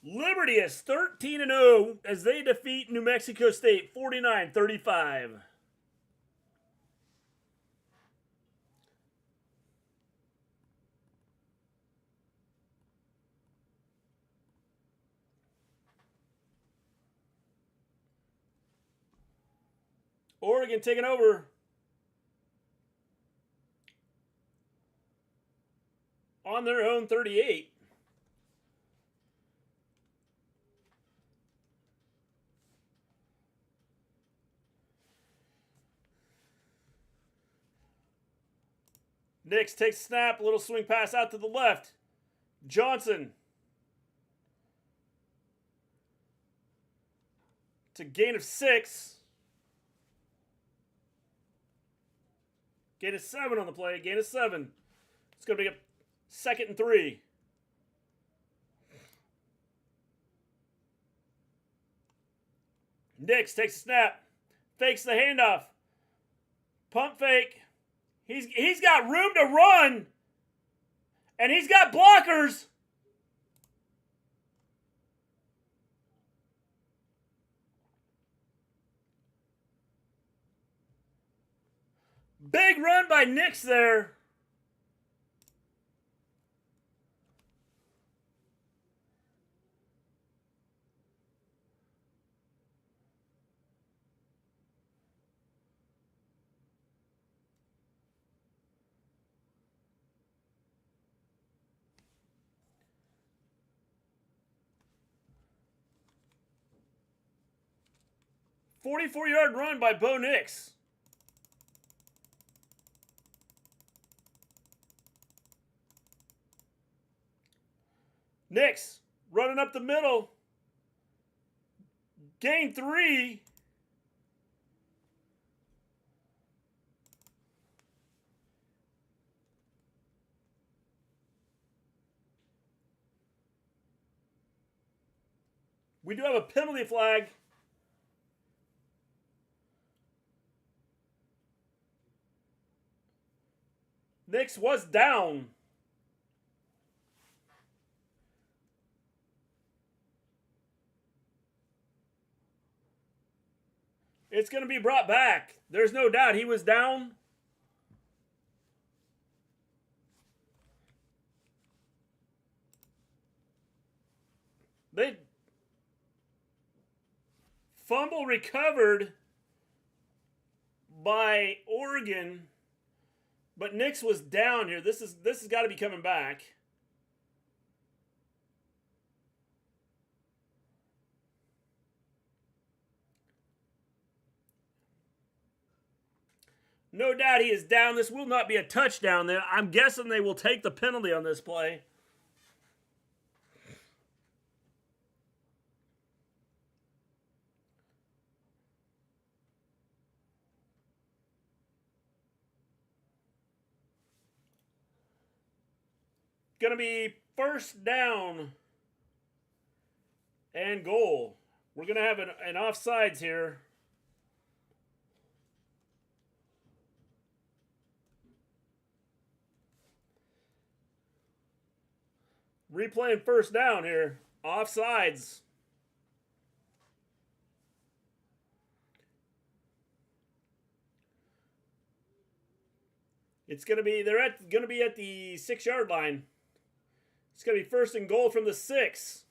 Liberty is 13-0 as they defeat New Mexico State 49-35. Oregon taking over. On their own 38. Nix takes a snap, a little swing pass out to the left. Johnson. It's a gain of 6. Gain of 7 on the play. Gain of 7. It's going to be a 2nd and 3. Nix takes a snap. Fakes the handoff. Pump fake. He's got room to run. And he's got blockers. Big run by Nix there. "44-yard run by Bo Nix. Nix running up the middle. Gain 3. We do have a penalty flag. Nix was down. It's going to be brought back. There's no doubt he was down. They fumble recovered by Oregon, but Nix was down here. This has got to be coming back. No doubt he is down. This will not be a touchdown there. I'm guessing they will take the penalty on this play. Going to be 1st down and goal. We're going to have an offsides here. Replaying 1st down here. Offsides. It's going to be, they're going to be at the 6-yard line. It's going to be 1st and goal from the 6.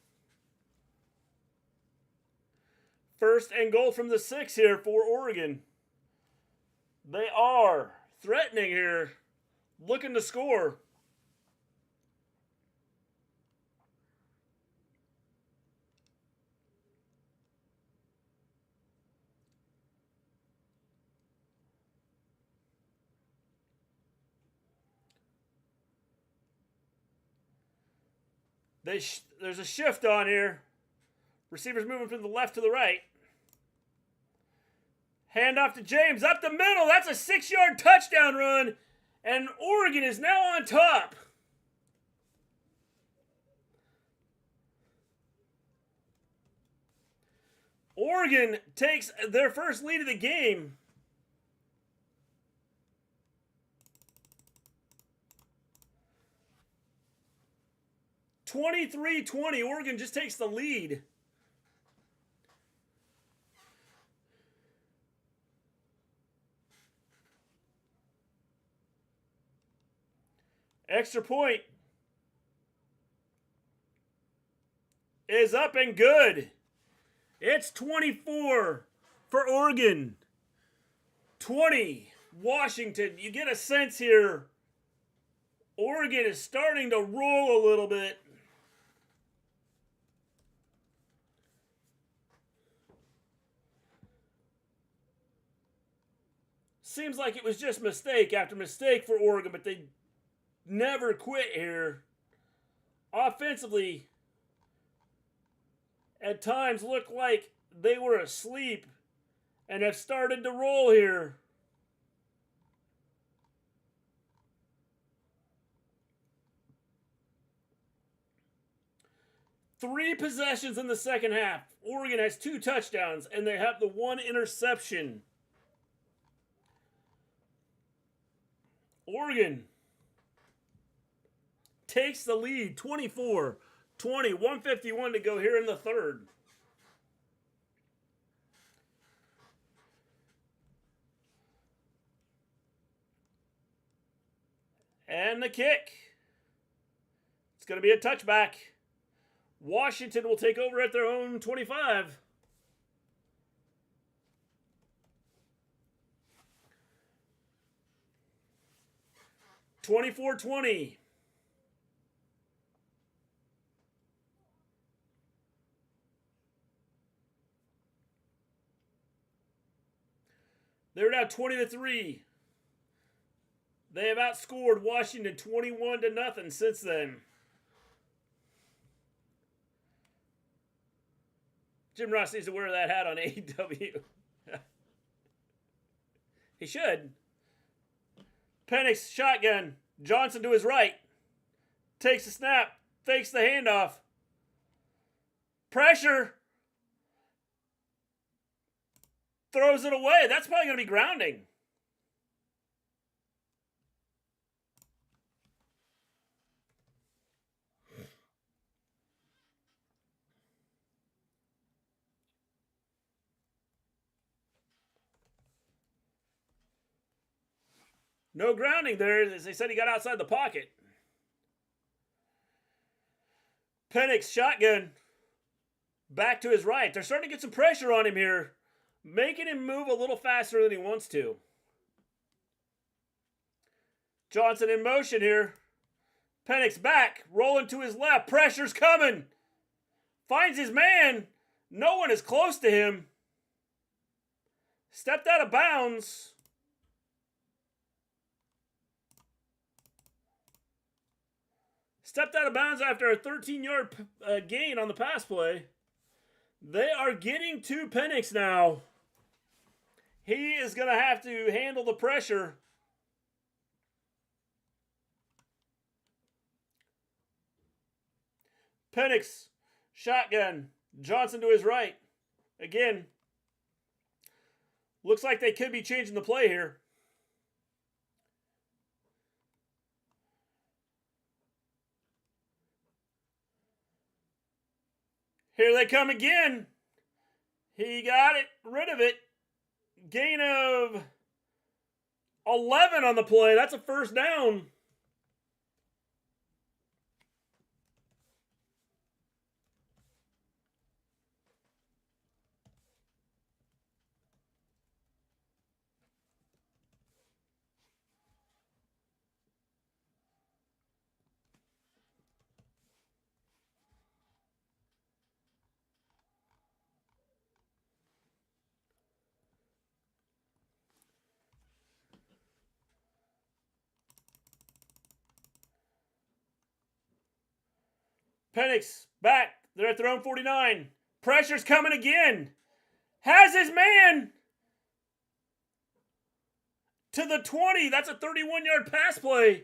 1st and goal from the 6 here for Oregon. They are threatening here, looking to score. There's a shift on here. Receivers moving from the left to the right. Hand off to James. Up the middle. That's a 6-yard touchdown run. And Oregon is now on top. Oregon takes their first lead of the game. (23-20). Oregon just takes the lead. Extra point is up and good. It's 24 for Oregon. 20 Washington. You get a sense here. Oregon is starting to roll a little bit. Seems like it was just mistake after mistake for Oregon, but they never quit here. Offensively, at times looked like they were asleep and have started to roll here. Three possessions in the second half. Oregon has 2 touchdowns, and they have the 1 interception. Oregon takes the lead, 24-20, 1:51 to go here in the third. And the kick. It's going to be a touchback. Washington will take over at their own 25. (24-20). They're now 20-3. They have outscored Washington 21-0 since then. Jim Ross needs to wear that hat on AEW. He should. Penix shotgun. Johnson to his right. Takes the snap. Fakes the handoff. Pressure. Throws it away. That's probably going to be grounding. No grounding there, as they said he got outside the pocket. Penix shotgun. Back to his right. They're starting to get some pressure on him here, making him move a little faster than he wants to. Johnson in motion here. Penix back, rolling to his left. Pressure's coming. Finds his man. No one is close to him. Stepped out of bounds. Stepped out of bounds after a 13-yard gain on the pass play. They are getting to Penix now. He is going to have to handle the pressure. Penix, shotgun. Johnson to his right. Again, looks like they could be changing the play here. Here they come again. He got rid of it. Gain of 11 on the play. That's a first down. Penix back. They're at their own 49. Pressure's coming again. Has his man to the 20. That's a 31-yard pass play.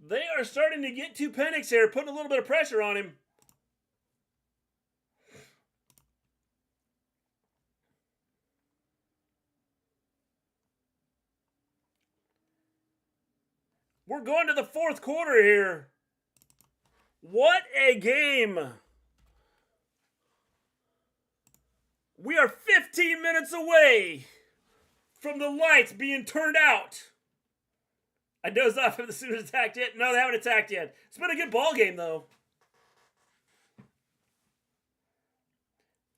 They are starting to get to Penix here, putting a little bit of pressure on him. We're going to the fourth quarter here. What a game. We are 15 minutes away from the lights being turned out. I dozed off if the Sooners attacked yet. No, they haven't attacked yet. It's been a good ball game, though.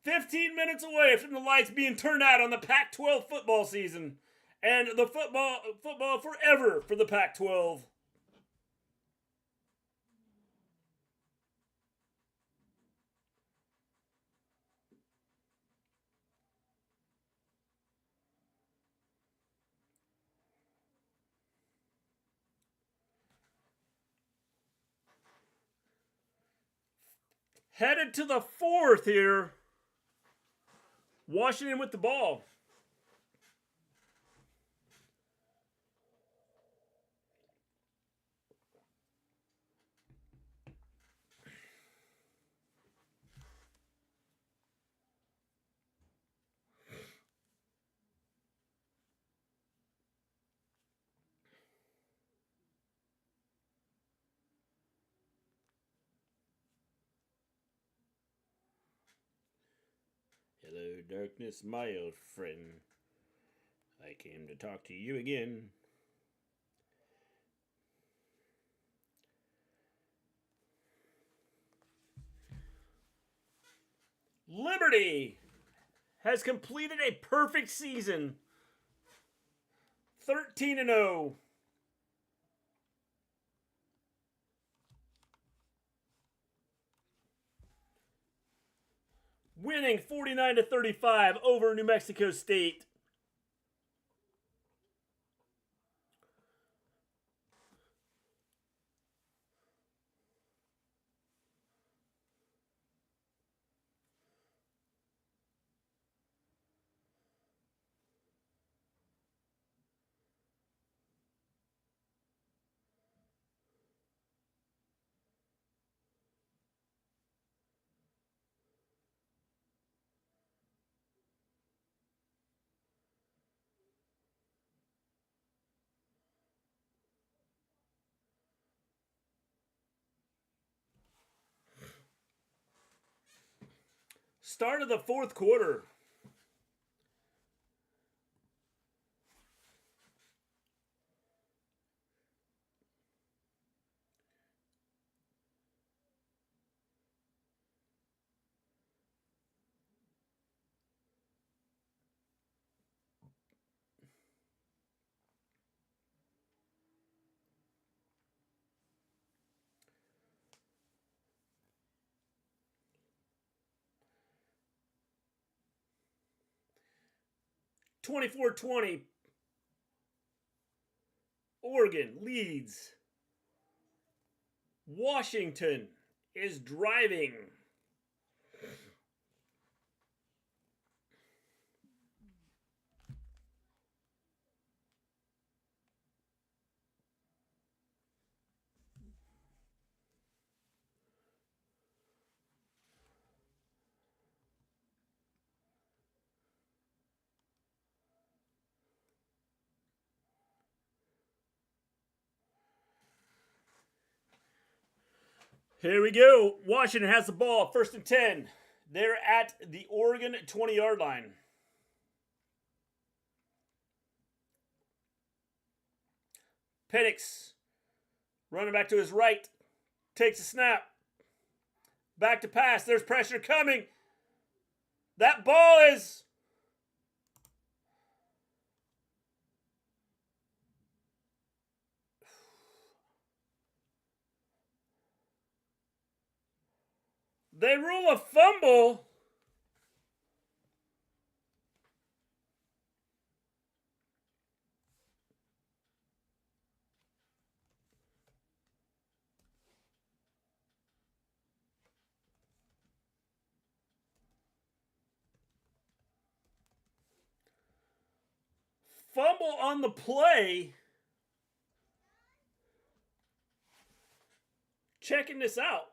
15 minutes away from the lights being turned out on the Pac-12 football season. And the football forever for the Pac-12. Headed to the fourth here. Washington with the ball. Hello, darkness, my old friend. I came to talk to you again. Liberty has completed a perfect season. 13-0. Winning 49-35 over New Mexico State. Start of the fourth quarter. (24-20). Oregon leads. Washington is driving. Here we go. Washington has the ball. 1st and 10. They're at the Oregon 20-yard line. Penix running back to his right. Takes a snap. Back to pass. There's pressure coming. That ball is... They rule a fumble. Fumble on the play. checking this out.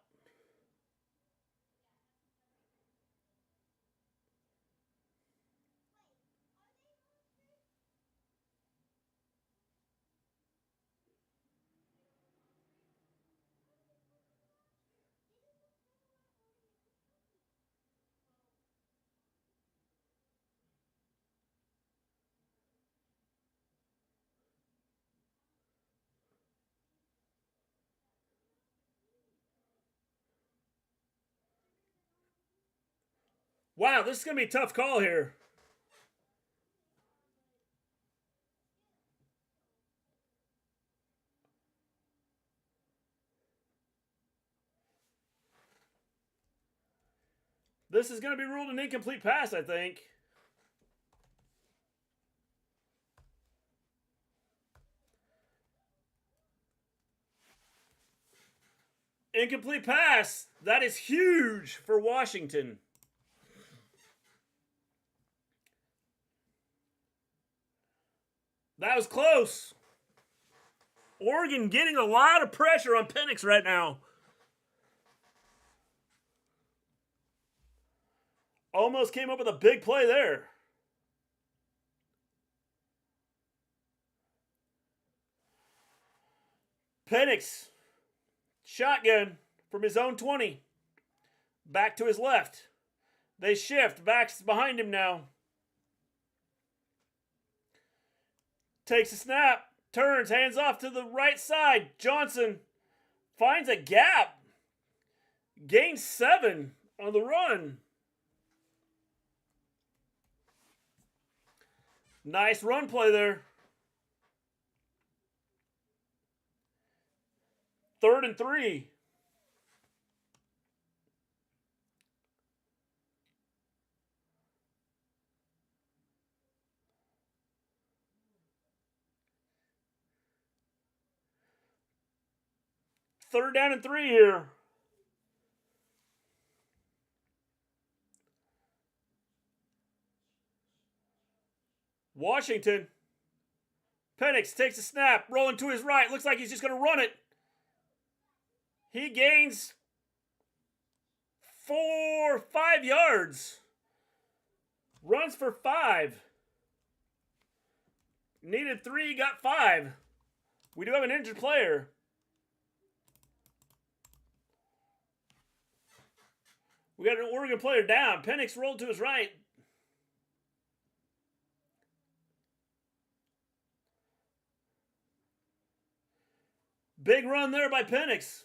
Wow, this is going to be a tough call here. This is going to be ruled an incomplete pass, I think. Incomplete pass. That is huge for Washington. That was close. Oregon getting a lot of pressure on Penix right now. Almost came up with a big play there. Penix, shotgun from his own 20. Back to his left. They shift. Back's behind him now. Takes a snap. Turns. Hands off to the right side. Johnson finds a gap. Gains 7 on the run. Nice run play there. 3rd and 3. Third down and 3 here. Washington. Penix takes a snap, rolling to his right. Looks like he's just going to run it. He gains 5 yards. Runs for 5. Needed 3, got 5. We do have an injured player. We got an Oregon player down. Penix rolled to his right. Big run there by Penix.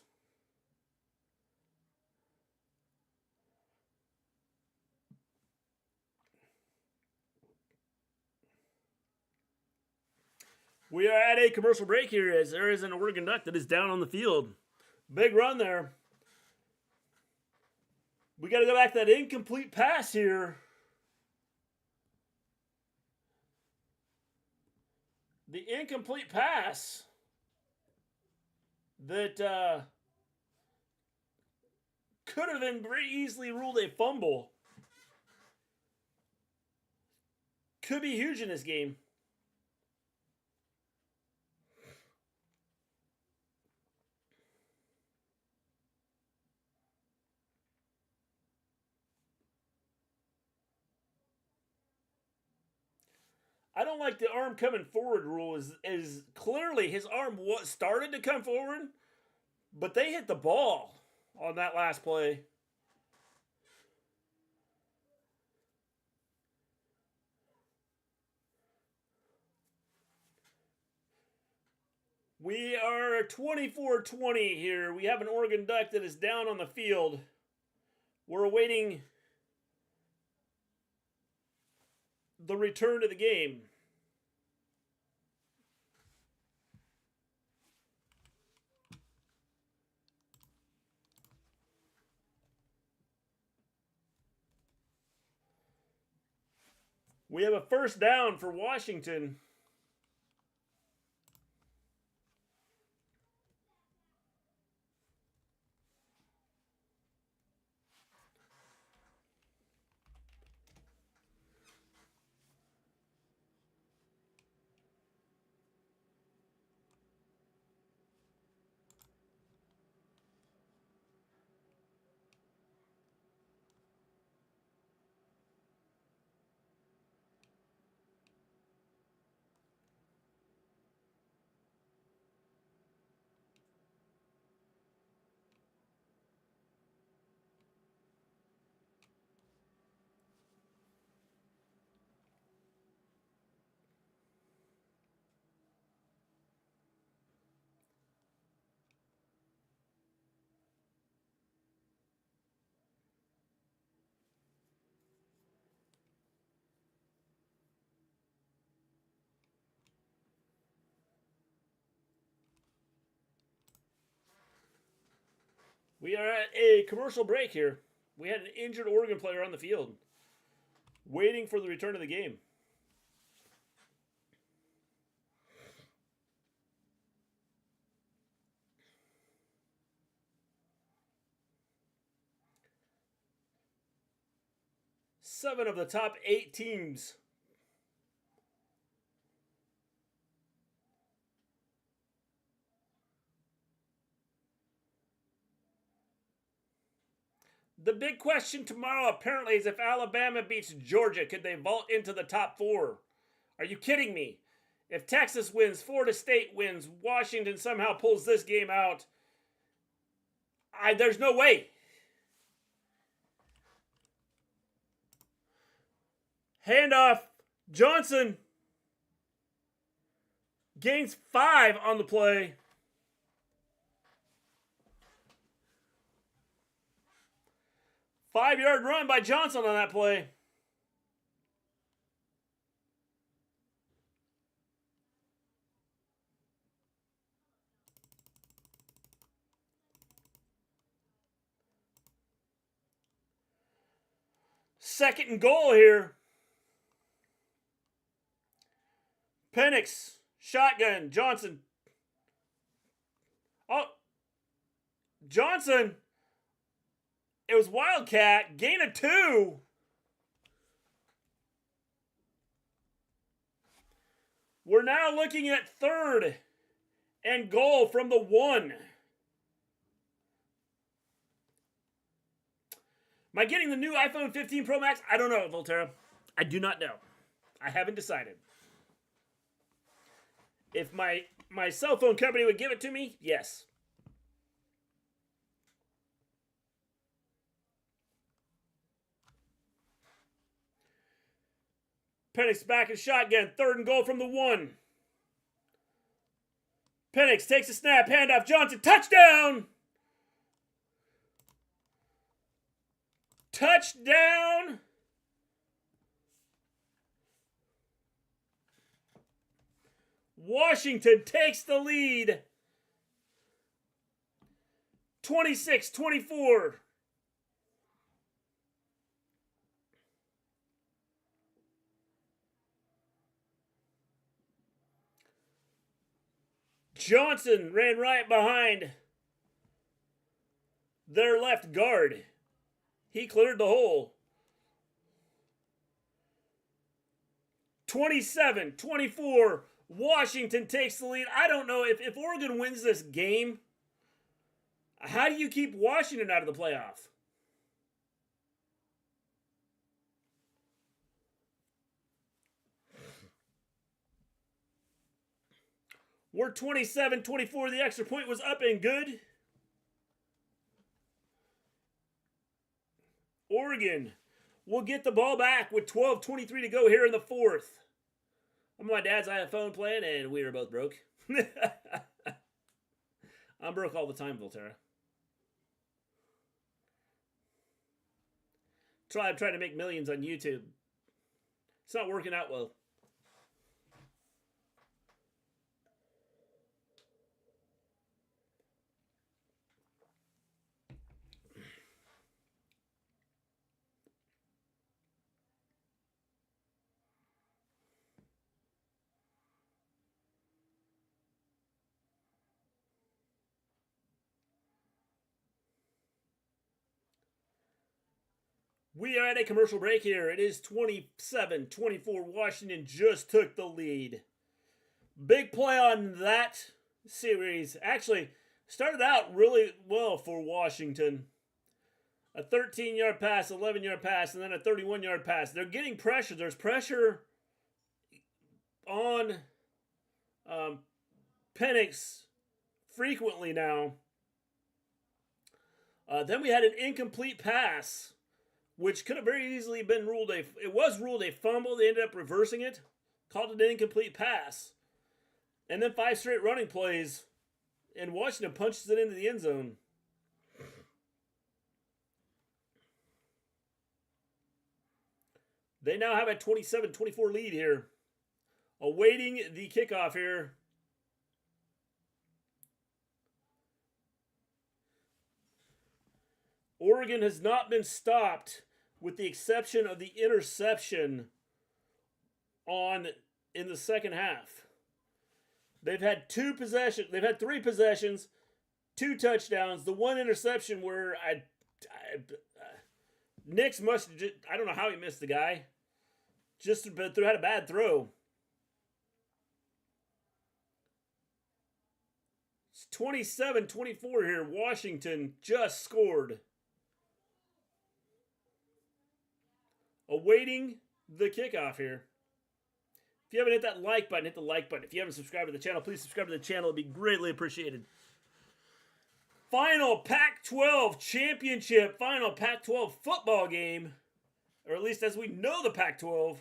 We are at a commercial break here as there is an Oregon Duck that is down on the field. Big run there. We got to go back to that incomplete pass here. The incomplete pass that could have been very easily ruled a fumble. Could be huge in this game. I don't like the arm coming forward rule. Is clearly his arm started to come forward, but they hit the ball on that last play. We are 24-20 here. We have an Oregon Duck that is down on the field. We're awaiting the return of the game. We have a first down for Washington. We are at a commercial break here. We had an injured Oregon player on the field, waiting for the return of the game. Seven of the top 8 teams. The big question tomorrow apparently is if Alabama beats Georgia, could they vault into the top 4? Are you kidding me? If Texas wins, Florida State wins, Washington somehow pulls this game out, there's no way. Handoff. Johnson gains 5 on the play. Five-yard run by Johnson on that play. Second and goal here. Penix, shotgun, Johnson. Oh, Johnson. It was Wildcat, gain of 2. We're now looking at third and goal from the 1. Am I getting the new iPhone 15 Pro Max? I don't know, Volterra. I do not know. I haven't decided. If my cell phone company would give it to me, yes. Penix back in shotgun. Third and goal from the 1. Penix takes a snap. Handoff. Johnson. Touchdown! Touchdown! Washington takes the lead. 26-24. Johnson ran right behind their left guard. He cleared the hole. 27-24. Washington takes the lead. I don't know if Oregon wins this game, how do you keep Washington out of the playoff? We're 27-24. The extra point was up and good. Oregon will get the ball back with 12:23 to go here in the 4th. I'm on my dad's iPhone playing, and we were both broke. I'm broke all the time, Volterra. I'm trying to make millions on YouTube. It's not working out well. We are at a commercial break here. It is 27-24. Washington just took the lead. Big play on that series. Actually, started out really well for Washington. A 13-yard pass, 11-yard pass, and then a 31-yard pass. They're getting pressure. There's pressure on Penix frequently now. Then we had an incomplete pass, which could have very easily been ruled it was ruled a fumble. They ended up reversing it, called it an incomplete pass. And then 5 straight running plays, and Washington punches it into the end zone. They now have a 27-24 lead here. Awaiting the kickoff here. Oregon has not been stopped with the exception of the interception in the second half. They've had three possessions, 2 touchdowns, the 1 interception where Nix I don't know how he missed the guy. But had a bad throw. It's 27-24 here. Washington just scored. Awaiting the kickoff here. If you haven't hit that like button, hit the like button. If you haven't subscribed to the channel, please subscribe to the channel. It'd be greatly appreciated. Final Pac-12 championship, final Pac-12 football game, or at least as we know the Pac-12.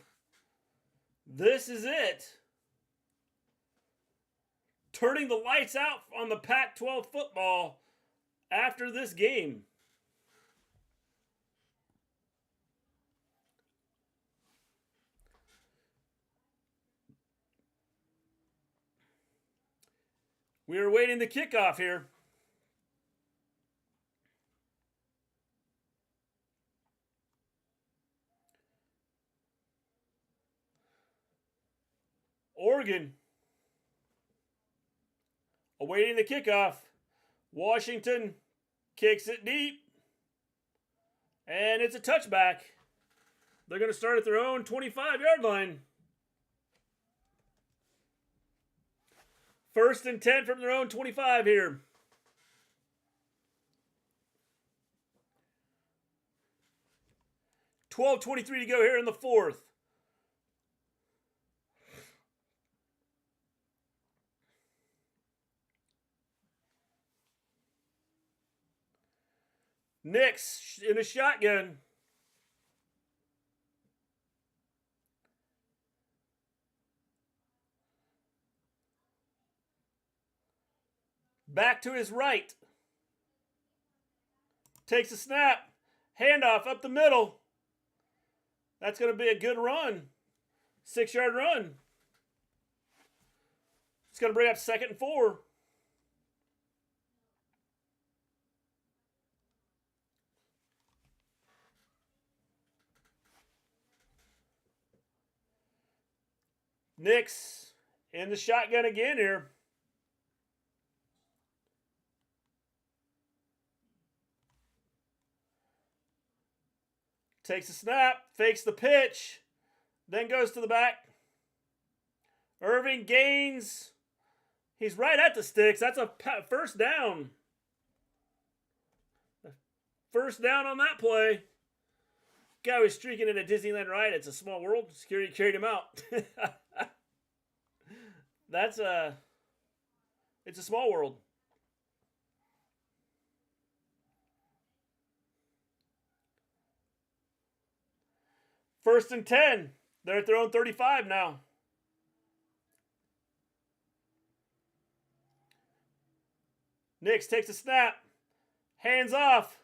This is it. Turning the lights out on the Pac-12 football after this game. We are waiting the kickoff here. Oregon awaiting the kickoff. Washington kicks it deep. And it's a touchback. They're going to start at their own 25-yard line. 1st and 10 from their own 25 here. $12:23 to go here in the 4th. Nix in a shotgun. Back to his right. Takes a snap. Handoff up the middle. That's going to be a good run. 6-yard run. It's going to bring up 2nd and 4. Nix in the shotgun again here. Takes a snap, fakes the pitch, then goes to the back. Irving gains. He's right at the sticks. That's a first down. First down on that play. Guy was streaking in a Disneyland ride. It's a small world. Security carried him out. It's a small world. First and 10. They're at their own 35 now. Nix takes a snap. Hands off.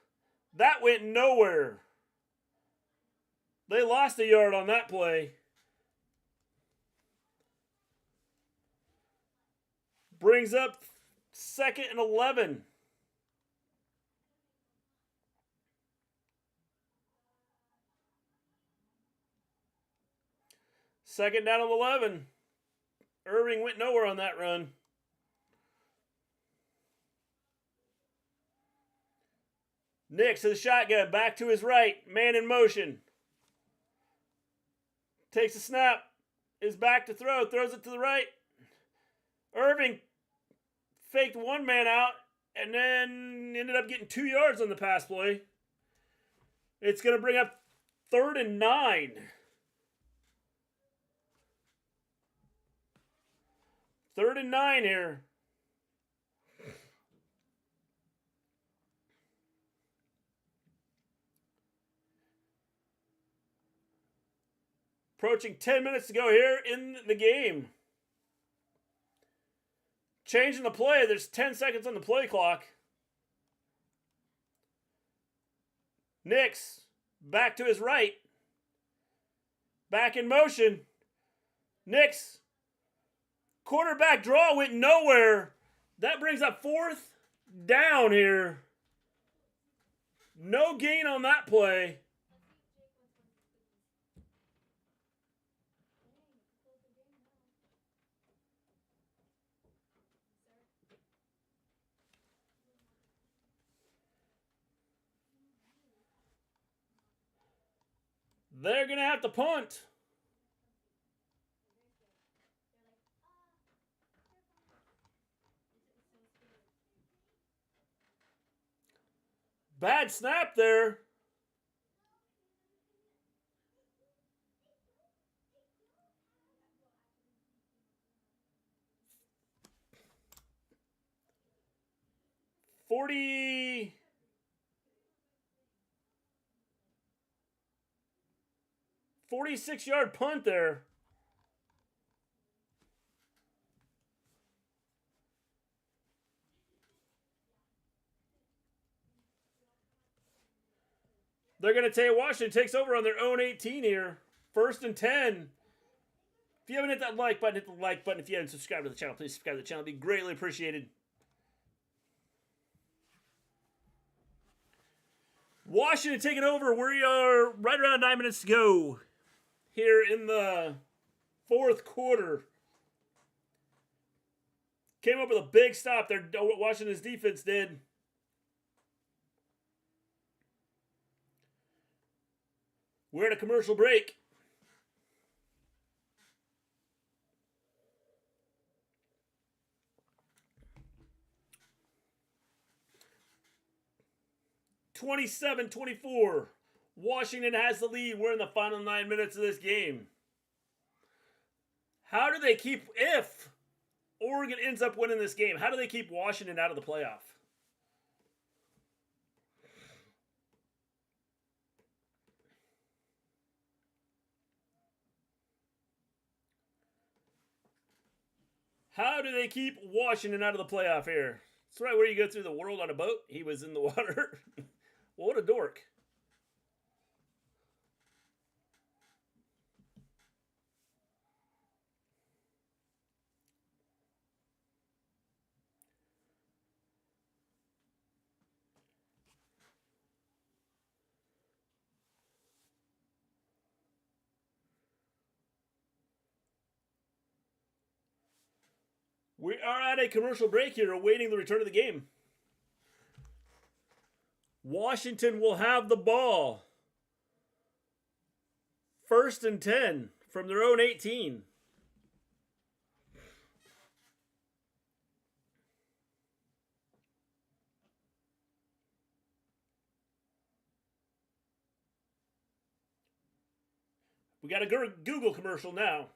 That went nowhere. They lost a yard on that play. Brings up 2nd and 11. Second down and 11. Irving went nowhere on that run. Nix to the shotgun, back to his right, man in motion. Takes a snap, is back to throw, throws it to the right. Irving faked one man out and then ended up getting 2 yards on the pass play. It's going to bring up 3rd and 9. 3rd and 9 here. Approaching 10 minutes to go here in the game. Changing the play. There's 10 seconds on the play clock. Nix back to his right. Back in motion. Nix. Quarterback draw went nowhere. That brings up 4th down here. No gain on that play. They're going to have to punt. Bad snap there. Forty 46-yard punt there. They're going to tell you Washington takes over on their own 18 here. 1st and 10. If you haven't hit that like button, hit the like button. If you haven't subscribed to the channel, please subscribe to the channel. It'd be greatly appreciated. Washington taking over. We are right around 9 minutes to go here in the 4th quarter. Came up with a big stop there. Washington's defense did. We're at a commercial break. (27-24). Washington has the lead. We're in the final 9 minutes of this game. How do they keep, if Oregon ends up winning this game, how do they keep Washington out of the playoff? How do they keep Washington out of the playoff here? That's right where you go through the world on a boat. He was in the water. Well, what a dork. We are at a commercial break here, awaiting the return of the game. Washington will have the ball. 1st and 10 from their own 18. We got a Google commercial now.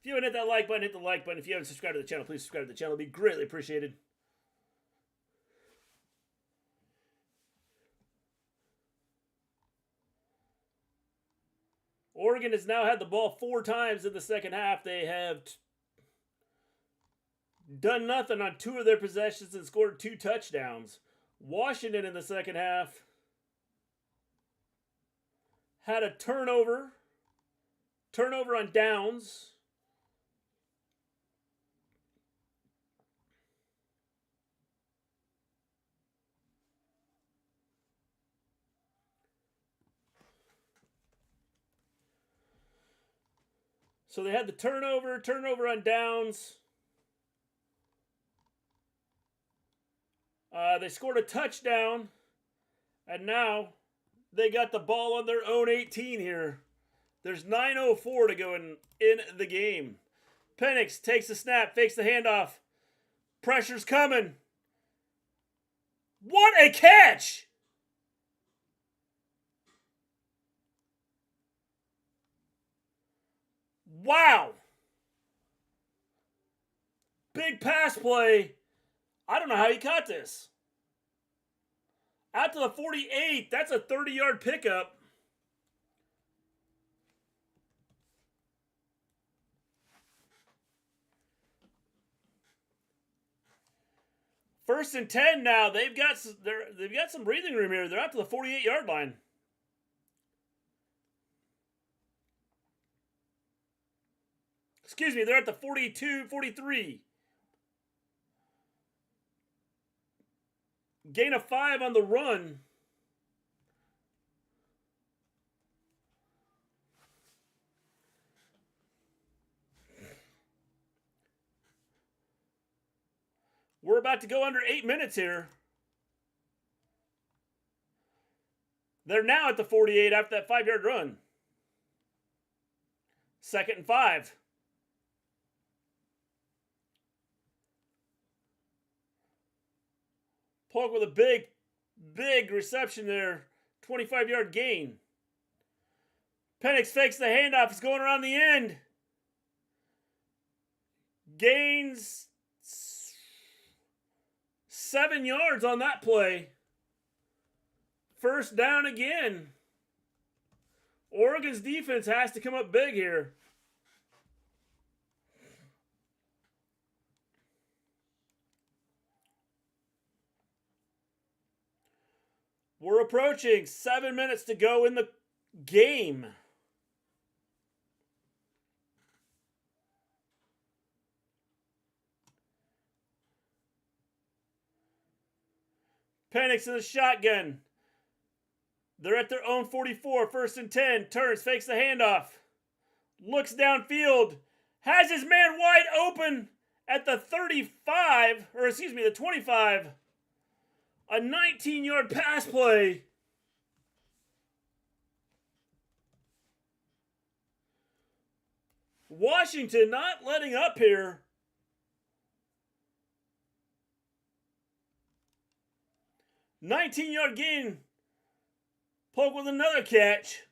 If you haven't hit that like button, hit the like button. If you haven't subscribed to the channel, please subscribe to the channel. It'd be greatly appreciated. Oregon has now had the ball 4 times in the second half. They have done nothing on 2 of their possessions and scored 2 touchdowns. Washington in the second half had a turnover on downs. So they had the turnover on downs. They scored a touchdown. And now they got the ball on their own 18 here. There's 9:04 to go in the game. Penix takes the snap, fakes the handoff. Pressure's coming. What a catch! Wow. Big pass play. I don't know how he caught this. Out to the 48. That's a 30-yard pickup. First and 10 now. They've got some breathing room here. They're out to the 48-yard line. Excuse me, they're at the 42, 43. Gain of 5 on the run. about to go under 8 minutes here. They're now at the 48 after that 5-yard run. 2nd and 5. Polk with a big reception there. 25-yard gain. Penix fakes the handoff. He's going around the end. Gains 7 yards on that play. 1st down again. Oregon's defense has to come up big here. We're approaching 7 minutes to go in the game. Penix in the shotgun. They're at their own 44, 1st and 10. Turns, fakes the handoff. Looks downfield. Has his man wide open at the 35, or excuse me, the 25. A 19-yard pass play. Washington not letting up here. $19-yard gain. Polk with another catch.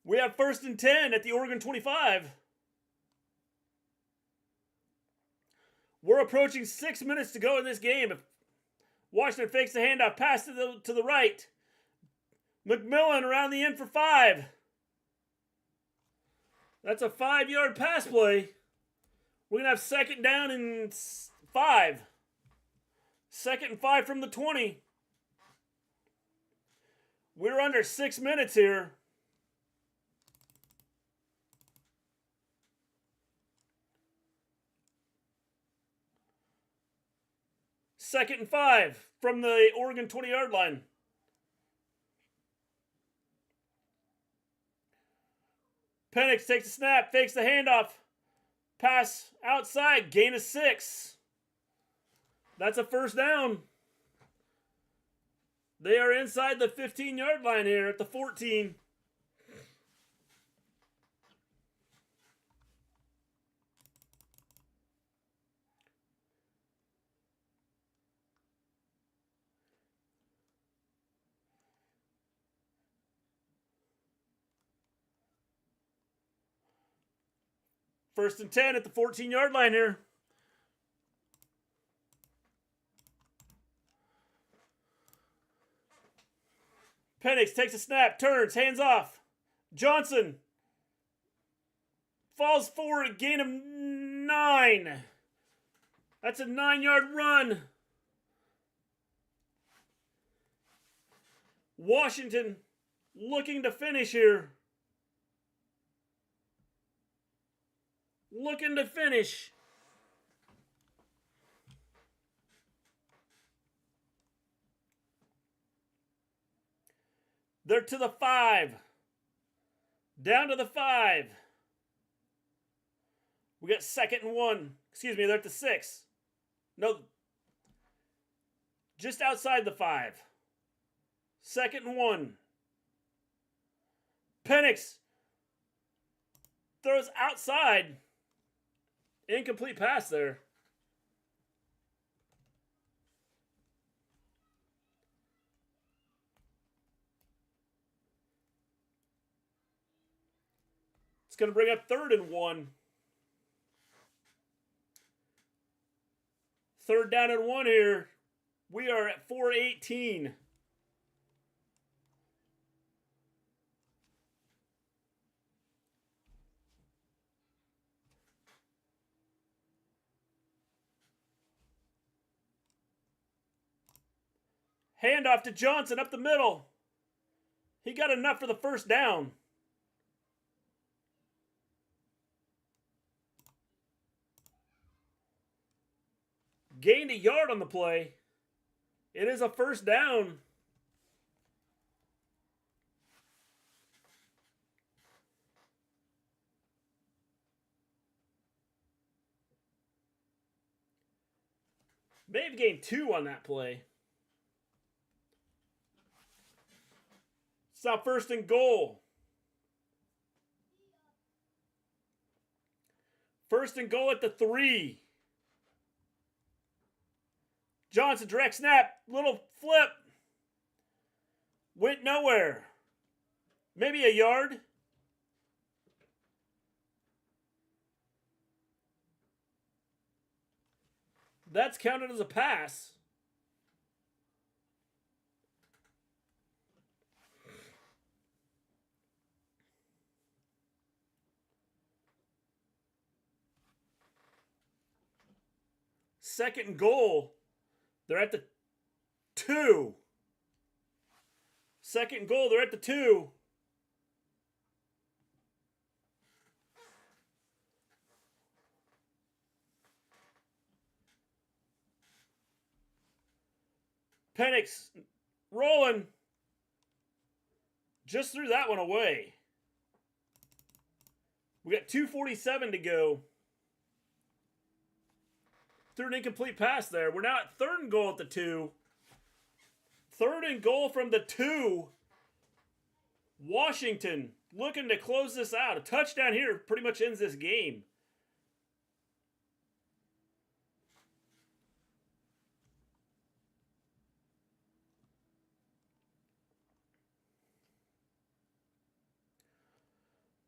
We have 1st and 10 at the Oregon 25. We're approaching 6 minutes to go in this game. Washington fakes the handoff, pass to the right. McMillan around the end for 5. That's a 5-yard pass play. We're going to have 2nd down and 5. 2nd and 5 from the 20. We're under 6 minutes here. Second and 5 from the Oregon 20-yard line. Penix takes a snap, fakes the handoff. Pass outside, gain of 6. That's a 1st down. They are inside the 15-yard line here at the 14. First and 10 at the 14-yard line here. Penix takes a snap, turns, hands off. Johnson falls forward, a gain of 9. That's a 9-yard run. Washington looking to finish here. Looking to finish. They're to the 5. Down to the 5. We got 2nd and 1. Excuse me, they're at the 6. No. Just outside the 5. 2nd and 1. Penix throws outside. Incomplete pass there. It's going to bring up 3rd and 1. 3rd down and 1 here. We are at 4:18. Handoff to Johnson up the middle. He got enough for the 1st down. Gained a yard on the play. It is a 1st down. May have gained 2 on that play. It's now 1st and goal. 1st and goal at the 3. Johnson, direct snap, little flip. Went nowhere. Maybe a yard. That's counted as a pass. Second and goal. They're at the 2. Second and goal. They're at the 2. Penix rolling. Just threw that one away. We got 2:47 to go. Threw an incomplete pass there. We're now at 3rd and goal at the 2. 3rd and goal from the 2. Washington looking to close this out. A touchdown here pretty much ends this game.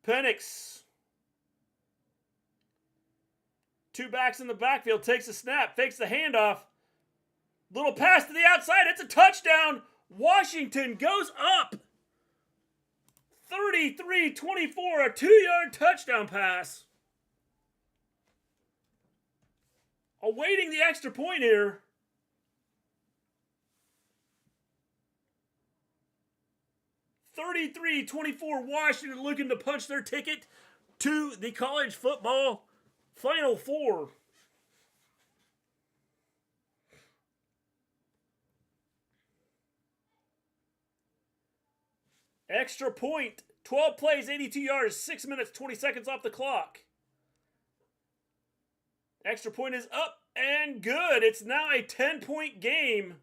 Penix. 2 backs in the backfield. Takes a snap. Fakes the handoff. Little pass to the outside. It's a touchdown. Washington goes up. 33-24. A 2-yard touchdown pass. Awaiting the extra point here. (33-24) Washington looking to punch their ticket to the college football Final Four. Extra point. 12 plays, 82 yards, 6 minutes, 20 seconds off the clock. Extra point is up and good. It's now a 10-point game.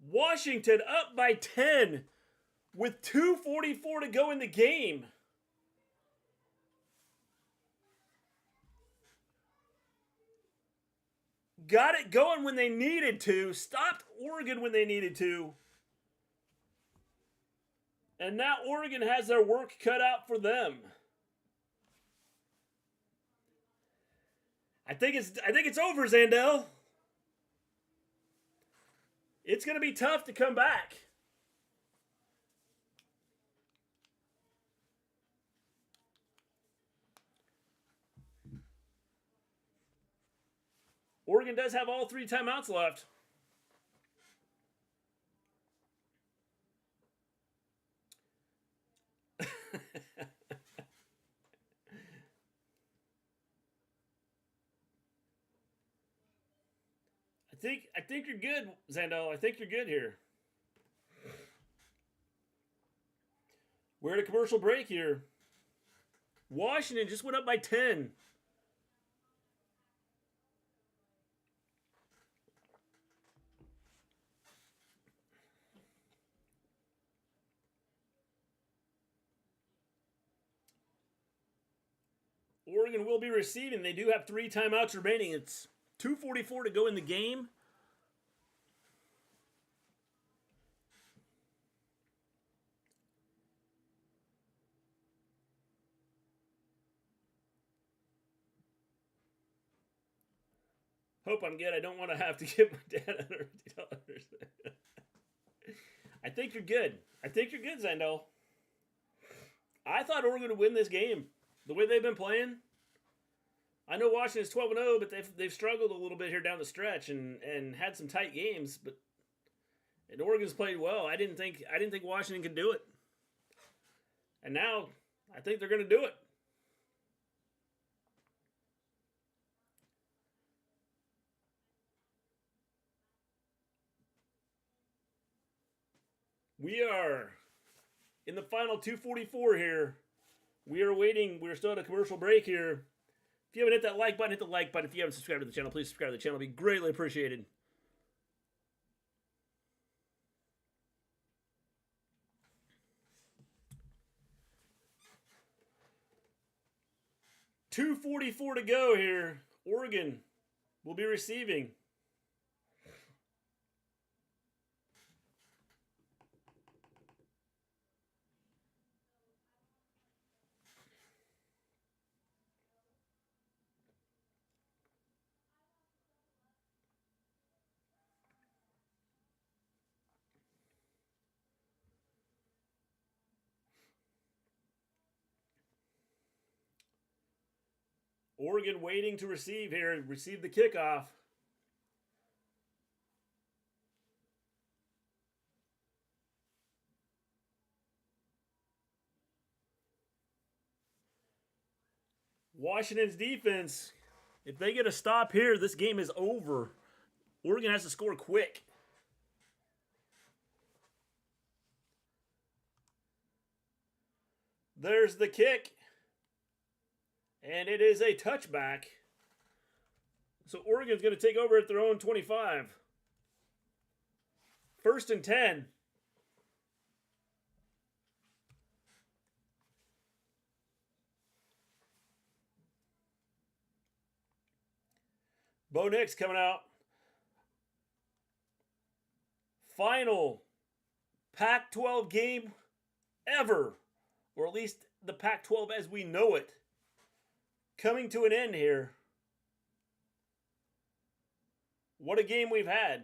Washington up by 10 with 2:44 to go in the game. Got it going when they needed to. Stopped Oregon when they needed to. And now Oregon has their work cut out for them. I think it's over, Zandel. It's going to be tough to come back. Oregon does have all 3 timeouts left. I think you're good, Zandel. I think you're good here. We're at a commercial break here. Washington just went up by 10. Oregon will be receiving. They do have 3 timeouts remaining. It's 2:44 to go in the game. Hope I'm good. I don't want to have to give my dad $150. I think you're good. I think you're good, Zandel. I thought Oregon would win this game. The way they've been playing. I know Washington's 12-0, but they've struggled a little bit here down the stretch and had some tight games, and Oregon's played well. I didn't think Washington could do it. And now I think they're going to do it. We are in the final 2:44 here. We are waiting. We're still at a commercial break here. If you haven't hit that like button, hit the like button. If you haven't subscribed to the channel, please subscribe to the channel. It'd be greatly appreciated. .244 to go here. Oregon will be receiving. Oregon waiting to receive here, receive the kickoff. Washington's defense, if they get a stop here, this game is over. Oregon has to score quick. There's the kick. And it is a touchback. So Oregon's going to take over at their own 25. 1st and 10. Bo Nix coming out. Final Pac-12 game ever. Or at least the Pac-12 as we know it. Coming to an end here. What a game we've had.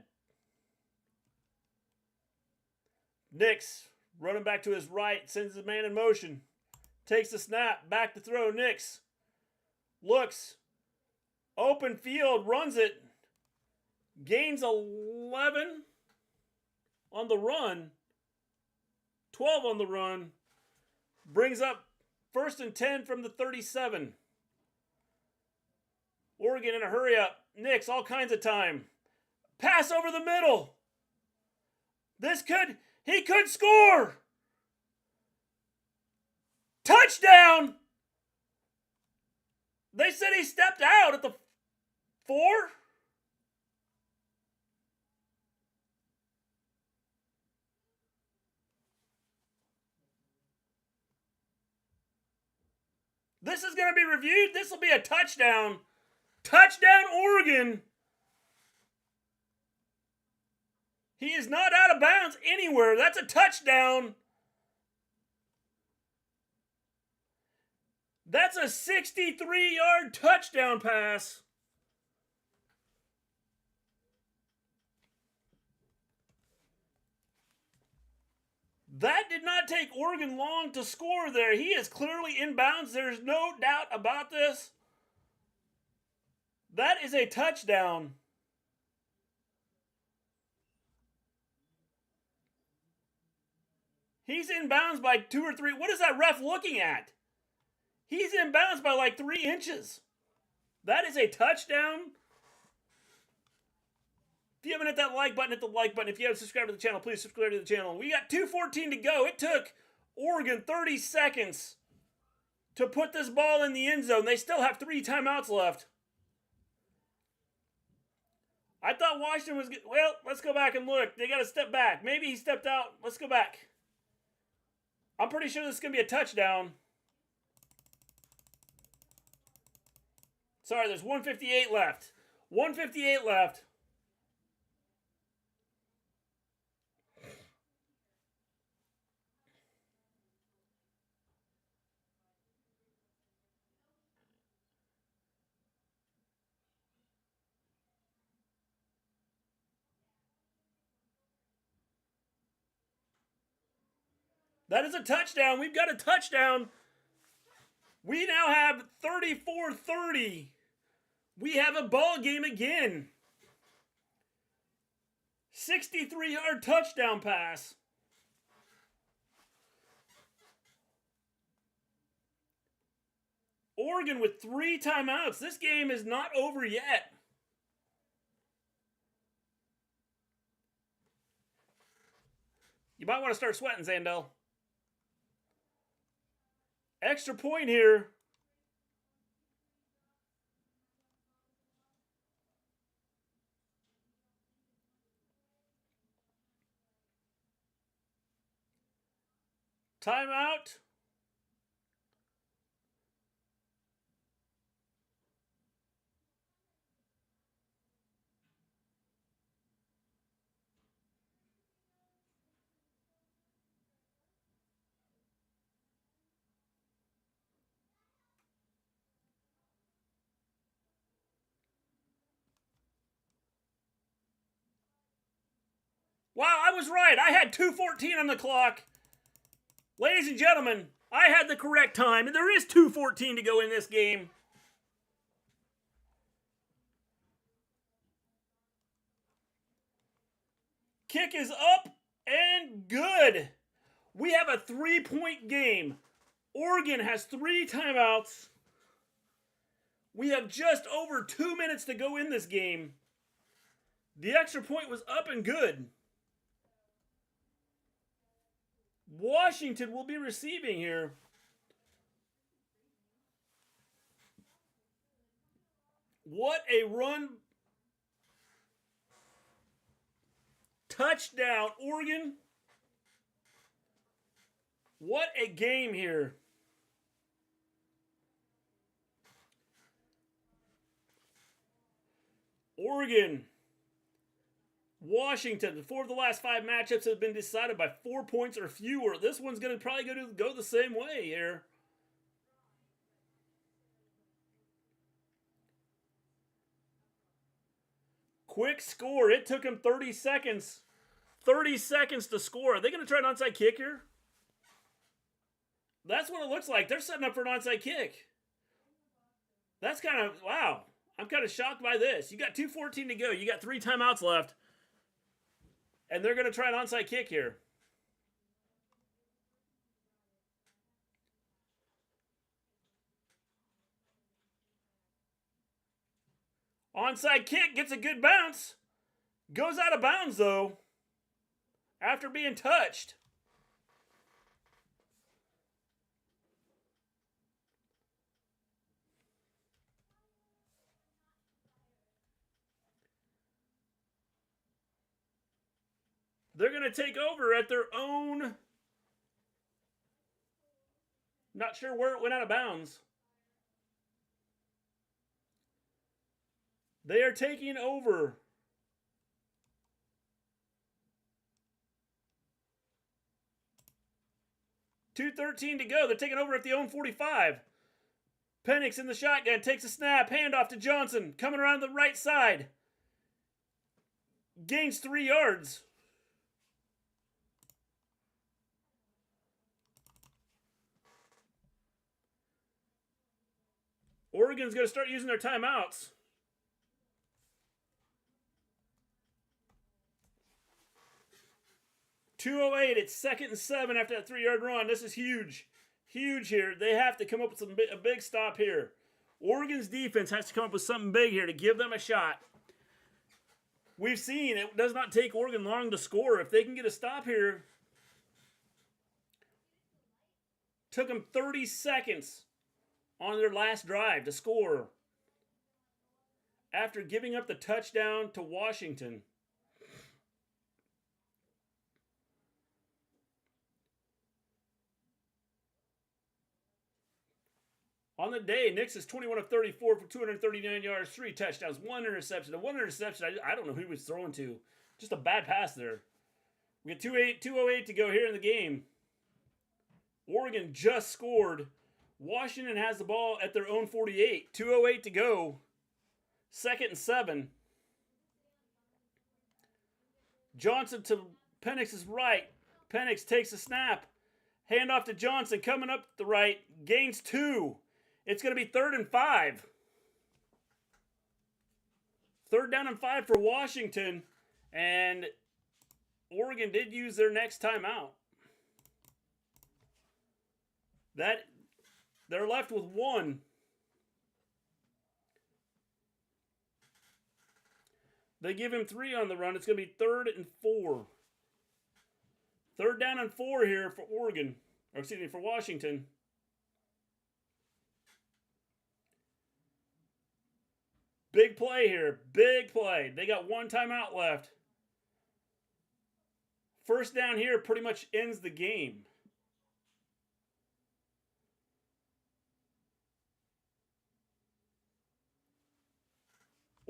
Nix running back to his right, sends the man in motion. Takes the snap, back to throw. Nix looks. Open field, runs it. Gains 11 on the run. 12 on the run. Brings up 1st and 10 from the 37. Oregon in a hurry up. Nix, all kinds of time. Pass over the middle. He could score. Touchdown. They said he stepped out at the 4. This is going to be reviewed. This will be a touchdown. Touchdown, Oregon. He is not out of bounds anywhere. That's a touchdown. That's a 63-yard touchdown pass. That did not take Oregon long to score there. He is clearly in bounds. There's no doubt about this. That is a touchdown. He's in bounds by 2 or 3. What is that ref looking at? He's in bounds by like 3 inches. That is a touchdown. If you haven't hit that like button, hit the like button. If you haven't subscribed to the channel, please subscribe to the channel. We got 2:14 to go. It took Oregon 30 seconds to put this ball in the end zone. They still have 3 timeouts left. I thought Washington was good. Well, let's go back and look. They got to step back. Maybe he stepped out. Let's go back. I'm pretty sure this is going to be a touchdown. Sorry, there's 1:58 left. 1:58 left. That is a touchdown. We've got a touchdown. We now have 34-30. We have a ball game again. 63-yard touchdown pass. Oregon with 3 timeouts. This game is not over yet. You might want to start sweating, Zandel. Extra point here. Timeout. Wow, I was right. I had 2:14 on the clock. Ladies and gentlemen, I had the correct time, and there is 2:14 to go in this game. Kick is up and good. We have a 3-point game. Oregon has 3 timeouts. We have just over 2 minutes to go in this game. The extra point was up and good. Washington will be receiving here. What a run. Touchdown, Oregon. What a game here. Oregon, Washington, 4 of the last 5 matchups have been decided by 4 points or fewer. This one's going to probably go the same way here. Quick score. It took him 30 seconds. 30 seconds to score. Are they going to try an onside kick here? That's what it looks like. They're setting up for an onside kick. That's kind of, wow. I'm kind of shocked by this. You got 2:14 to go. You got 3 timeouts left. And they're going to try an onside kick here. Onside kick, gets a good bounce. Goes out of bounds, though, after being touched. They're going to take over at their own. Not sure where it went out of bounds. They are taking over. .213 to go. They're taking over at the own 45. Penix in the shotgun. Takes a snap. Handoff to Johnson. Coming around the right side. Gains 3 yards. Oregon's going to start using their timeouts. .208, it's 2nd and 7 after that 3-yard run. This is huge. Huge here. They have to come up with a big stop here. Oregon's defense has to come up with something big here to give them a shot. We've seen it does not take Oregon long to score. If they can get a stop here. Took them 30 seconds on their last drive to score after giving up the touchdown to Washington. On the day, Nix is 21 of 34 for 239 yards, 3 touchdowns, 1 interception. And 1 interception, I don't know who he was throwing to. Just a bad pass there. We got 2:08 to go here in the game. Oregon just scored. Washington has the ball at their own 48. 2:08 to go. 2nd and 7. Johnson to Penix's right. Penix takes a snap. Handoff to Johnson coming up the right. Gains 2. It's going to be 3rd and 5. 3rd down and 5 for Washington. And Oregon did use their next timeout. They're left with 1. They give him 3 on the run. It's going to be 3rd and 4. 3rd down and 4 here for Oregon. Or excuse me, for Washington. Big play here. Big play. They got 1 timeout left. 1st down here pretty much ends the game.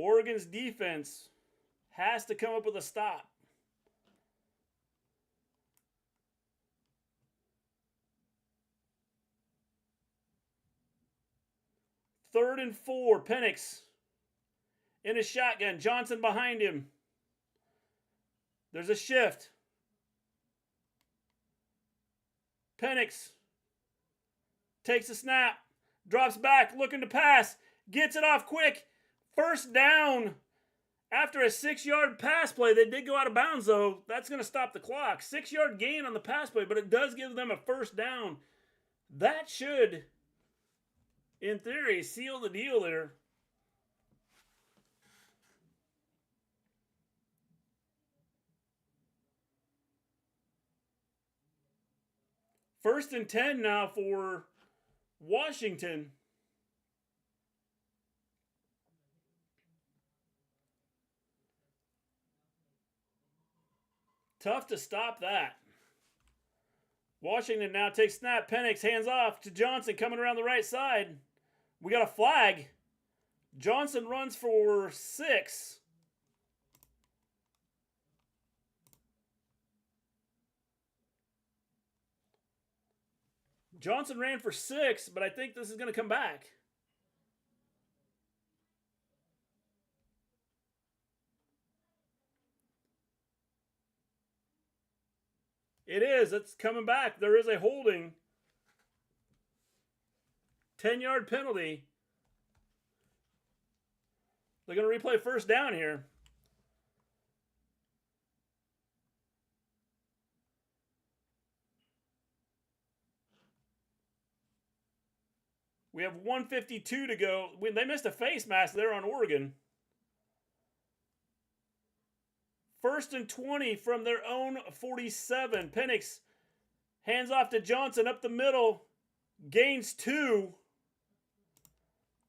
Oregon's defense has to come up with a stop. Third and 4, Penix in a shotgun. Johnson behind him. There's a shift. Penix takes a snap, drops back, looking to pass, gets it off quick. First down. After a 6-yard pass play, they did go out of bounds, though. That's going to stop the clock. 6-yard gain on the pass play, but it does give them a first down. That should, in theory, seal the deal there. First and 10 now for Washington. Tough to stop that. Washington now takes snap. Penix hands off to Johnson coming around the right side. We got a flag. Johnson runs for 6. Johnson ran for 6, but I think this is going to come back. It is. It's coming back. There is a holding. 10-yard penalty. They're going to replay first down here. We have 1:52 to go. They missed a face mask there on Oregon. First and 20 from their own 47. Penix hands off to Johnson up the middle. Gains 2.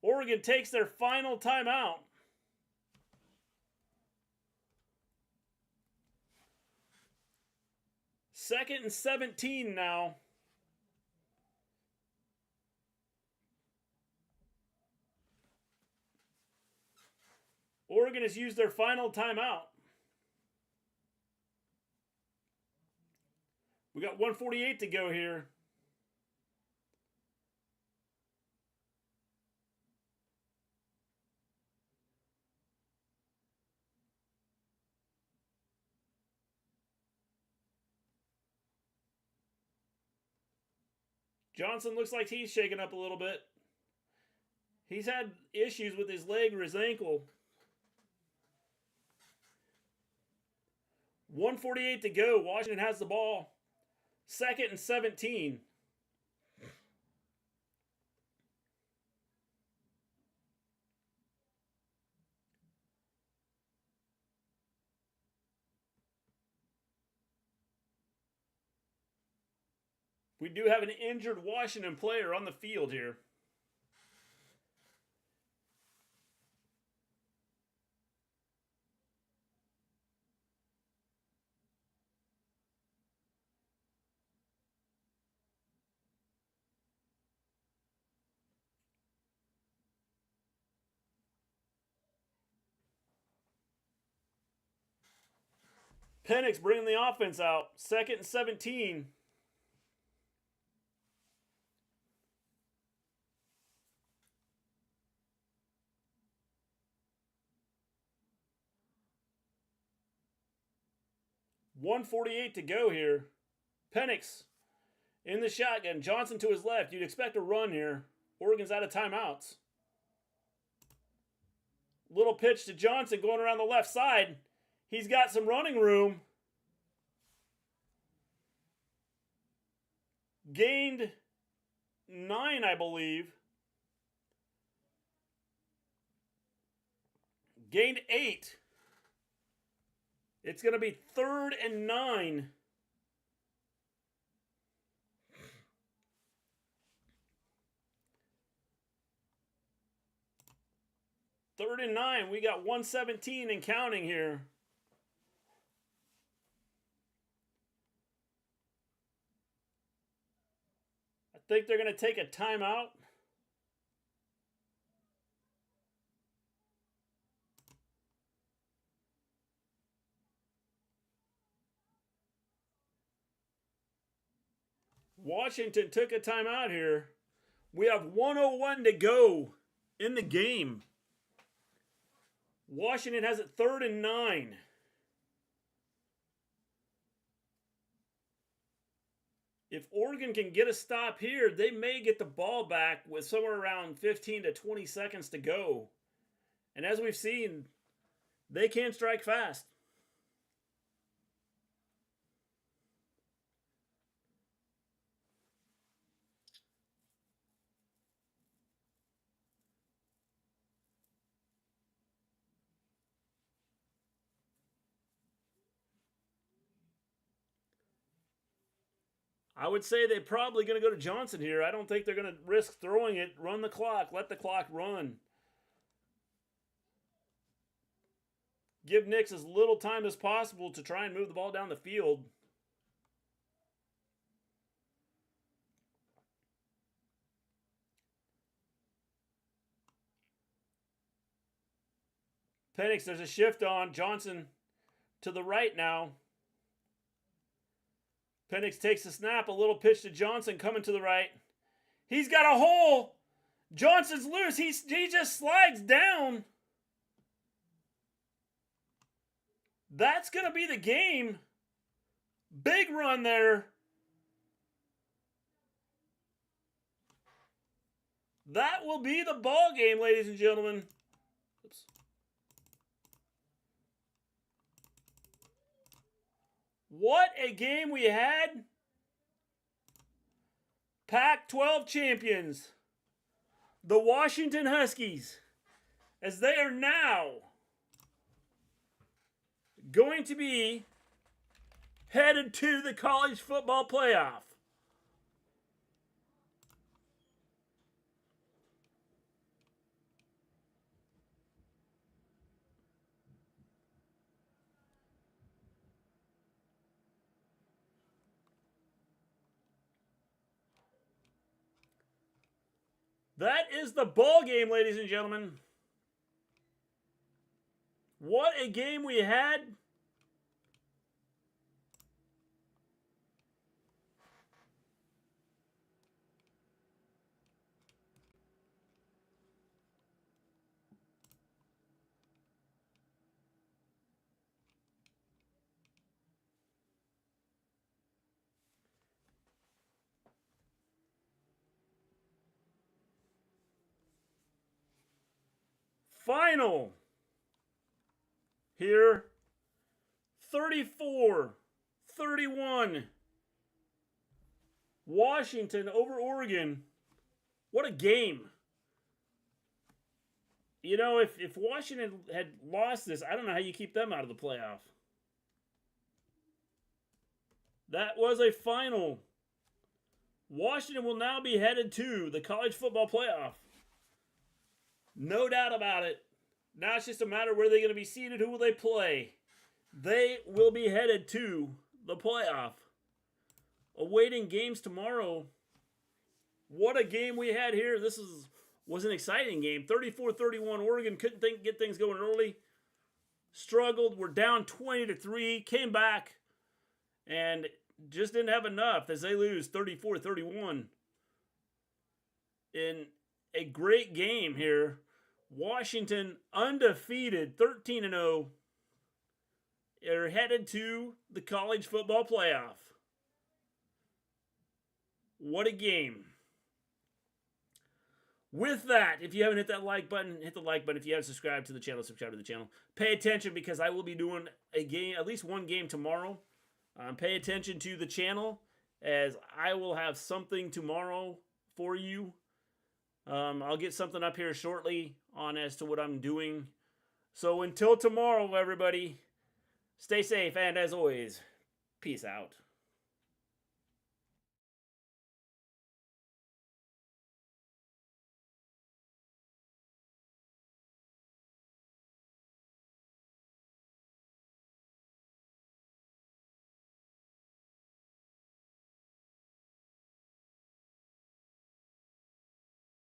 Oregon takes their final timeout. Second and 17 now. Oregon has used their final timeout. We got 1:48 to go here. Johnson looks like he's shaken up a little bit. He's had issues with his leg or his ankle. 1:48 to go. Washington has the ball. Second and 17. We do have an injured Washington player on the field here. Penix bringing the offense out. Second and 17. $1:48 to go here. Penix in the shotgun. Johnson to his left. You'd expect a run here. Oregon's out of timeouts. Little pitch to Johnson going around the left side. He's got some running room. Gained 9, I believe. Gained 8. It's going to be 3rd and 9. Third and 9. We got 1:17 and counting here. I think they're going to take a timeout. Washington took a timeout here. We have 1:01 to go in the game. Washington has it 3rd and 9. If Oregon can get a stop here, they may get the ball back with somewhere around 15 to 20 seconds to go. And as we've seen, they can strike fast. I would say they're probably going to go to Johnson here. I don't think they're going to risk throwing it. Run the clock. Let the clock run. Give Nix as little time as possible to try and move the ball down the field. Penix, there's a shift on. Johnson to the right now. Penix takes the snap, a little pitch to Johnson coming to the right. He's got a hole. Johnson's loose. He just slides down. That's going to be the game. Big run there. That will be the ball game, ladies and gentlemen. Oops. What a game we had. Pac-12 champions, the Washington Huskies, as they are now going to be headed to the college football playoff. That is the ball game, ladies and gentlemen. What a game we had. Final here, 34-31. Washington over Oregon. What a game. You know, if Washington had lost this, I don't know how you keep them out of the playoff. That was a final. Washington will now be headed to the college football playoff. No doubt about it. Now it's just a matter of where they're going to be seated. Who will they play? They will be headed to the playoff. Awaiting games tomorrow. What a game we had here. This was an exciting game. 34-31. Oregon couldn't get things going early. Struggled. We're down 20-3. Came back. And just didn't have enough as they lose 34-31. In a great game here. Washington undefeated, 13-0. Are headed to the college football playoff. What a game. With that, if you haven't hit that like button, hit the like button. If you haven't subscribed to the channel, subscribe to the channel. Pay attention because I will be doing a game, at least one game tomorrow. Pay attention to the channel as I will have something tomorrow for you. I'll get something up here shortly on as to what I'm doing. So until tomorrow, everybody, stay safe, and as always, peace out.